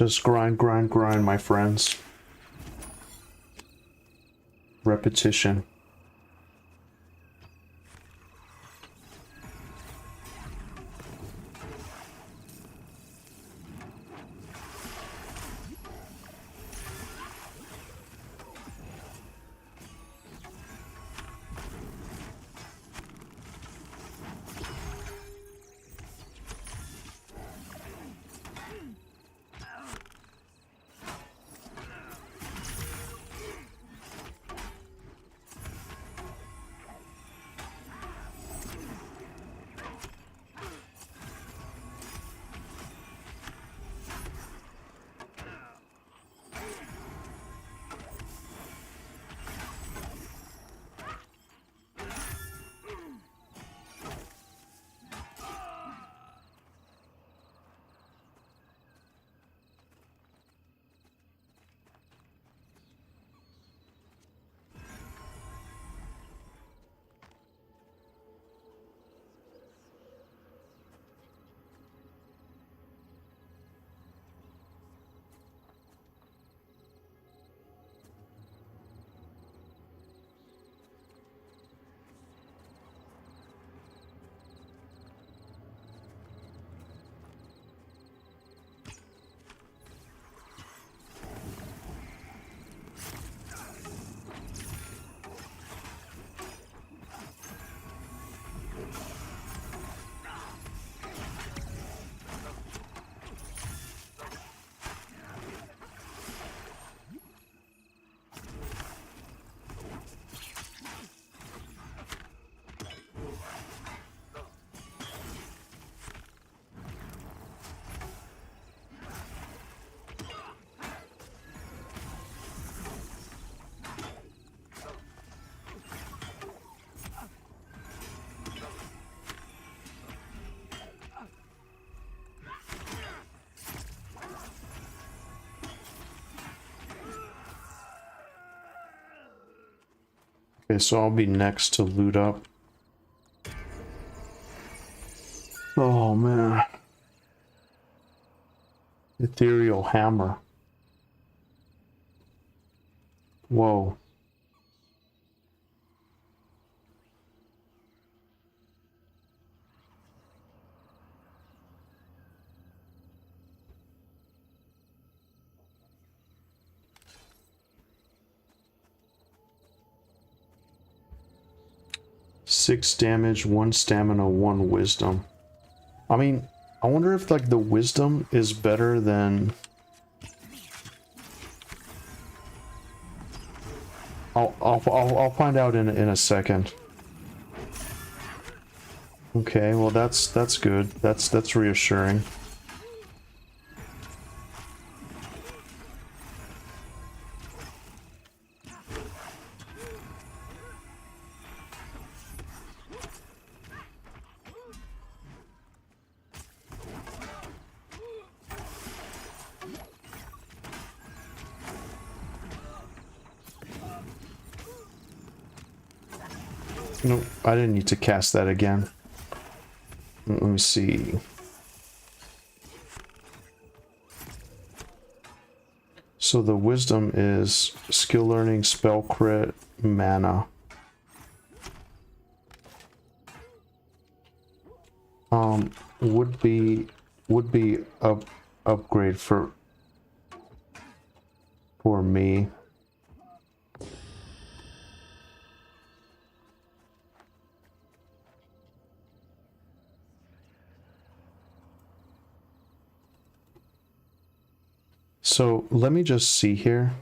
Just grind, grind, grind, my friends. Repetition. Okay, so I'll be next to loot up. Oh man. Ethereal hammer. Whoa. Six damage, 1 stamina, 1 wisdom. I mean, I wonder if like the wisdom is better than... I'll find out in a second. Okay, well that's good. That's reassuring. Nope, I didn't need to cast that again. Let me see. So the wisdom is skill learning, spell crit, mana. Would be upgrade for me. So let me just see here,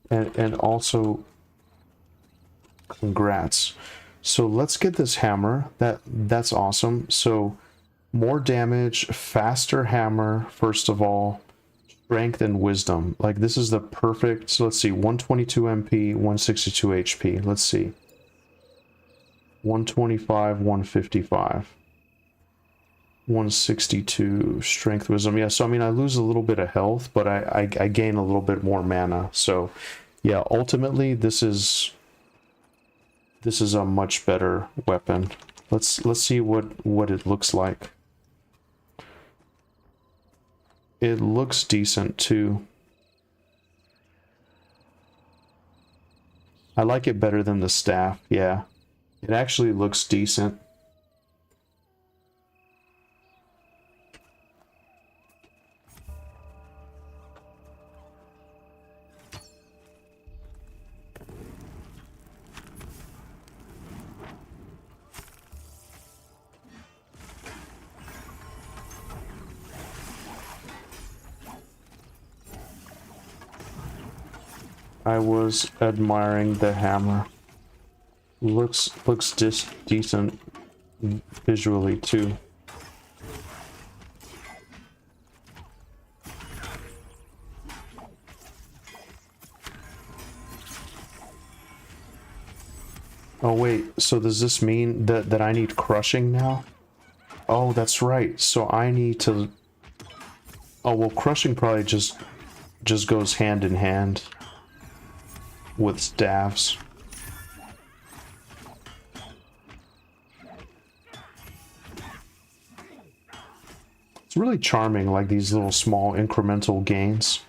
and also congrats. So let's get this hammer. That's awesome. So more damage, faster hammer, first of all, strength and wisdom. Like this is the perfect. So let's see, 122 MP, 162 HP. Let's see, 125, 155. 162 strength wisdom. Yeah, so I mean I lose a little bit of health, but I gain a little bit more mana. So yeah, ultimately this is a much better weapon. Let's see what it looks like. It looks decent too. I like it better than the staff, yeah. It actually looks decent. I was admiring the hammer. Looks decent visually too. Oh wait, so does this mean that I need crushing now? Oh, that's right. So I need to... Oh, well, crushing probably just goes hand in hand with staffs. It's really charming, like these little small incremental gains.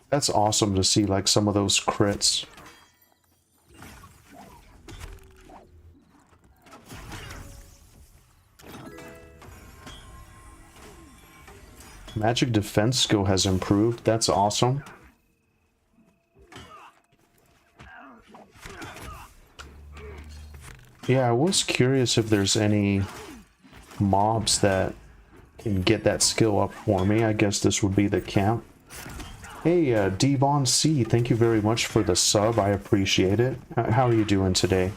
That's awesome to see, like, some of those crits. Magic defense skill has improved. That's awesome. Yeah, I was curious if there's any mobs that can get that skill up for me. I guess this would be the camp. Hey, Devon C, thank you very much for the sub. I appreciate it. How are you doing today?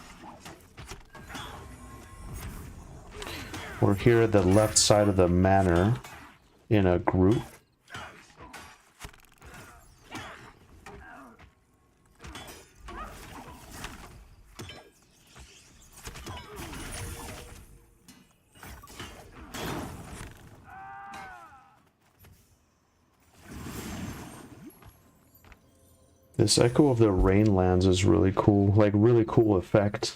We're here at the left side of the manor in a group. This Echo of the Rainlands is really cool, like really cool effect.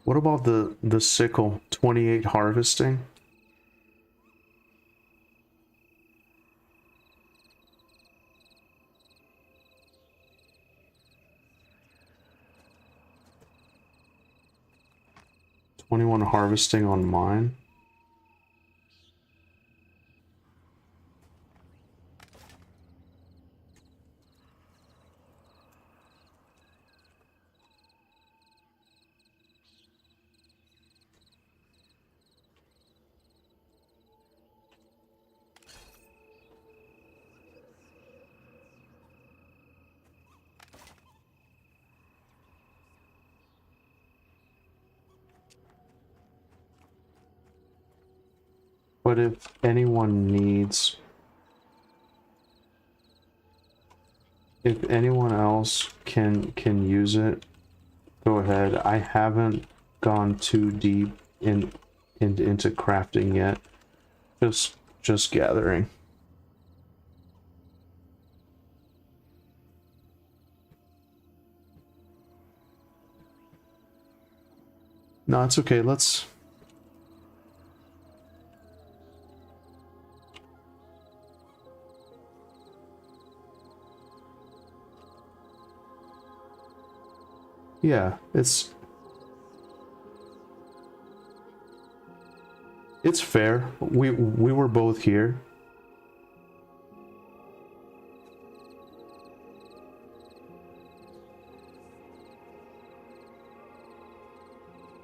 What about the sickle 28 harvesting? $21 harvesting on mine. But if anyone needs... If anyone else can use it, go ahead. I haven't gone too deep into crafting yet. Just gathering. No, it's okay. Let's... Yeah, it's fair. We were both here.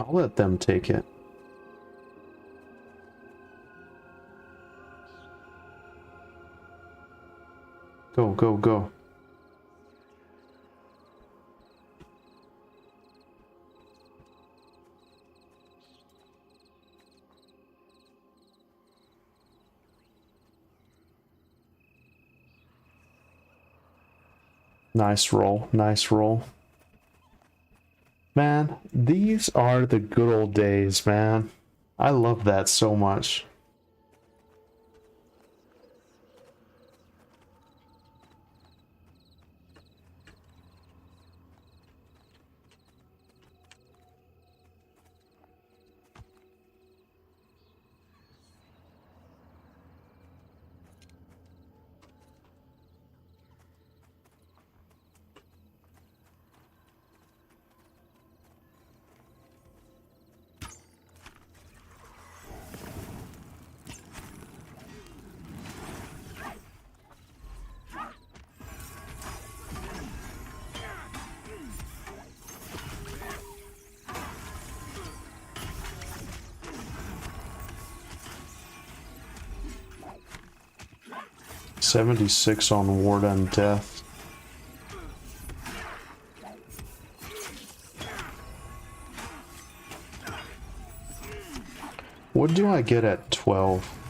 I'll let them take it. Go, go, go. Nice roll, nice roll. Man, these are the good old days, man. I love that so much. $76 on Ward and Death. What do I get at 12?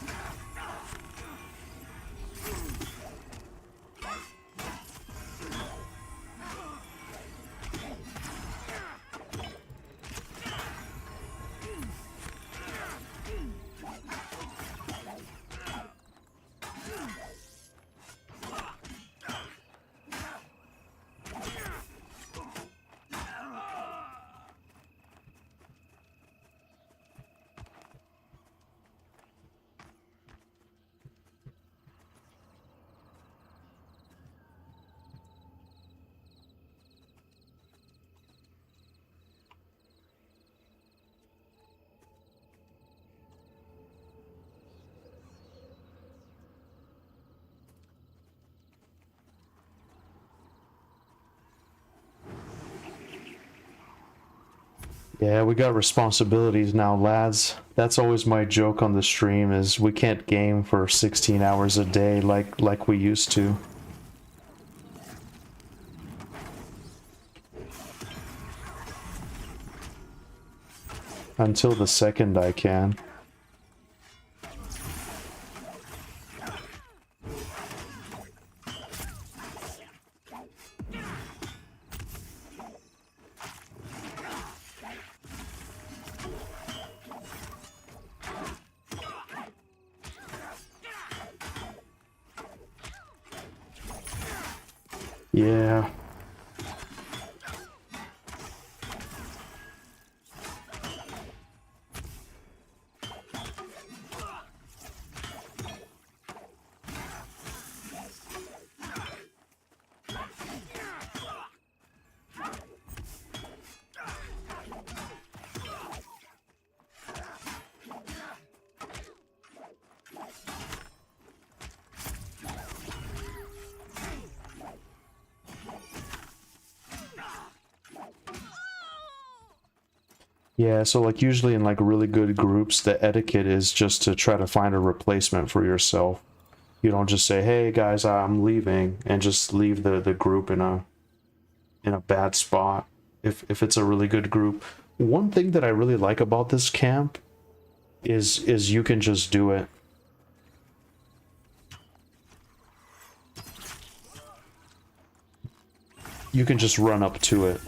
Yeah, we got responsibilities now, lads. That's always my joke on the stream, is we can't game for 16 hours a day like we used to. Until the second I can. Yeah. Yeah, so like usually in like really good groups, the etiquette is just to try to find a replacement for yourself. You don't just say, "Hey guys, I'm leaving," and just leave the group in a bad spot. If it's a really good group. One thing that I really like about this camp is you can just do it. you can just run up to it.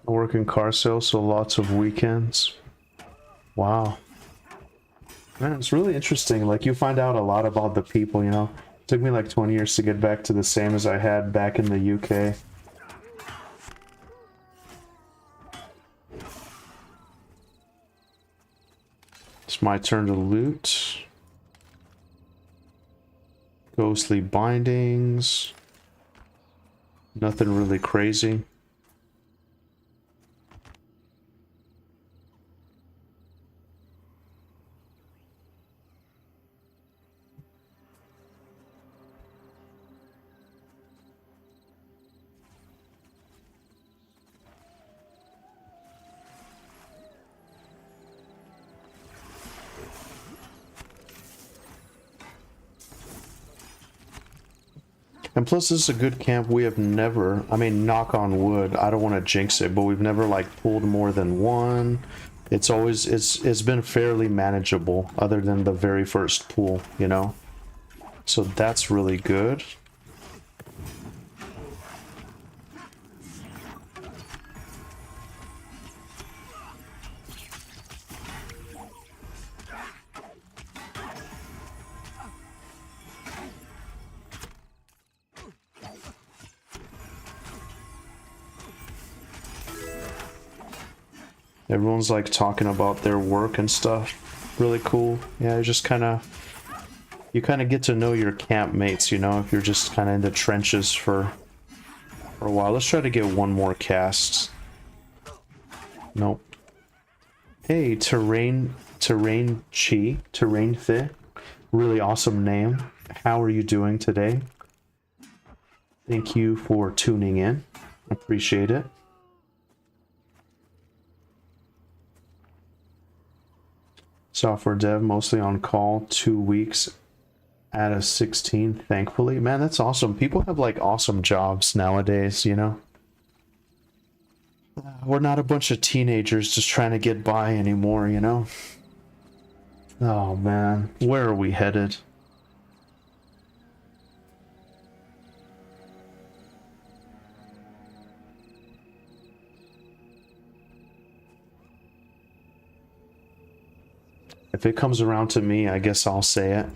I work in car sales, so lots of weekends. Wow. Man, it's really interesting. Like, you find out a lot about the people, you know? It took me like 20 years to get back to the same as I had back in the UK. It's my turn to loot. Ghostly bindings. Nothing really crazy. And plus, this is a good camp. We have never, I mean, knock on wood, I don't want to jinx it, but we've never like pulled more than one. It's always, it's been fairly manageable other than the very first pull, you know? So that's really good. Everyone's like talking about their work and stuff. Really cool. Yeah, just you kind of get to know your camp mates, you know, if you're just kind of in the trenches for a while. Let's try to get one more cast. Nope. Hey, Terrain Thi. Really awesome name. How are you doing today? Thank you for tuning in. Appreciate it. Software dev, mostly on call, 2 weeks out of 16, thankfully. Man, that's awesome. People have like awesome jobs nowadays, you know? We're not a bunch of teenagers just trying to get by anymore, you know? Oh man, where are we headed? If it comes around to me, I guess I'll say it.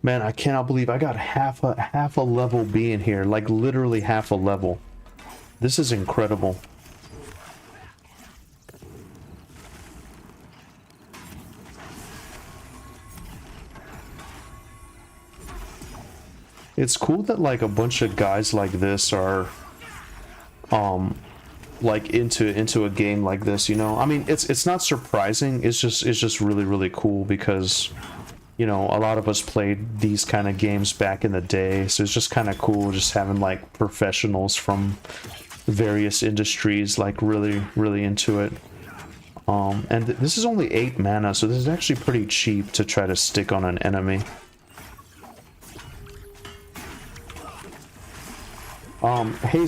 Man, I cannot believe I got half a level B in here, like literally half a level. This is incredible. It's cool that like a bunch of guys like this are like into a game like this, you know? I mean, it's not surprising. It's just really cool because, you know, a lot of us played these kind of games back in the day, so it's just kind of cool just having like professionals from various industries like really into it. And this is only 8 mana, so this is actually pretty cheap to try to stick on an enemy. Hey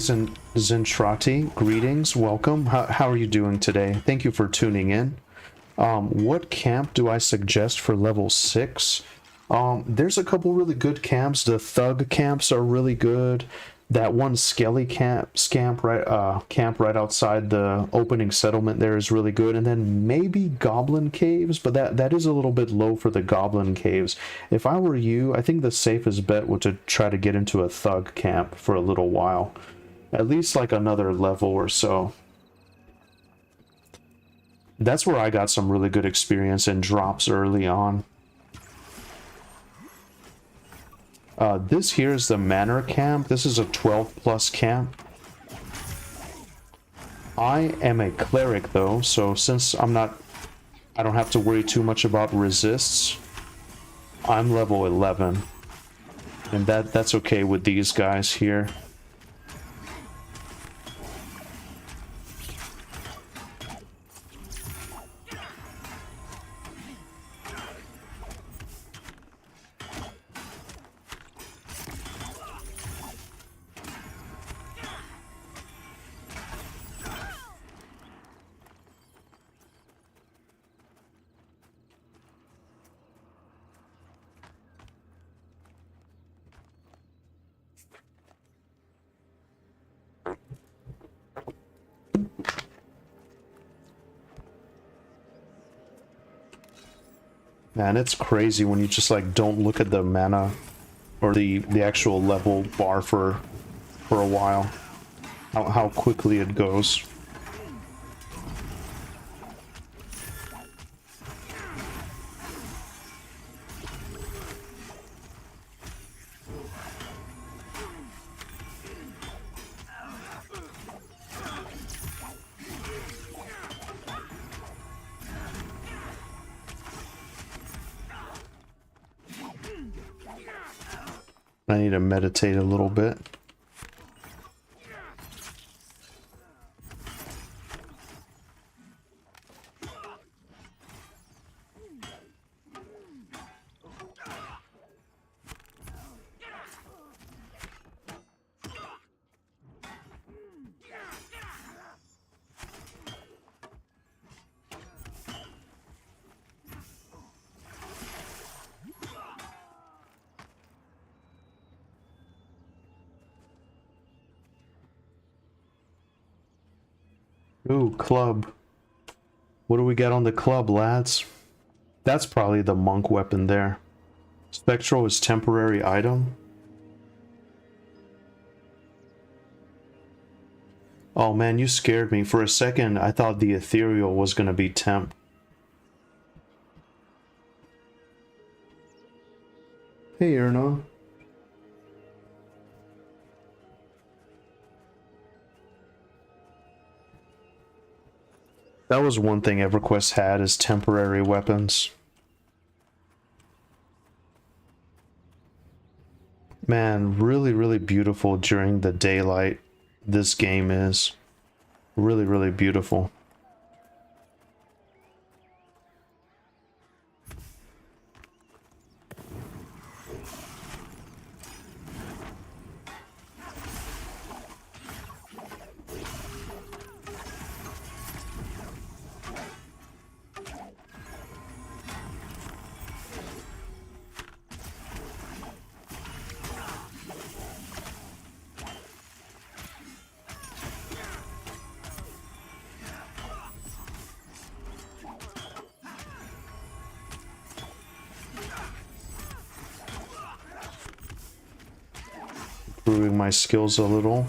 Zentrati, greetings, welcome. How are you doing today? Thank you for tuning in. What camp do I suggest for level 6? There's a couple really good camps. The thug camps are really good. That one skelly camp right outside the opening settlement there is really good. And then maybe goblin caves, but that is a little bit low for the goblin caves. If I were you, I think the safest bet would to try to get into a thug camp for a little while. At least like another level or so. That's where I got some really good experience and drops early on. This here is the Manor camp. This is a 12 plus camp. I am a Cleric though, so since I don't have to worry too much about resists. I'm level 11. And that's okay with these guys here. Man, it's crazy when you just like don't look at the mana or the actual level bar for a while. How quickly it goes. I need to meditate a little bit. Ooh, club. What do we got on the club, lads? That's probably the monk weapon there. Spectral is temporary item. Oh man, you scared me. For a second, I thought the ethereal was gonna be temp. Hey, Erna. That was one thing Everquest had, is temporary weapons. Man, really, really beautiful during the daylight. This game is really, really beautiful. Improving my skills a little.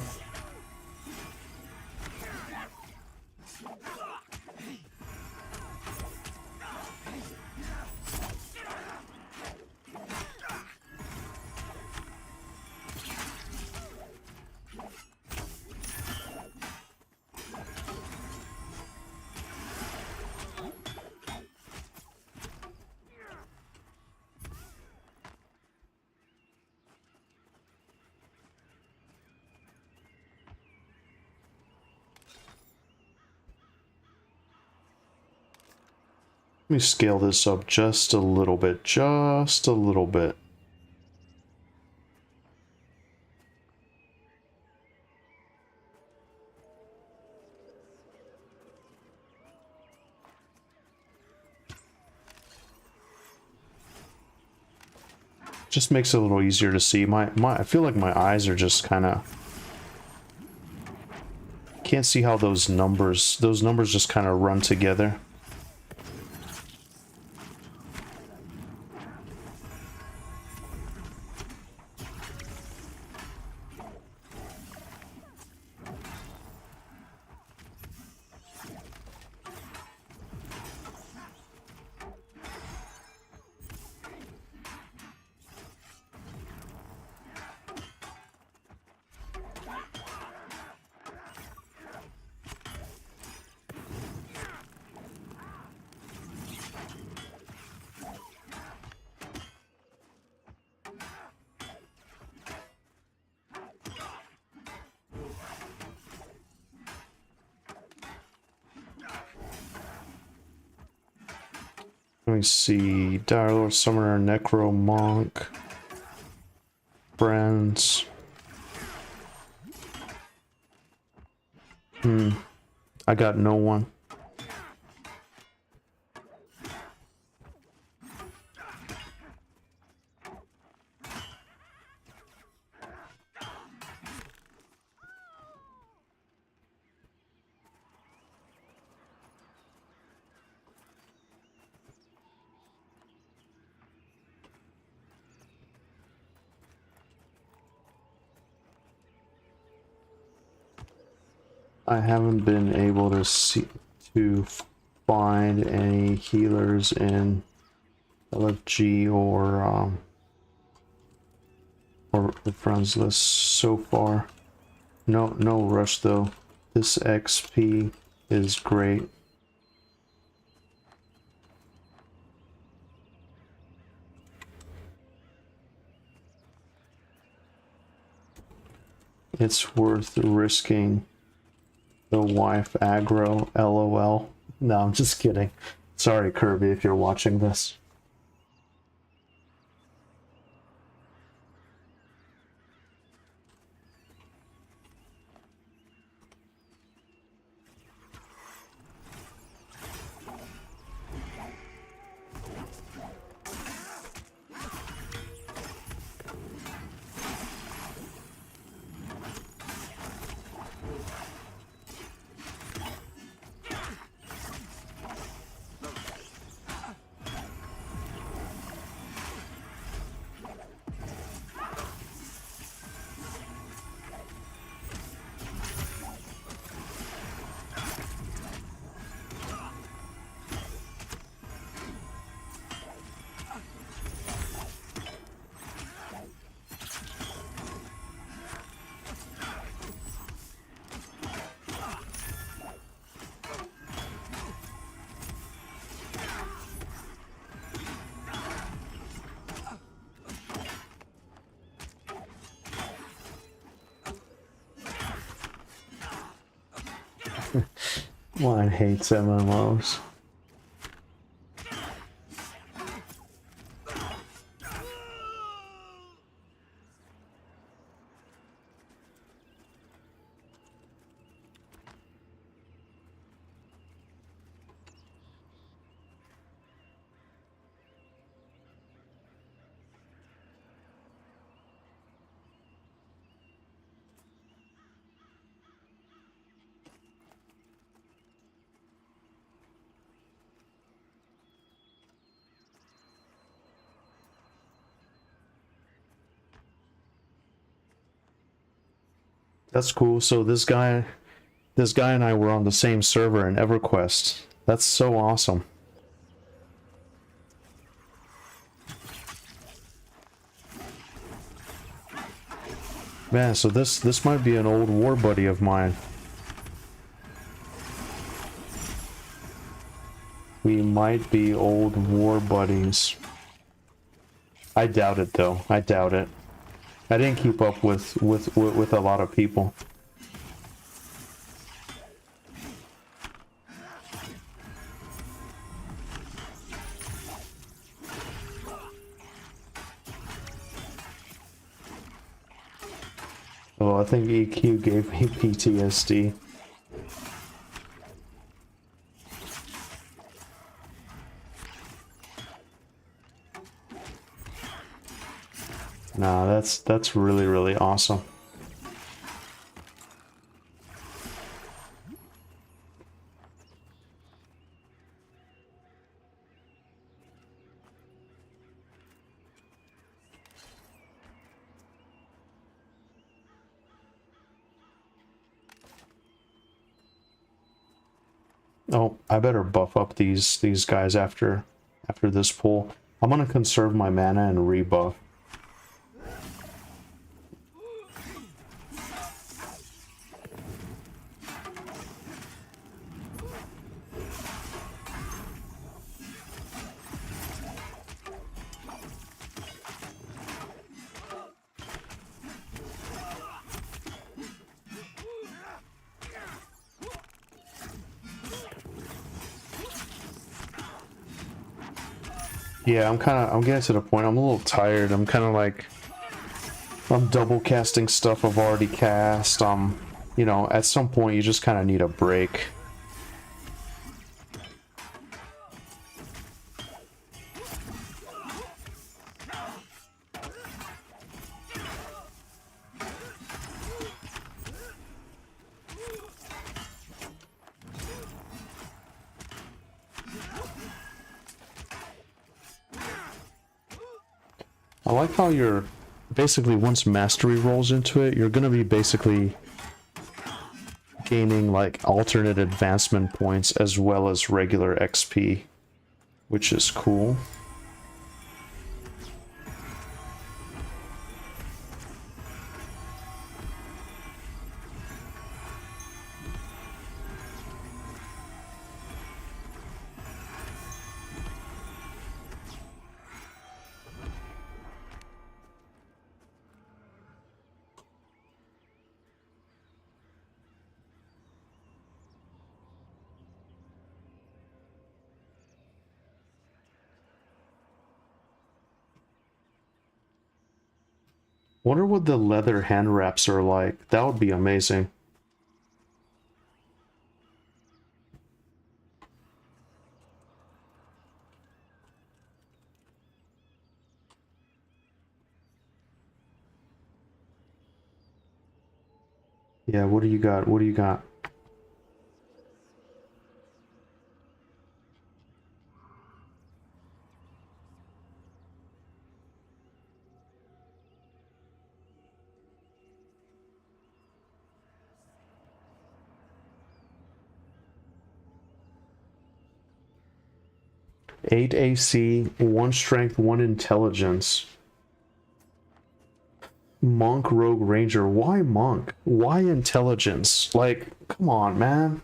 Let me scale this up just a little bit, just a little bit. Just makes it a little easier to see. I feel like my eyes are just kind of... Can't see how those numbers just kind of run together. Let me see. Dire Lord, Summoner, Necro, Monk, Friends. I got no one. I haven't been able to find any healers in LFG or the friends list so far. No rush though. This XP is great. It's worth risking the wife aggro, LOL. No, I'm just kidding. Sorry, Kirby, if you're watching this. Mine hates MMOs. That's cool. So this guy and I were on the same server in Everquest. That's so awesome. Man, so this might be an old war buddy of mine. We might be old war buddies. I doubt it though. I doubt it. I didn't keep up with a lot of people. Oh, I think EQ gave me PTSD. Nah, that's really awesome. Oh, I better buff up these guys after this pull. I'm gonna conserve my mana and rebuff. Yeah, I'm getting to the point. I'm a little tired. I'm kind of like, I'm double casting stuff I've already cast. You know, at some point you just kind of need a break. I like how you're basically, once mastery rolls into it, you're gonna be basically gaining like alternate advancement points as well as regular XP, which is cool. Wonder what the leather hand wraps are like. That would be amazing. Yeah, what do you got? What do you got? Eight AC, 1 strength, 1 intelligence. Monk, rogue, ranger. Why monk? Why intelligence? Like, come on, man.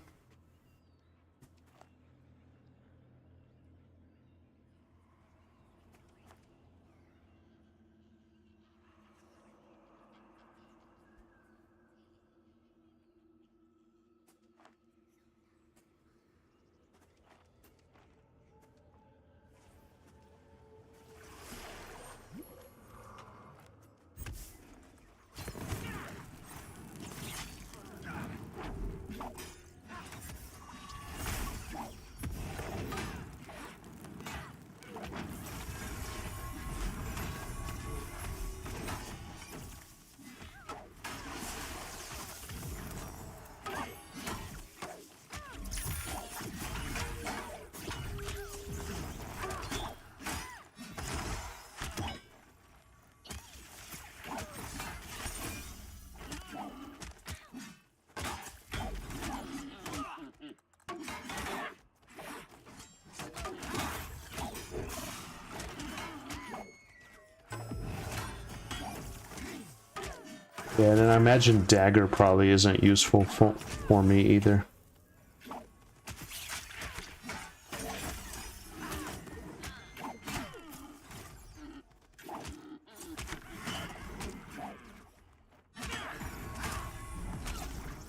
Yeah, and then I imagine dagger probably isn't useful for me either.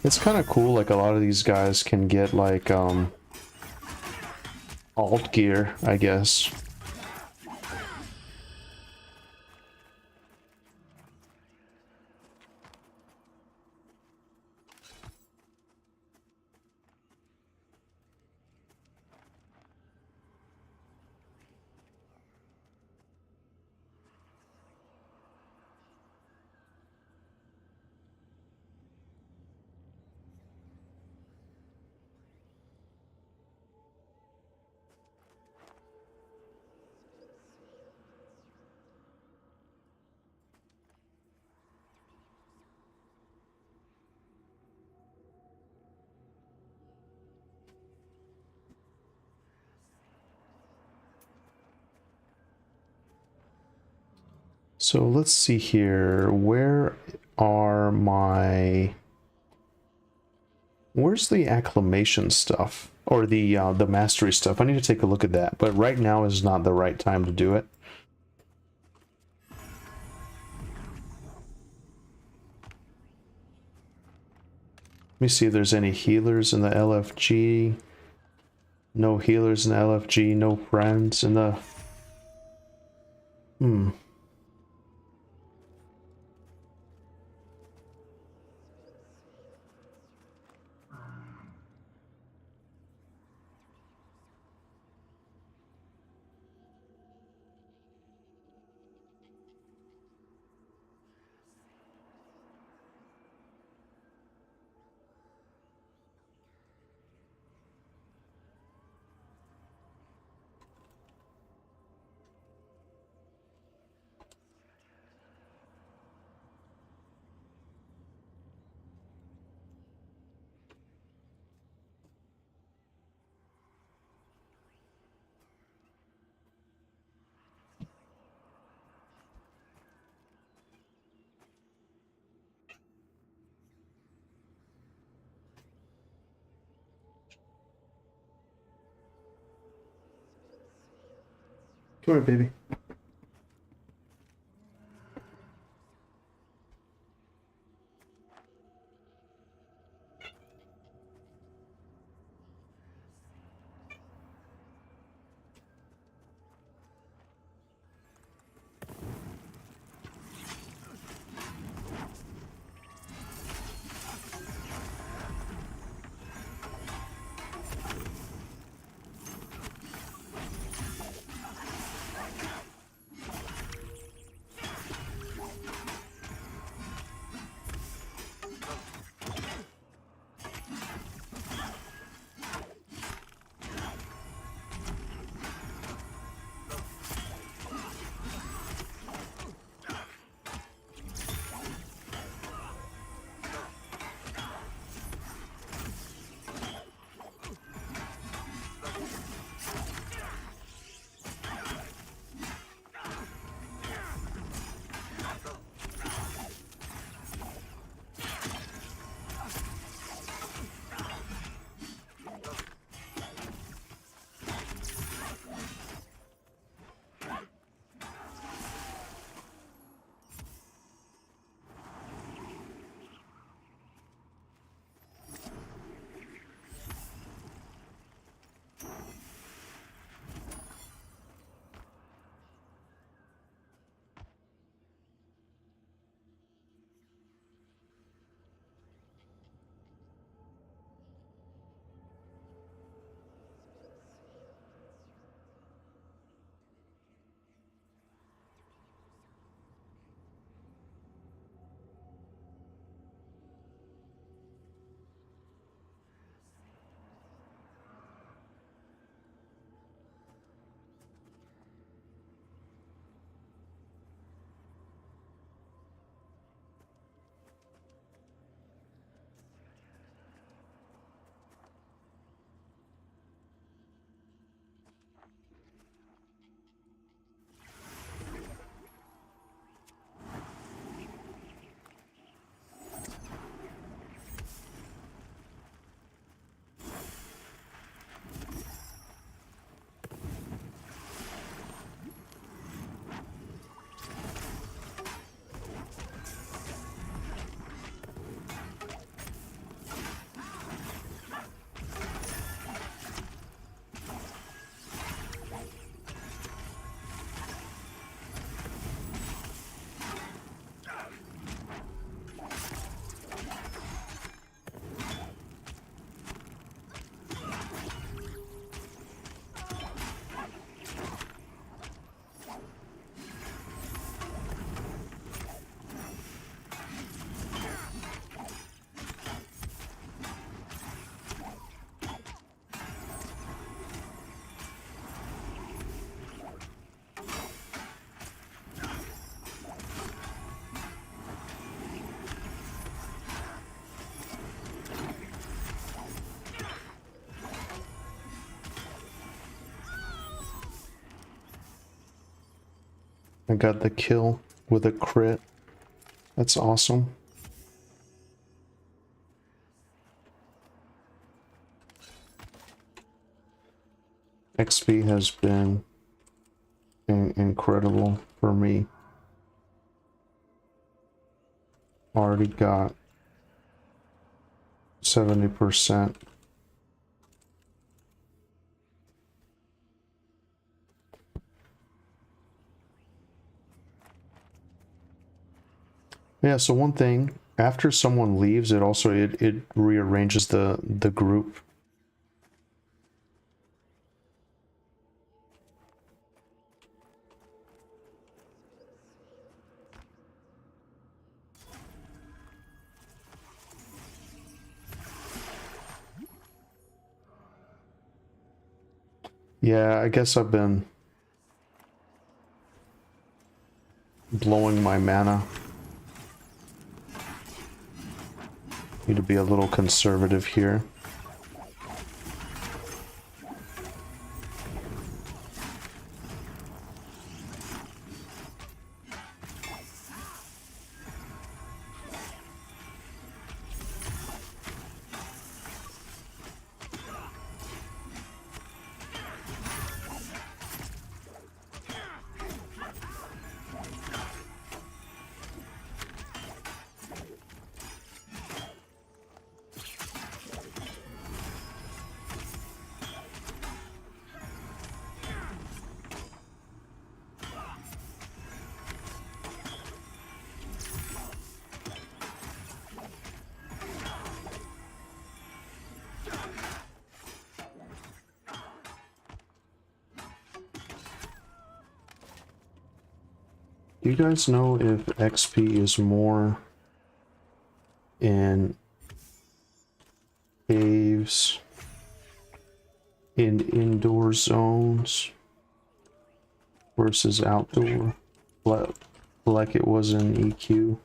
It's kind of cool, like a lot of these guys can get like alt gear, I guess. So let's see here. Where are my... Where's the acclamation stuff? Or the mastery stuff? I need to take a look at that. But right now is not the right time to do it. Let me see if there's any healers in the LFG. No healers in the LFG. No friends in the Hmm. Come here, baby. I got the kill with a crit. That's awesome. XP has been incredible for me. Already got 70%. Yeah, so one thing, after someone leaves, it rearranges the group. Yeah, I guess I've been blowing my mana. Need to be a little conservative here. Do you guys know if XP is more in caves, in indoor zones versus outdoor, like it was in EQ?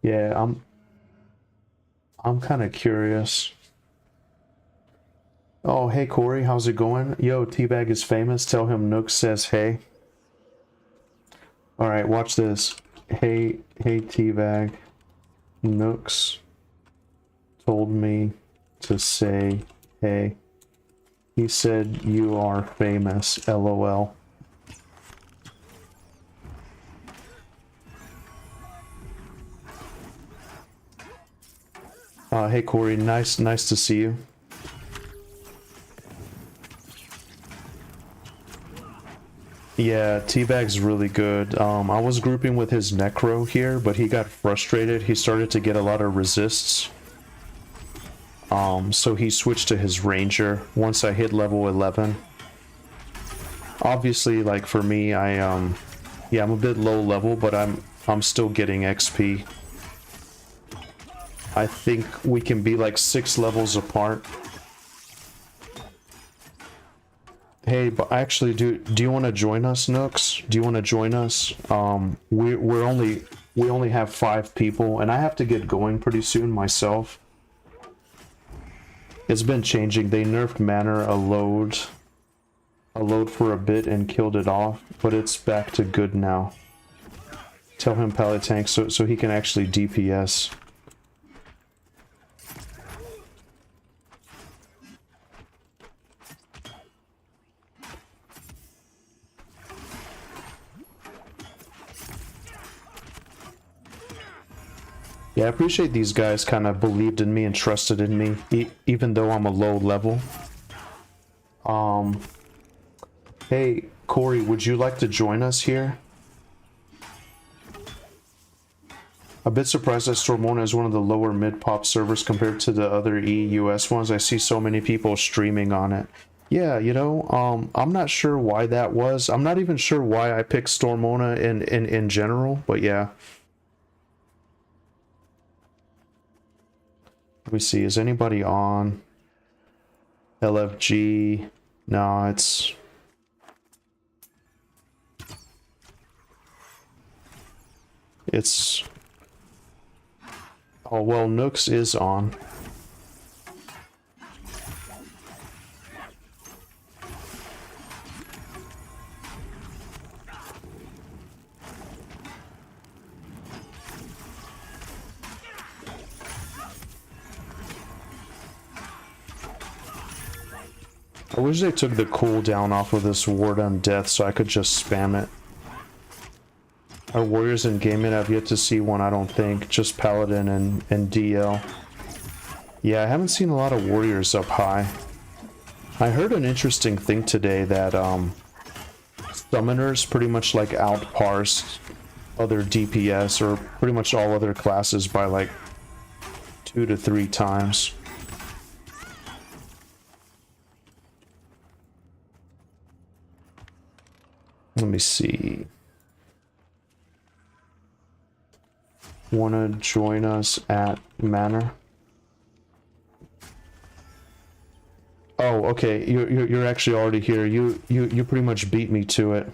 Yeah, I'm kind of curious. Oh, hey Corey, how's it going? Yo, Teabag is famous. Tell him Nook says hey. All right, watch this. Hey Teabag, Nooks told me to say hey. He said you are famous, LOL. Hey Corey, nice to see you. Yeah, Teabag's really good. I was grouping with his Necro here, but he got frustrated. He started to get a lot of resists. So he switched to his Ranger once I hit level 11. Obviously, like for me, yeah, I'm a bit low level, but I'm still getting XP. I think we can be like 6 levels apart. Hey, but actually, do you want to join us, Nooks? Do you want to join us? We only have 5 people, and I have to get going pretty soon myself. It's been changing. They nerfed Manor a load for a bit and killed it off, but it's back to good now. Tell him Pallet Tank so he can actually DPS. Yeah, I appreciate these guys kind of believed in me and trusted in me, even though I'm a low level. Hey, Corey, would you like to join us here? A bit surprised that Stormona is one of the lower mid-pop servers compared to the other EU-US ones. I see so many people streaming on it. Yeah, you know, I'm not sure why that was. I'm not even sure why I picked Stormona in general, but yeah. Let me see, is anybody on? LFG? No, it's... Oh, well, Nooks is on. I wish they took the cooldown off of this Ward on Death so I could just spam it. Our warriors in gaming, I've yet to see one, I don't think. Just Paladin and DL. Yeah, I haven't seen a lot of warriors up high. I heard an interesting thing today that summoners pretty much like outparsed other DPS or pretty much all other classes by like 2 to 3 times. Let me see. Wanna join us at Manor? Oh, okay. You're actually already here. You pretty much beat me to it.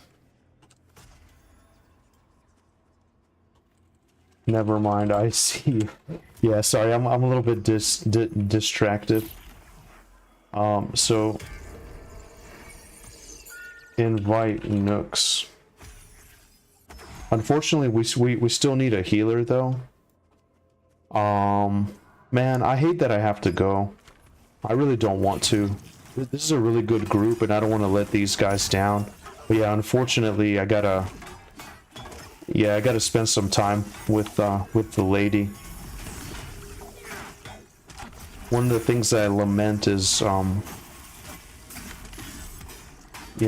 Never mind. I see. Yeah, sorry. I'm a little bit distracted. So invite Nooks. Unfortunately, we still need a healer though. Man, I hate that I have to go. I really don't want to. This is a really good group, and I don't want to let these guys down. But yeah, unfortunately, I gotta spend some time with the lady. One of the things that I lament is, you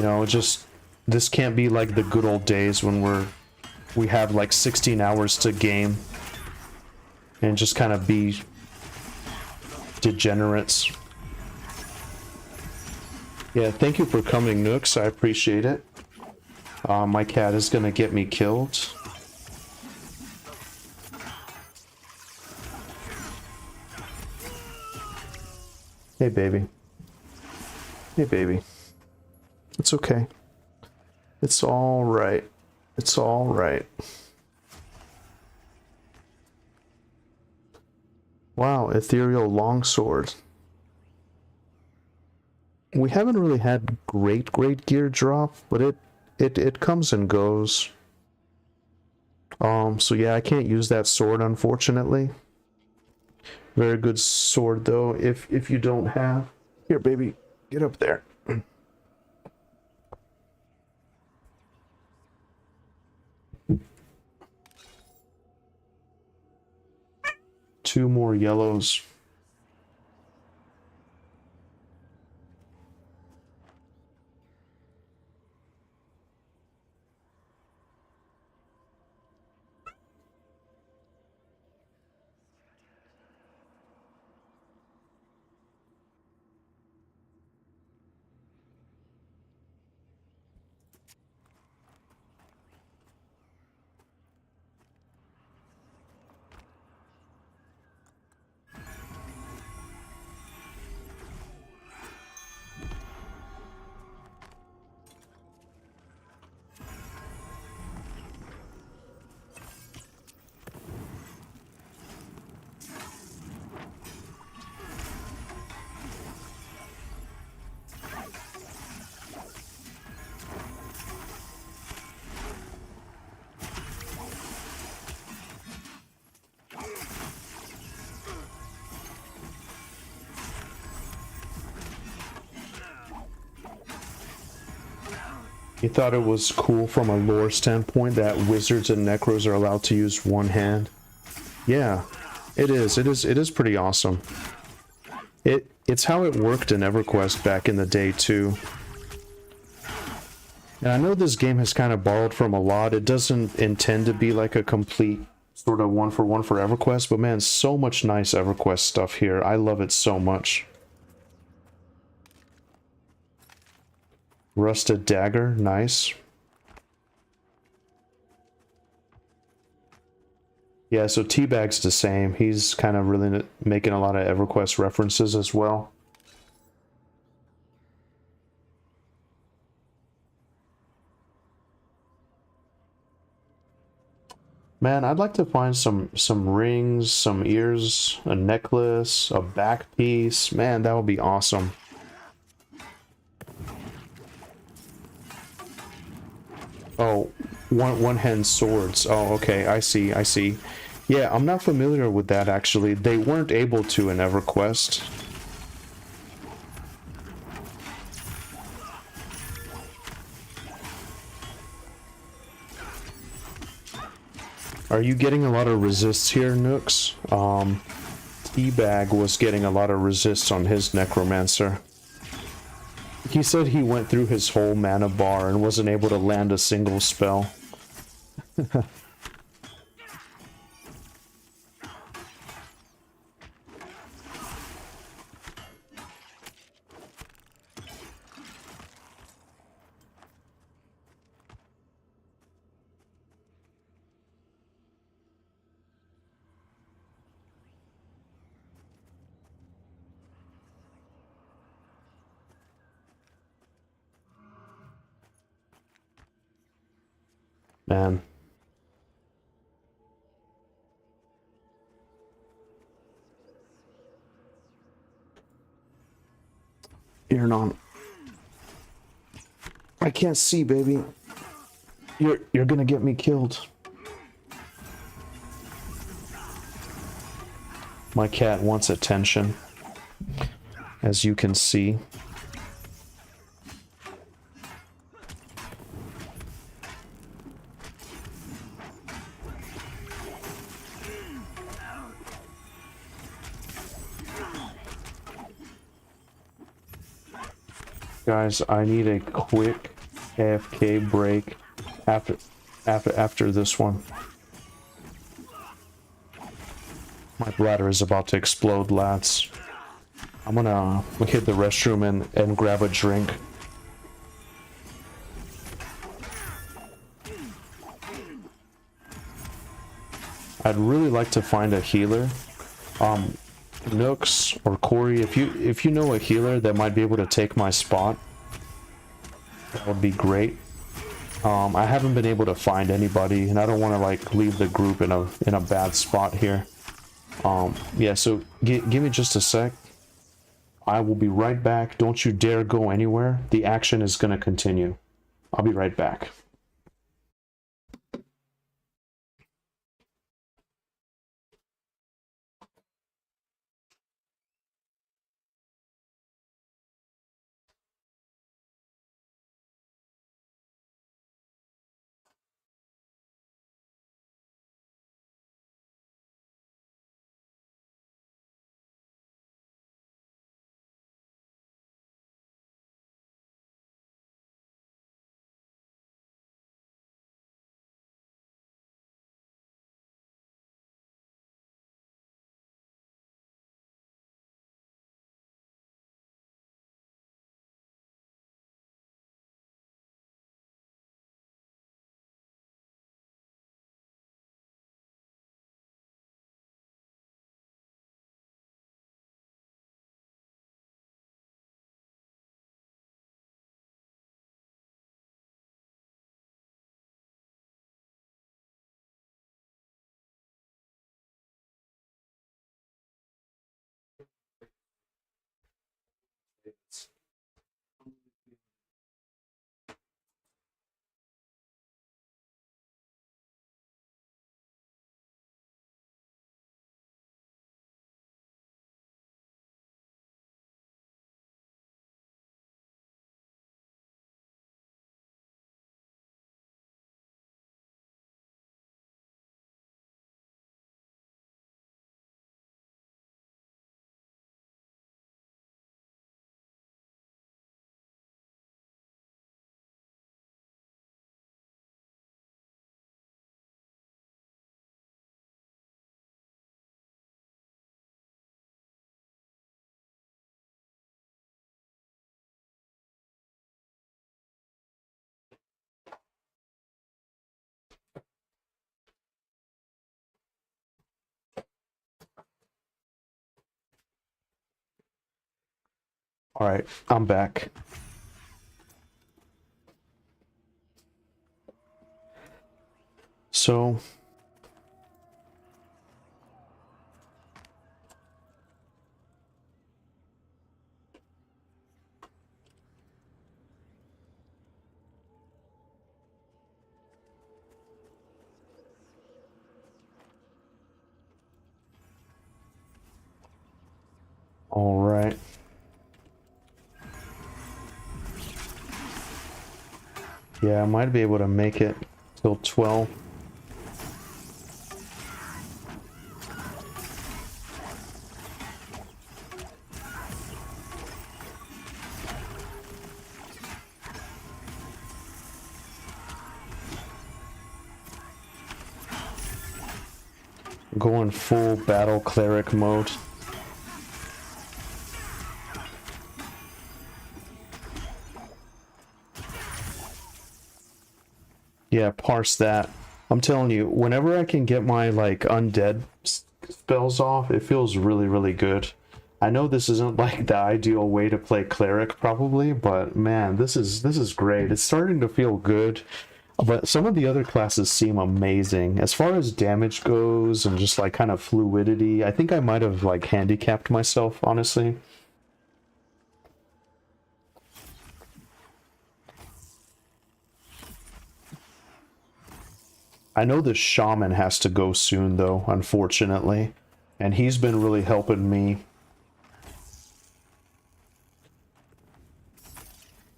know, just this can't be like the good old days when we have like 16 hours to game and just kind of be degenerates. Yeah, thank you for coming, Nooks. I appreciate it. My cat is gonna get me killed. Hey, baby. Hey, baby. It's okay. It's all right. It's all right. Wow, ethereal longsword. We haven't really had great gear drop, but it comes and goes. So yeah, I can't use that sword, unfortunately. Very good sword though, if you don't have. Here, baby, get up there. 2 more yellows. He thought it was cool from a lore standpoint that wizards and necros are allowed to use one hand. Yeah, it is. It is pretty awesome. It's how it worked in Everquest back in the day too. And I know this game has kind of borrowed from a lot. It doesn't intend to be like a complete sort of one for EverQuest, but man, so much nice EverQuest stuff here. I love it so much. Rusted dagger, nice. Yeah, so Teabag's the same. He's kind of really making a lot of EverQuest references as well. Man, I'd like to find some rings, some ears, a necklace, a back piece. Man, that would be awesome. Oh, one-hand swords. Oh, okay, I see. Yeah, I'm not familiar with that, actually. They weren't able to in EverQuest. Are you getting a lot of resists here, Nooks? Teabag was getting a lot of resists on his Necromancer. He said he went through his whole mana bar and wasn't able to land a single spell. Man. You're not. I can't see, baby. You're gonna get me killed. My cat wants attention, as you can see. Guys, I need a quick AFK break after this one. My bladder is about to explode, lads. I'm gonna hit the restroom and grab a drink. I'd really like to find a healer. Nooks or Corey, if you know a healer that might be able to take my spot, that would be great. I haven't been able to find anybody, and I don't want to like leave the group in a bad spot here. Yeah, so give me just a sec. I will be right back. Don't you dare go anywhere. The action is going to continue. I'll be right back. All right, I'm back. So all right. Yeah, I might be able to make it till 12. Going full battle cleric mode. Yeah, parse that. I'm telling you, whenever I can get my like undead spells off, it feels really, really good. I know this isn't like the ideal way to play cleric probably, but man, this is great. It's starting to feel good. But some of the other classes seem amazing. As far as damage goes and just like kind of fluidity, I think I might have like handicapped myself, honestly. I know the shaman has to go soon though, unfortunately. And he's been really helping me.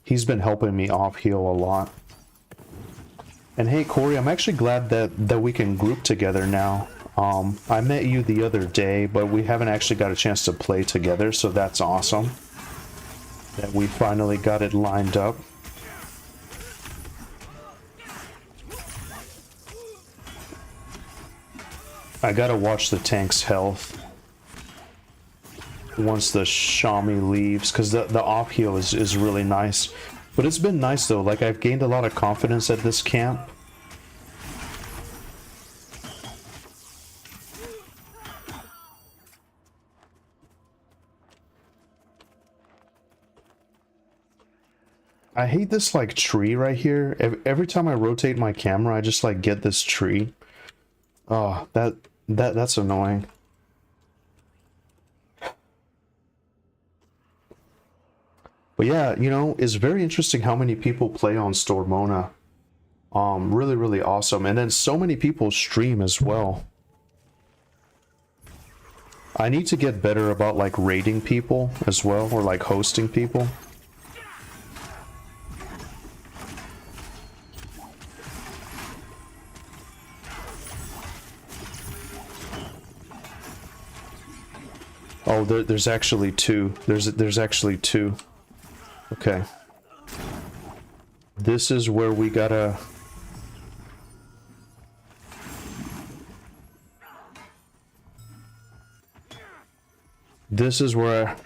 He's been helping me off heal a lot. And hey, Corey, I'm actually glad that we can group together now. I met you the other day, but we haven't actually got a chance to play together, so that's awesome. That we finally got it lined up. I gotta watch the tank's health once the Shami leaves, because the off heal is really nice. But it's been nice though, like I've gained a lot of confidence at this camp. I hate this like tree right here. Every time I rotate my camera, I just like get this tree. Oh, that's annoying. But yeah, you know, it's very interesting how many people play on Stormona. Really, really awesome. And then so many people stream as well. I need to get better about like rating people as well, or like hosting people. Oh, there's actually two. There's actually two. Okay. This is where we gotta... This is where...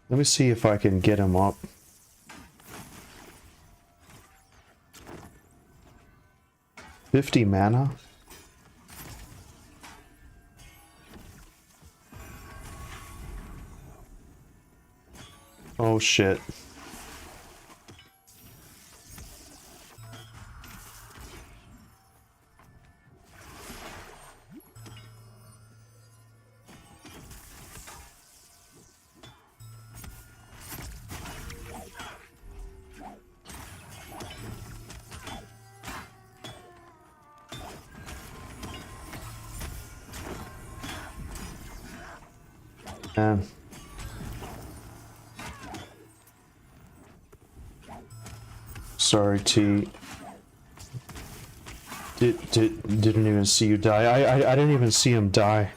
Let me see if I can get him up. $50 mana? Oh shit. Man. Sorry, T. Didn't even see you die. I didn't even see him die.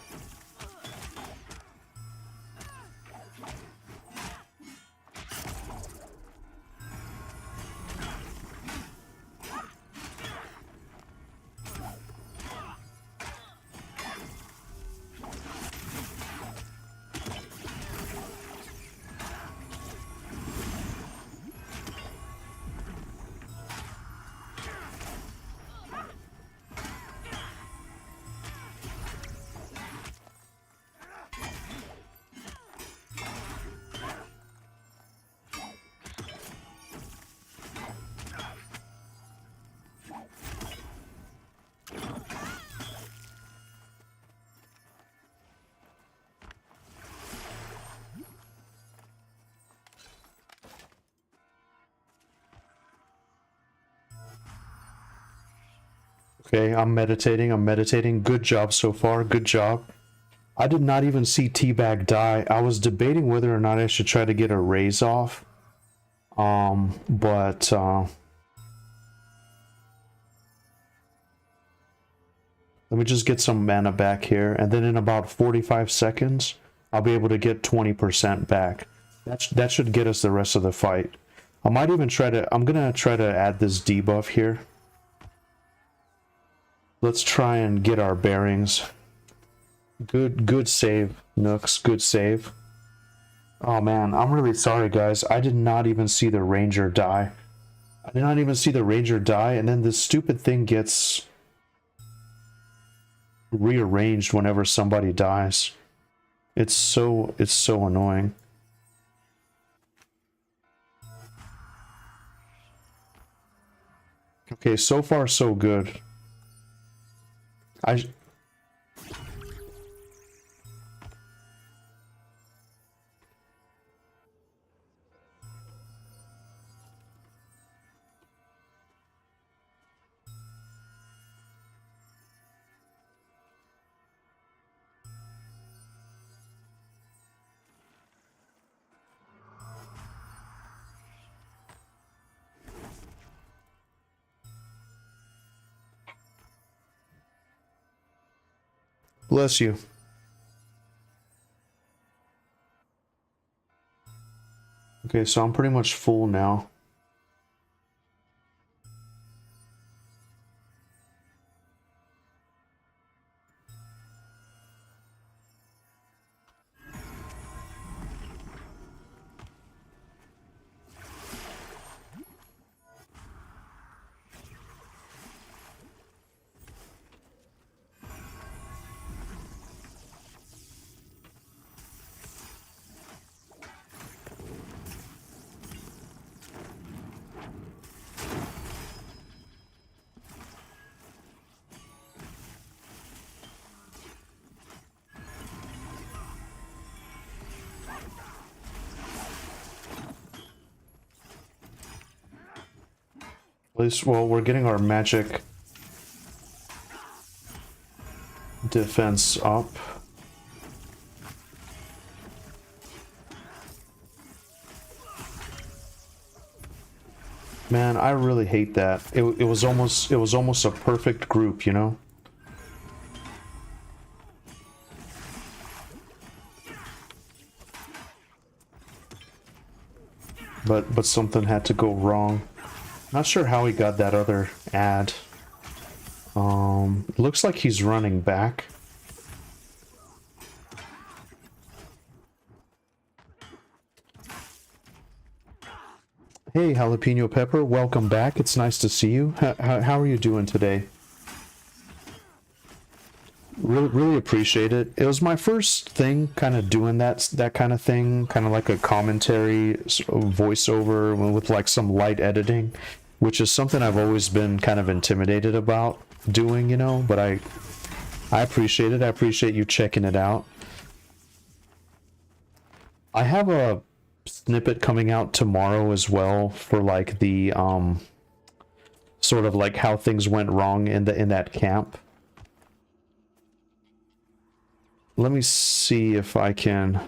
Okay, I'm meditating. Good job so far, good job. I did not even see Teabag die. I was debating whether or not I should try to get a raise off. But Let me just get some mana back here, and then in about 45 seconds, I'll be able to get 20% back. That should get us the rest of the fight. I might even try to... I'm gonna try to add this debuff here. Let's try and get our bearings. Good save, Nooks. Good save. Oh man, I'm really sorry, guys. I did not even see the ranger die. I did not even see the ranger die, and then this stupid thing gets rearranged whenever somebody dies. It's so annoying. Okay, so far so good. Bless you. Okay, so I'm pretty much full now. At least, well, we're getting our magic defense up. Man, I really hate that. It was almost a perfect group, you know? But something had to go wrong. Not sure how he got that other ad. Looks like he's running back. Hey, Jalapeno Pepper, welcome back. It's nice to see you. How are you doing today? Really appreciate it. It was my first thing kind of doing that kind of thing, kind of like a commentary voiceover with like some light editing, which is something I've always been kind of intimidated about doing, you know, but I appreciate it. I appreciate you checking it out. I have a snippet coming out tomorrow as well for like the sort of like how things went wrong in that camp. Let me see if I can...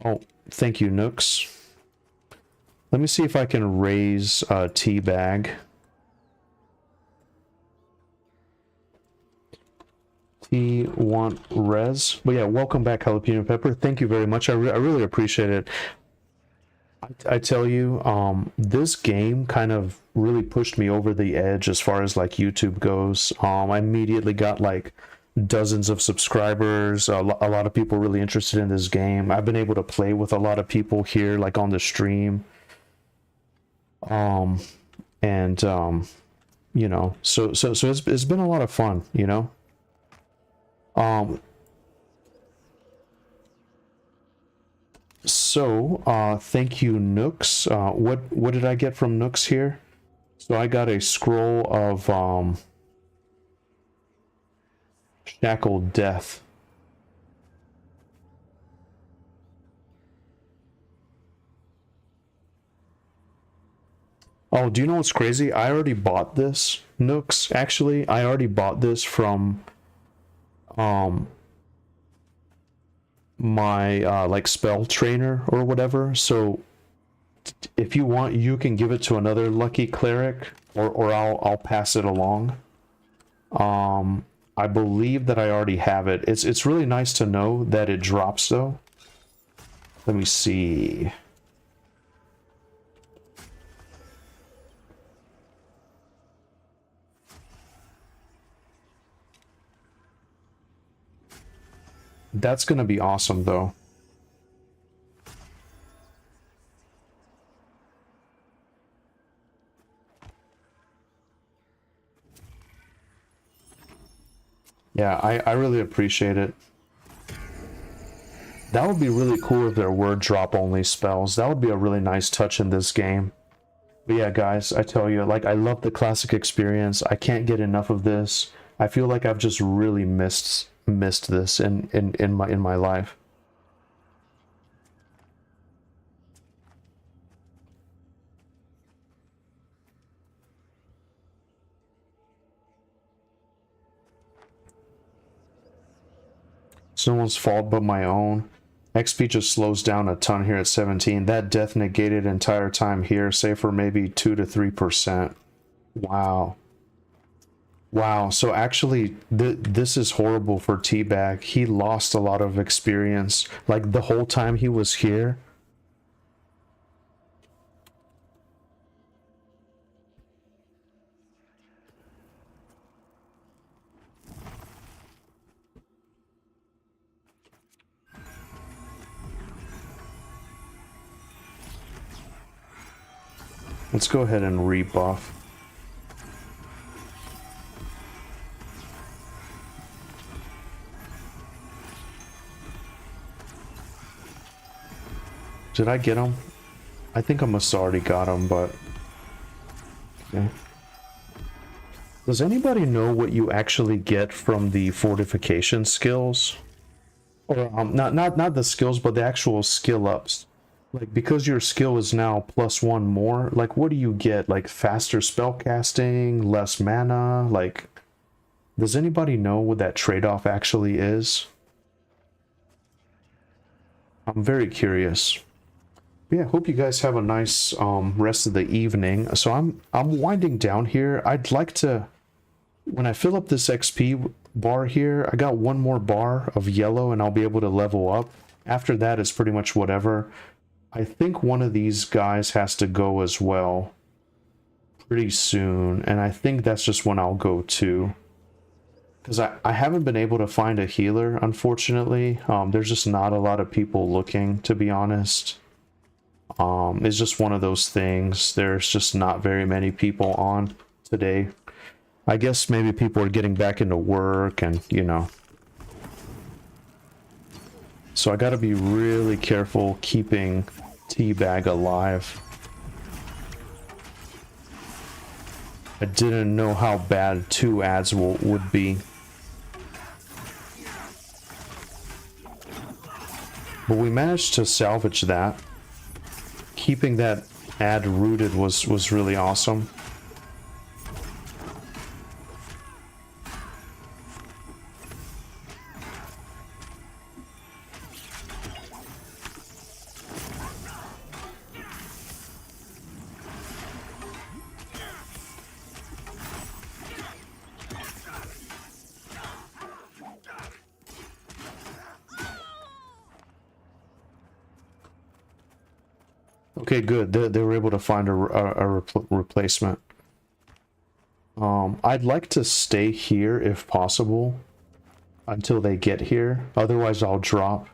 Oh, thank you, Nooks. Let me see if I can raise Teabag. Want res. But yeah, welcome back, Jalapeno Pepper. Thank you very much. I really appreciate it. I tell you, this game kind of really pushed me over the edge as far as like YouTube goes. I immediately got like dozens of subscribers, a lot of people really interested in this game. I've been able to play with a lot of people here, like on the stream. You know, so it's been a lot of fun, you know. Thank you, Nooks. What did I get from Nooks here? So I got a scroll of Shackled Death. Oh, do you know what's crazy? I already bought this, Nooks. Actually, I already bought this from my like spell trainer or whatever. So if you want, you can give it to another lucky cleric, or I'll pass it along. I believe that I already have it. It's really nice to know that it drops though. Let me see. That's gonna be awesome though. Yeah, I really appreciate it. That would be really cool if there were drop only spells. That would be a really nice touch in this game. But yeah, guys, I tell you, like, I love the classic experience. I can't get enough of this. I feel like I've just really missed this in my life. It's no one's fault but my own. XP just slows down a ton here at 17. That death negated entire time here, save for maybe 2 to 3%. Wow. Wow, so actually, this is horrible for Teabag. He lost a lot of experience, like the whole time he was here. Let's go ahead and rebuff. Did I get him? I think I must have already got him, but... Okay. Does anybody know what you actually get from the fortification skills? Or, not the skills, but the actual skill ups. Like, because your skill is now +1 more, like, what do you get? Like, faster spell casting, less mana? Like, does anybody know what that trade-off actually is? I'm very curious. Yeah, hope you guys have a nice rest of the evening. So I'm winding down here. I'd like to, when I fill up this XP bar here, I got one more bar of yellow and I'll be able to level up. After that, it's pretty much whatever. I think one of these guys has to go as well pretty soon, and I think that's just when I'll go too. Because I haven't been able to find a healer, unfortunately. There's just not a lot of people looking, to be honest. It's just one of those things. There's just not very many people on today. I guess maybe people are getting back into work and, you know. So I gotta be really careful keeping Teabag alive. I didn't know how bad 2 ads would be. But we managed to salvage that. Keeping that ad rooted was really awesome. Okay, good. They were able to find a replacement. I'd like to stay here if possible until they get here. Otherwise, I'll drop.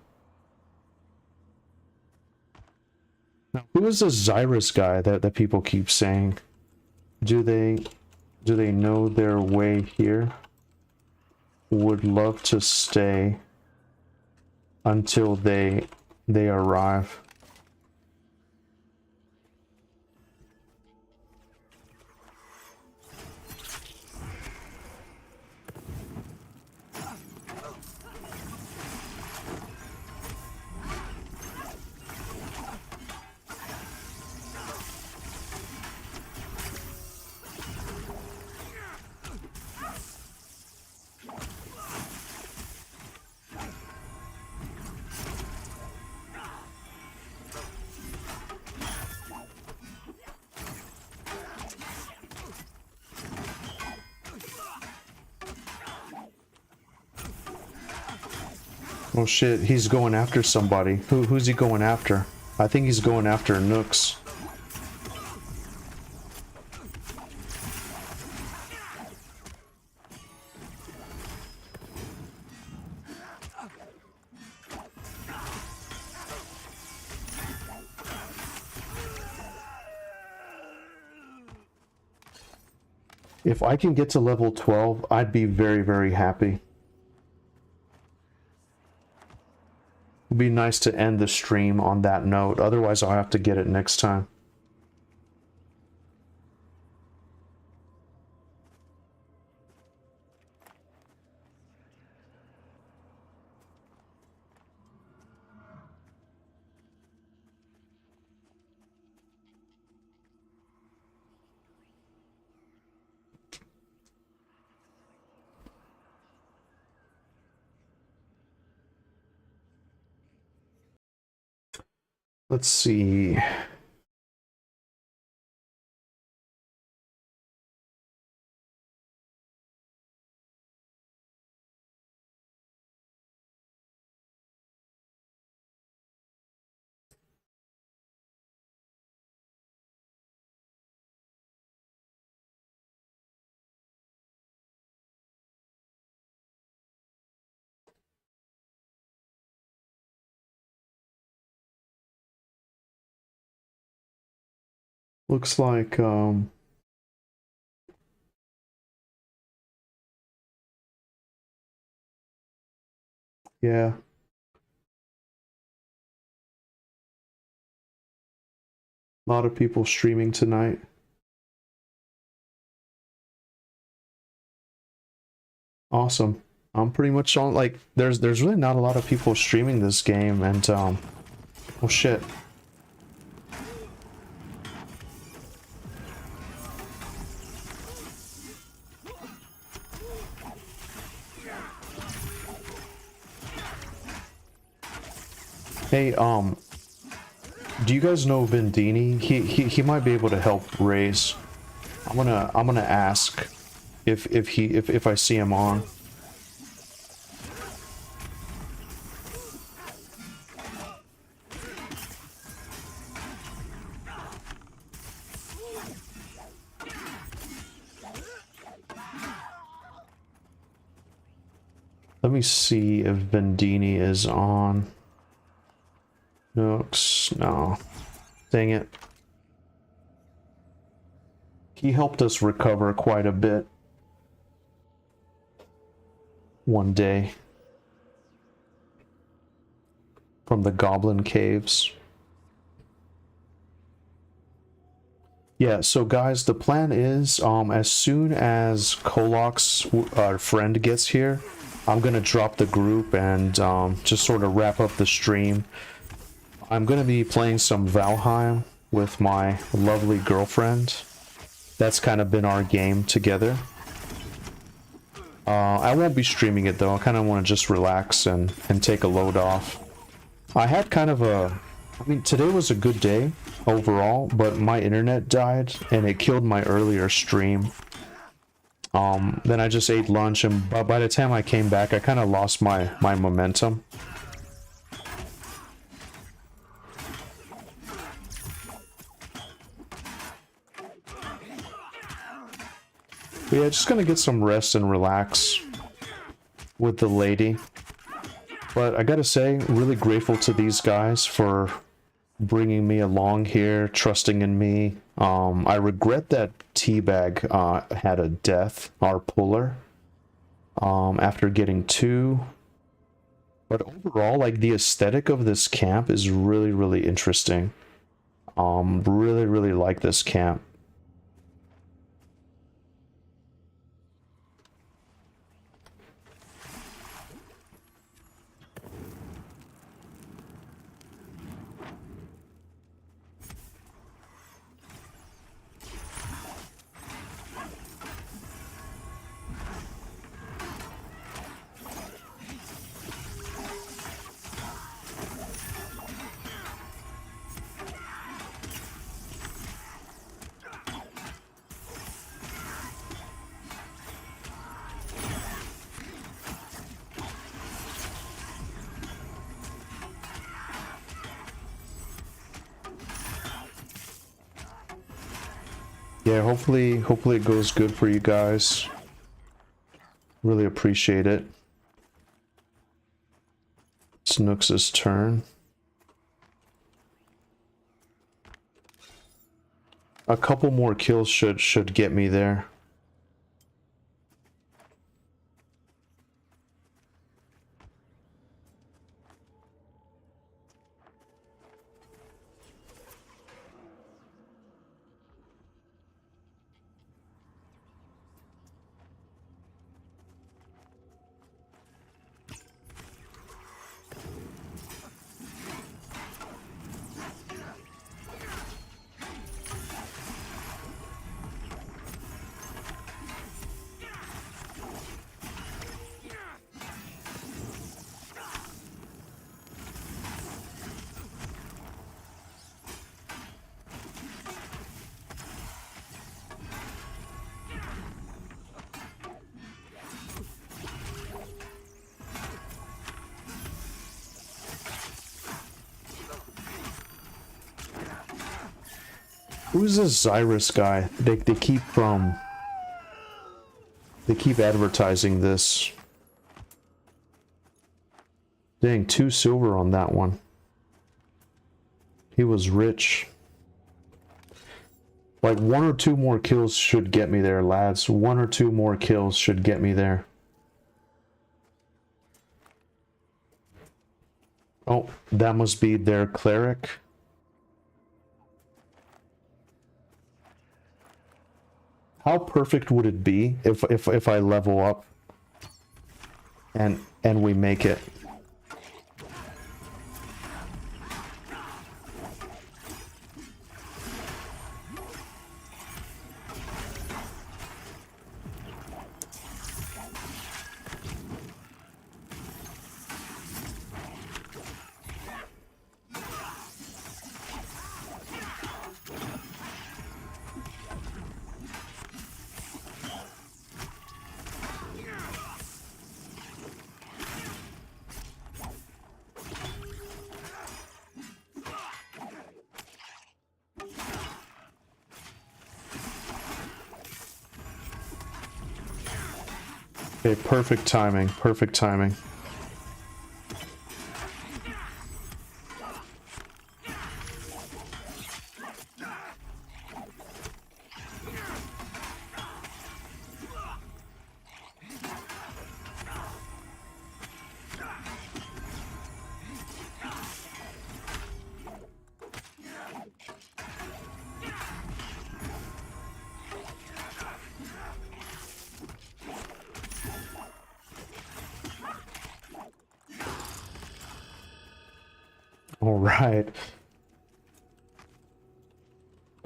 Now, who is this Xyrus guy that people keep saying? Do they know their way here? Would love to stay until they arrive. Oh shit, he's going after somebody. Who's he going after? I think he's going after Nooks. If I can get to level 12, I'd be very, very happy. It'd be nice to end the stream on that note. Otherwise, I'll have to get it next time. Let's see. Looks like, yeah. A lot of people streaming tonight. Awesome. I'm pretty much on, like, there's really not a lot of people streaming this game, and, oh shit. Hey, do you guys know Vendini? He might be able to help raise. I'm gonna ask if I see him on. Let me see if Vendini is on. Nooks, no. Dang it. He helped us recover quite a bit one day from the Goblin Caves. Yeah, so guys, the plan is, as soon as Kolok's, our friend, gets here, I'm gonna drop the group and just sort of wrap up the stream. I'm gonna be playing some Valheim with my lovely girlfriend. That's kind of been our game together. I won't be streaming it though. I kind of want to just relax and take a load off. I had kind of a... I mean, today was a good day overall, but my internet died and it killed my earlier stream. Then I just ate lunch, and by the time I came back, I kind of lost my momentum. But yeah, just gonna get some rest and relax with the lady. But I gotta say, really grateful to these guys for bringing me along here, trusting in me. I regret that Teabag had a death, our puller, after getting 2. But overall, like, the aesthetic of this camp is really, really interesting. Really, really like this camp. Yeah, hopefully it goes good for you guys. Really appreciate it. It's Nooks' turn. A couple more kills should get me there. Who's this Xyrus guy? They keep advertising this. Dang, 2 silver on that one. He was rich. Like 1 or 2 more kills should get me there, lads. 1 or 2 more kills should get me there. Oh, that must be their cleric. How perfect would it be if I level up and we make it? Okay, perfect timing, perfect timing. All right.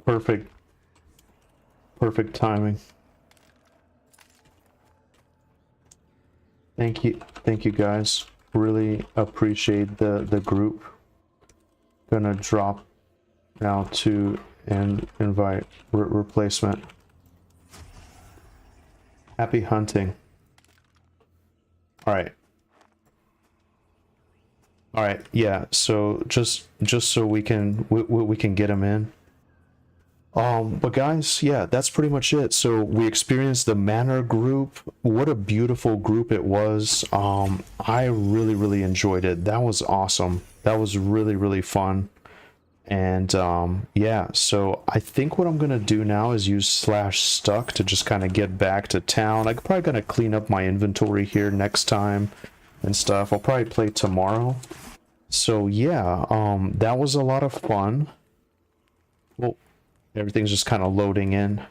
Perfect. Perfect timing. Thank you guys. Really appreciate the group. Gonna drop now to and invite replacement. Happy hunting. All right. All right, yeah. So just so we can get them in. But guys, yeah, that's pretty much it. So we experienced the Manor group. What a beautiful group it was. I really enjoyed it. That was awesome. That was really fun. And yeah, so I think what I'm gonna do now is use /stuck to just kind of get back to town. I'm probably gonna clean up my inventory here next time and stuff. I'll probably play tomorrow. So yeah, that was a lot of fun. Well, everything's just kind of loading in.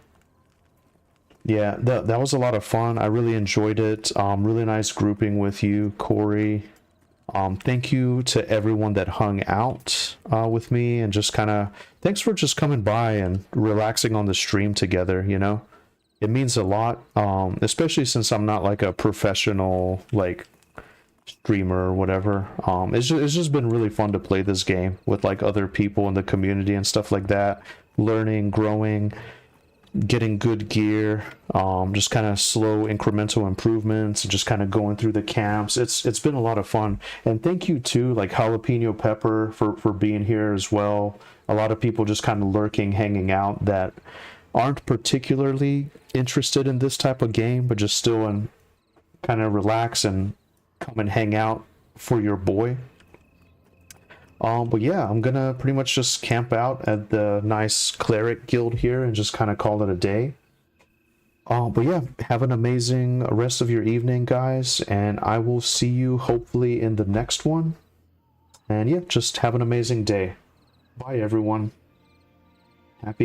Yeah, that was a lot of fun. I really enjoyed it. Really nice grouping with you, Corey. Thank you to everyone that hung out with me, and just kind of thanks for just coming by and relaxing on the stream together, you know? It means a lot, especially since I'm not like a professional like streamer or whatever. It's just been really fun to play this game with like other people in the community and stuff like that, learning, growing, getting good gear, just kind of slow incremental improvements, just kind of going through the camps. It's been a lot of fun. And thank you to like Jalapeno Pepper for being here as well. A lot of people just kind of lurking, hanging out that aren't particularly interested in this type of game, but just still and kind of relax and come and hang out for your boy. But yeah, I'm gonna pretty much just camp out at the nice Cleric guild here and just kind of call it a day. But yeah, have an amazing rest of your evening, guys, and I will see you hopefully in the next one. And yeah, just have an amazing day. Bye, everyone. Happy